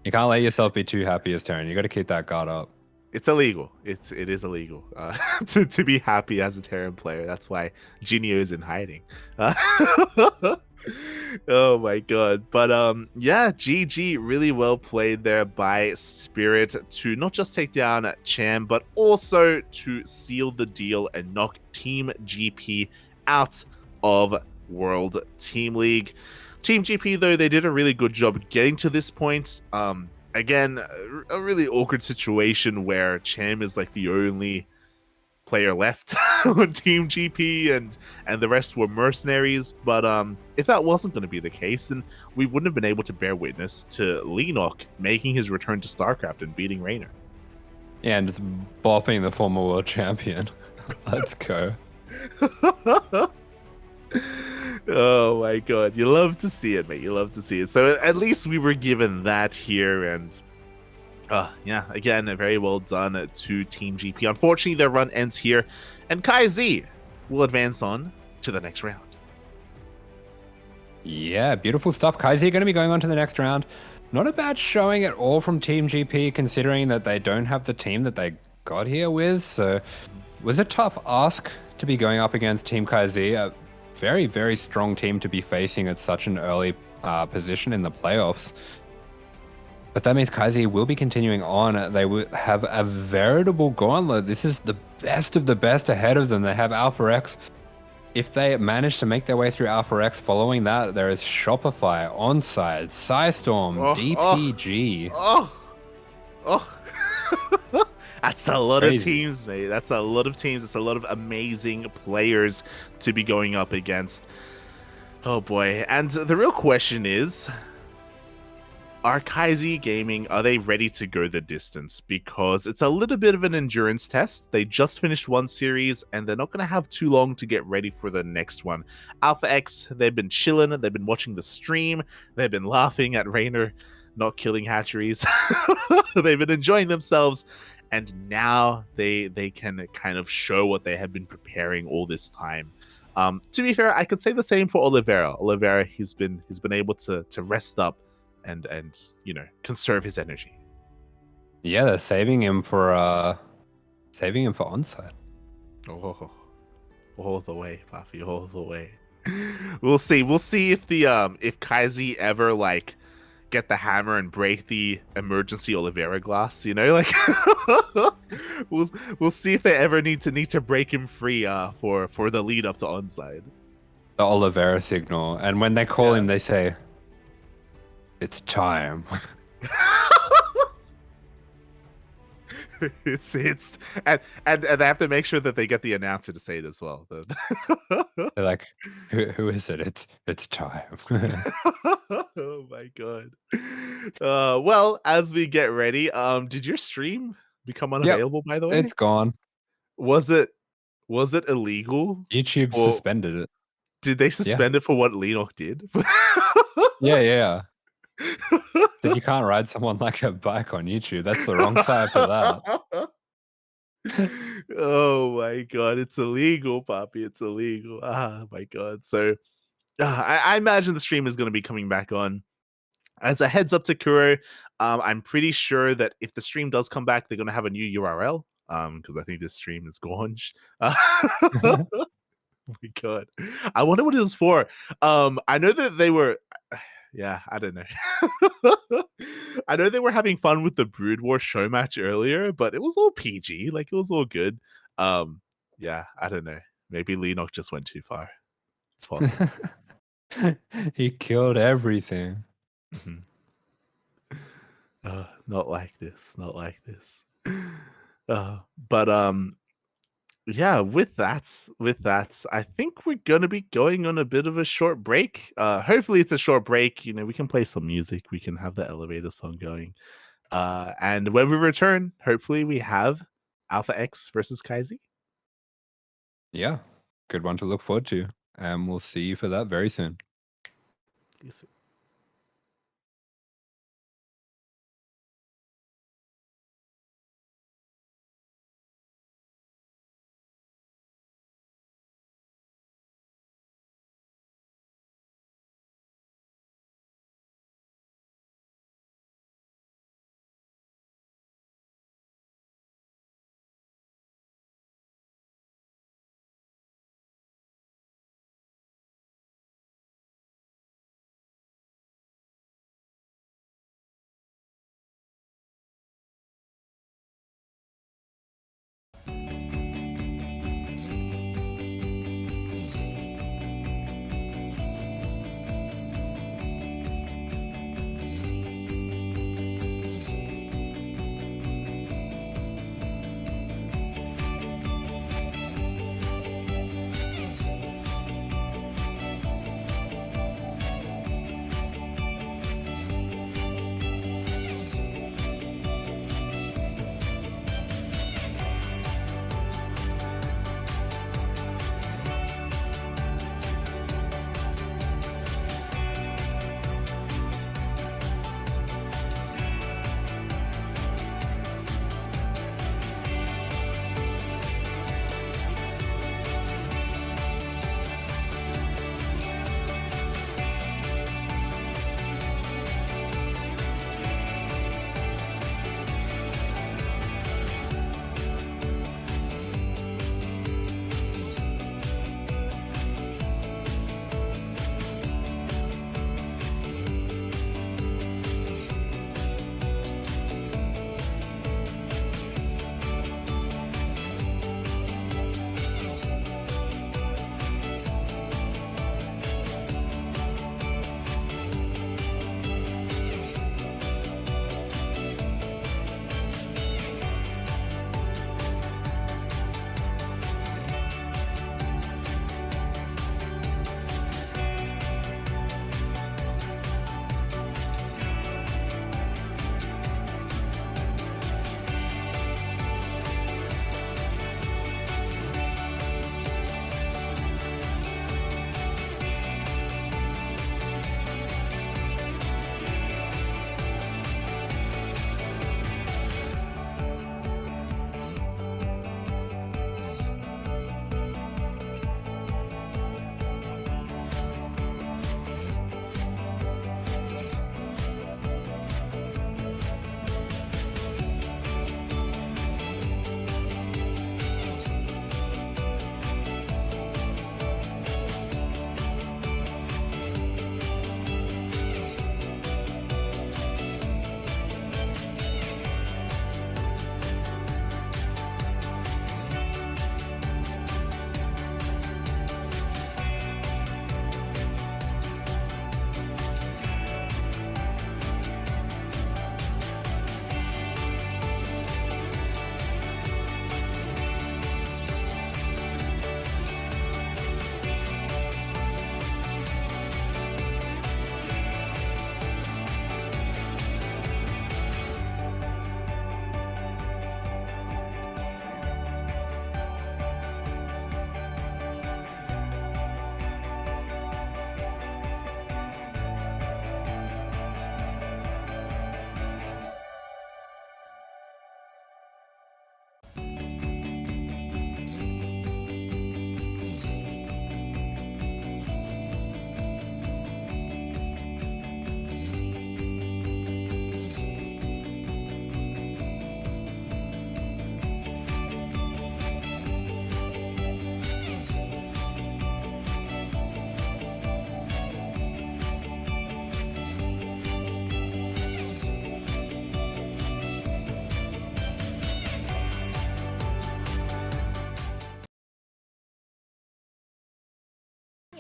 You can't let yourself be too happy as Terran. You got to keep that guard up. It's illegal. It is illegal to be happy as a Terran player. That's why Genio is in hiding. Oh my god. But yeah, GG, really well played there by Spirit to not just take down Cham, but also to seal the deal and knock Team GP out of World Team League. Team GP, though, they did a really good job getting to this point. Again, a really awkward situation where Cham is like the only player left on Team GP, and the rest were mercenaries. But if that wasn't going to be the case, then we wouldn't have been able to bear witness to Leenock making his return to StarCraft and beating Reynor. Yeah, and just bopping the former world champion. Let's go. Oh my god, you love to see it, mate. You love to see it. So at least we were given that here, and yeah, again, very well done to Team GP. Unfortunately, their run ends here, and KaiZi will advance on to the next round. Yeah, beautiful stuff. KaiZi going to be going on to the next round. Not a bad showing at all from Team GP, considering that they don't have the team that they got here with. So it was a tough ask to be going up against Team KaiZi, a very, very strong team to be facing at such an early position in the playoffs. But that means KaiZi will be continuing on. They will have a veritable gauntlet. This is the best of the best ahead of them. They have Alpha X. If they manage to make their way through Alpha X, following that, there is Shopify, Onside, Psystorm, DPG. That's a lot Crazy. of teams, mate. That's a lot of teams. It's a lot of amazing players to be going up against. Oh boy. And the real question is, are KaiZi Gaming, are they ready to go the distance? Because it's a little bit of an endurance test. They just finished one series, and they're not going to have too long to get ready for the next one. Alpha X, they've been chilling. They've been watching the stream. They've been laughing at Reynor not killing hatcheries. They've been enjoying themselves. And now they can kind of show what they have been preparing all this time. To be fair, I could say the same for Oliveira. Oliveira, he's been able to rest up and conserve his energy. Yeah, they're saving him for onside. Oh, all the way, Puffy, all the way. We'll see. We'll see if KaiZi ever get the hammer and break the emergency Oliveira glass. We'll see if they ever need to break him free for the lead up to onside. The Oliveira signal, and when they call him, they say, "It's time." it's and they have to make sure that they get the announcer to say it as well. They're like, who is it? It's time. Oh my god. Well, as we get ready, did your stream become unavailable, by the way? It's gone. Was it illegal? YouTube suspended it. Did they suspend it for what Leenock did? Yeah. That you can't ride someone like a bike on YouTube. That's the wrong side for that. Oh my god, it's illegal, Poppy. It's illegal. Ah, my god. So I imagine the stream is going to be coming back on. As a heads up to Kuro, I'm pretty sure that if the stream does come back, they're going to have a new URL. Because I think this stream is gone. Oh my god. I wonder what it was for. I know that they were yeah, I don't know. I know they were having fun with the Brood War show match earlier, but it was all PG. It was all good. Yeah, I don't know. Maybe Leenock just went too far. It's possible. He killed everything. Not like this. Not like this. But yeah, with that, I think we're gonna be going on a bit of a short break. Hopefully it's a short break. We can play some music, we can have the elevator song going. And when we return, hopefully we have Alpha X versus KaiZi. Yeah, good one to look forward to. And we'll see you for that very soon. Yes,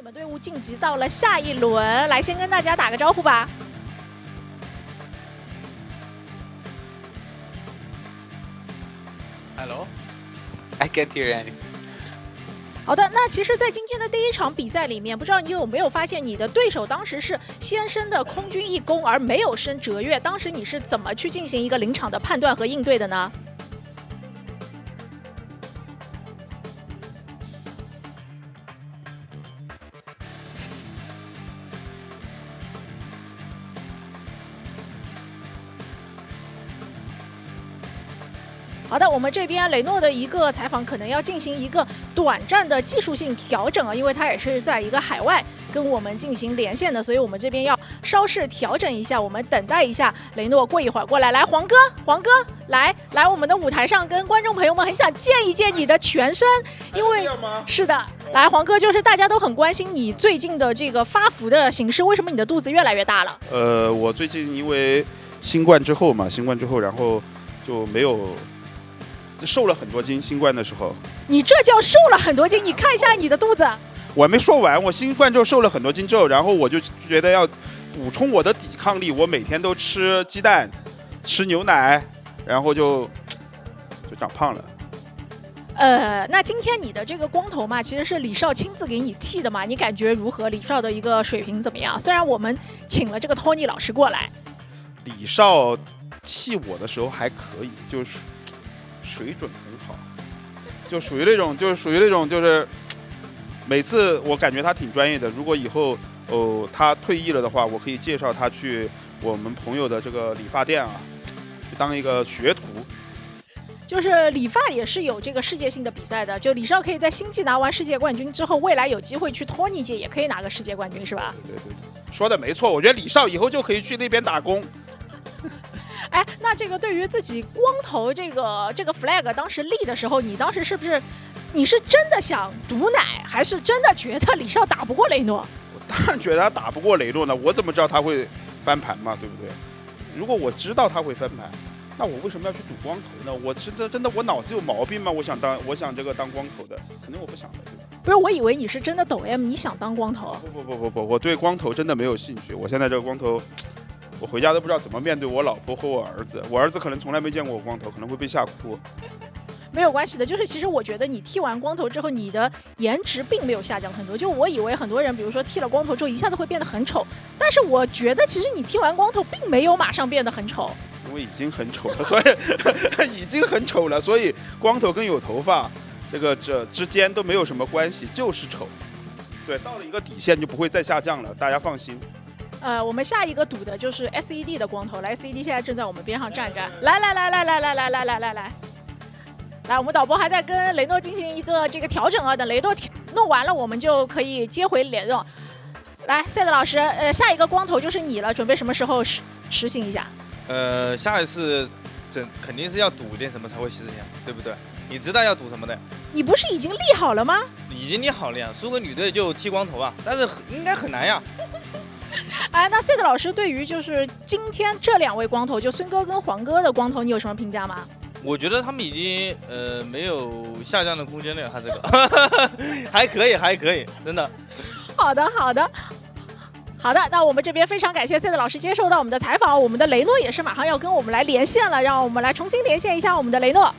们队伍晋级到了下一轮，来先跟大家打个招呼吧。Hello, I can't hear any. 好的，那其实，在今天的第一场比赛里面，不知道你有没有发现，你的对手当时是先升的空军一攻，而没有升折跃。当时你是怎么去进行一个临场的判断和应对的呢？好的，我们这边雷诺的一个采访可能要进行一个短暂的技术性调整啊，因为他也是在一个海外跟我们进行连线的，所以我们这边要稍事调整一下，我们等待一下雷诺过一会儿过来。来，黄哥，来我们的舞台上跟观众朋友们很想见一见你的全身，因为是的，来黄哥，就是大家都很关心你最近的这个发福的形势，为什么你的肚子越来越大了？我最近因为新冠之后，然后就没有。瘦了很多斤，新冠的时候。你这叫瘦了很多斤？你看一下你的肚子。我还没说完，我新冠之后瘦了很多斤之后，然后我就觉得要补充我的抵抗力，我每天都吃鸡蛋，吃牛奶，然后就长胖了。那今天你的这个光头嘛，其实是李少亲自给你剃的嘛，你感觉如何？李少的一个水平怎么样？虽然我们请了这个托尼老师过来，李少剃我的时候还可以，就是水准很好，就属于那种就是每次我感觉他挺专业的。如果以后他退役了的话，我可以介绍他去我们朋友的这个理发店啊，去当一个学徒。就是理发也是有这个世界性的比赛的，就李少可以在星际拿完世界冠军之后，未来有机会去托尼界也可以拿个世界冠军，是吧？对，说的没错，我觉得李少以后就可以去那边打工。哎，那这个对于自己光头这个 flag 当时立的时候，你当时是不是你是真的想毒奶，还是真的觉得李少打不过雷诺？我当然觉得他打不过雷诺呢，我怎么知道他会翻盘嘛，对不对？如果我知道他会翻盘，那我为什么要去赌光头呢？我真的我脑子有毛病吗？我想这个当光头的，肯定我不想的，对吧？不是，我以为你是真的抖 M， 你想当光头？不，我对光头真的没有兴趣。我现在这个光头。我回家都不知道怎么面对我老婆和我儿子，我儿子可能从来没见过我光头，可能会被吓哭。没有关系的，就是其实我觉得你剃完光头之后，你的颜值并没有下降很多。就我以为很多人，比如说剃了光头之后一下子会变得很丑，但是我觉得其实你剃完光头并没有马上变得很丑。因为已经很丑了，所以已经很丑了，所以光头跟有头发这之间都没有什么关系，就是丑。对，到了一个底线就不会再下降了，大家放心。我们下一个赌的就是 SED 的光头，来 SED 现在正在我们边上站着，来，我们导播还在跟雷诺进行一个这个调整啊，等雷诺弄完了，我们就可以接回雷诺。来，赛德老师，下一个光头就是你了，准备什么时候实行一下？下一次肯定是要赌一点什么才会实现，对不对？你知道要赌什么的？你不是已经立好了吗？已经立好了呀，输给女队就剃光头啊，但是应该很难呀。哎，那赛德老师对于就是今天这两位光头，就孙哥跟黄哥的光头，你有什么评价吗？我觉得他们已经没有下降的空间了，他这个还可以，真的。好的，那我们这边非常感谢赛德老师接受到我们的采访，我们的雷诺也是马上要跟我们来连线了，让我们来重新连线一下我们的雷诺。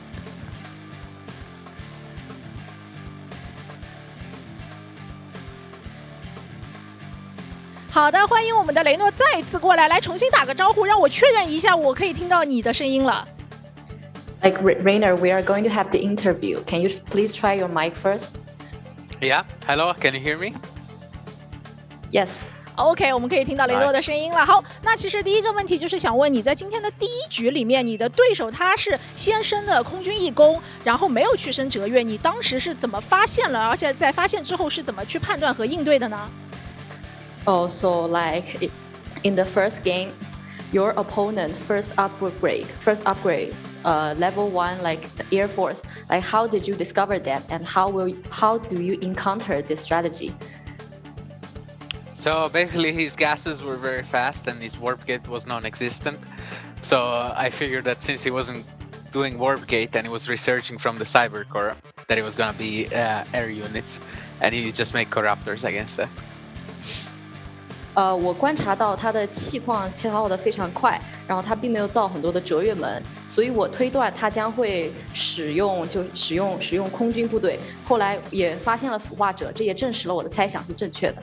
好的，欢迎我们的雷诺再一次过来，来重新打个招呼，让我确认一下，我可以听到你的声音了。Like Reynor, we are going to have the interview. Can you please try your mic first? Yeah. Hello. Can you hear me? Yes. OK， 我们可以听到雷诺的声音了。好，那其实第一个问题就是想问你在今天的第一局里面，你的对手他是先升的空军一攻，然后没有去升折跃，你当时是怎么发现了？而且在发现之后是怎么去判断和应对的呢？ Oh, so like in the first game, your opponent first upgrade, level 1 like the Air Force. Like how did you discover that, and how do you encounter this strategy? So basically his gases were very fast and his warp gate was non-existent. So I figured that since he wasn't doing warp gate and he was researching from the cyber core, that it was gonna be air units, and you just make corruptors against that. 我观察到他的气矿消耗的非常快，然后他并没有造很多的折跃门，所以我推断他将会使用空军部队。后来也发现了腐化者，这也证实了我的猜想是正确的。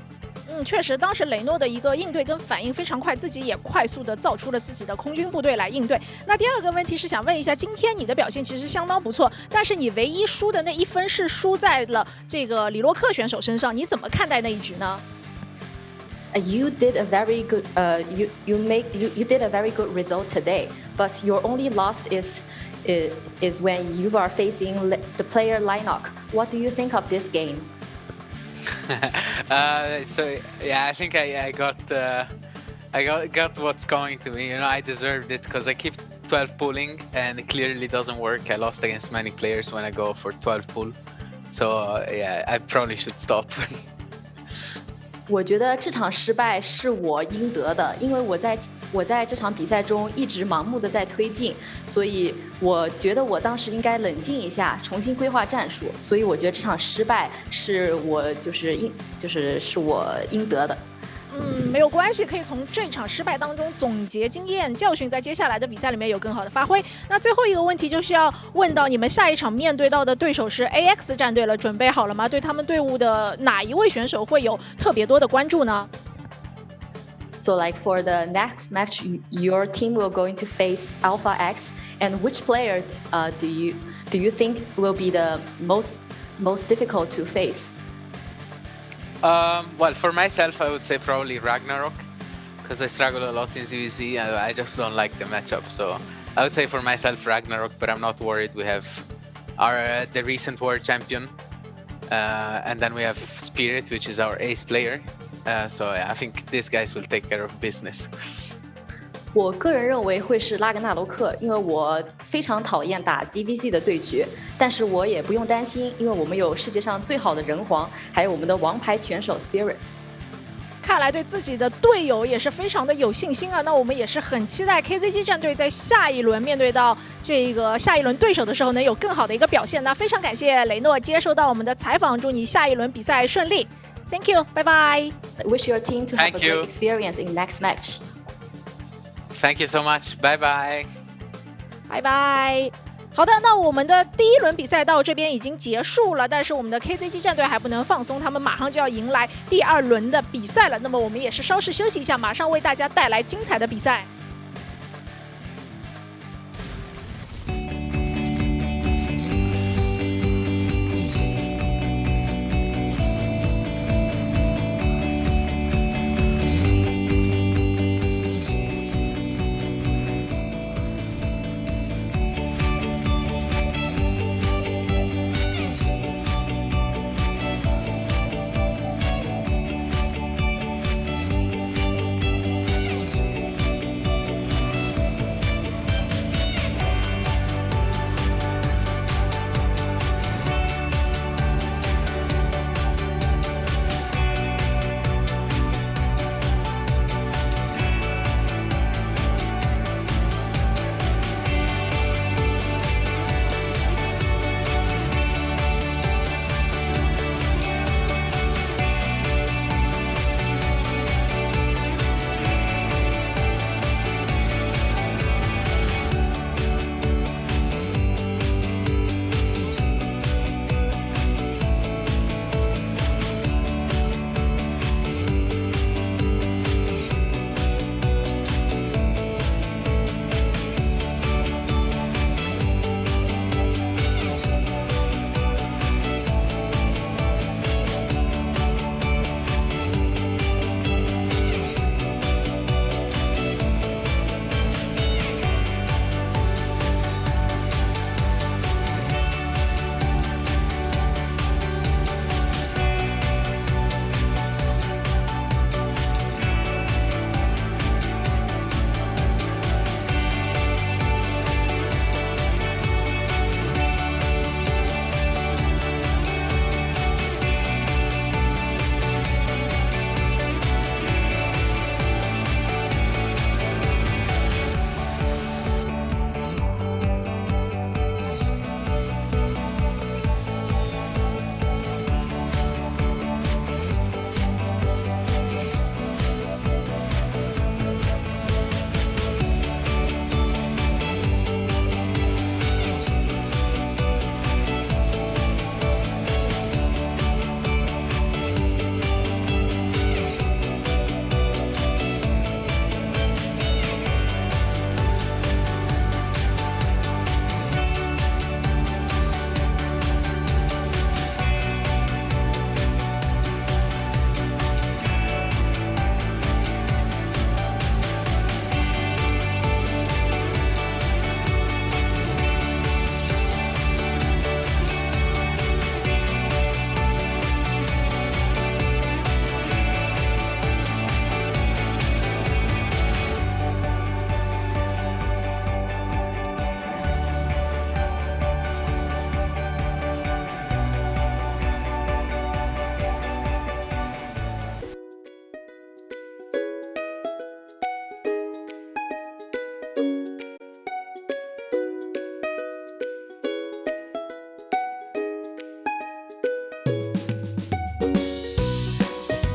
确实，当时雷诺的一个应对跟反应非常快，自己也快速的造出了自己的空军部队来应对。那第二个问题是想问一下，今天你的表现其实相当不错，但是你唯一输的那1分是输在了这个里洛克选手身上，你怎么看待那一局呢？You did a very good you did a very good result today, but your only loss is when you are facing the player Leenock. What do you think of this game? So yeah, I think I got what's coming to me. You know, I deserved it because I keep 12 pulling and it clearly doesn't work. I lost against many players when I go for 12 pull. So yeah, I probably should stop. 我觉得这场失败是我应得的，因为我在这场比赛中一直盲目的在推进，所以我觉得我当时应该冷静一下，重新规划战术。所以我觉得这场失败是我是我应得的。没有关系，可以从这场失败当中总结经验教训，在接下来的比赛里面有更好的发挥。那最后一个问题就是要问到你们下一场面对到的对手是 AX 战队了，准备好了吗？对他们队伍的哪一位选手会有特别多的关注呢？ So like for the next match, your team will going to face Alpha X, and which player do you think will be the most difficult to face? Well, for myself, I would say probably Ragnarok, because I struggle a lot in ZVZ and I just don't like the matchup. So I would say for myself Ragnarok, but I'm not worried. We have the recent world champion, and then we have Spirit, which is our ace player. So yeah, I think these guys will take care of business. 我个人认为会是拉格纳罗克，因为我非常讨厌打 ZVZ 的对决，但是我也不用担心，因为我们有世界上最好的人皇，还有我们的王牌拳手 Spirit。看来对自己的队友也是非常的有信心啊！那我们也是很期待 KZG 战队在下一轮面对到这个下一轮对手的时候能有更好的一个表现。那非常感谢雷诺接受到我们的采访，祝你下一轮比赛顺利。Thank you， 拜拜。Wish your team to have a great experience in next match. Thank you so much. Bye bye. 拜拜。好的，那我们的第一轮比赛到这边已经结束了，但是我们的 KZG 战队还不能放松，他们马上就要迎来第2轮的比赛了。那么我们也是稍事休息一下，马上为大家带来精彩的比赛。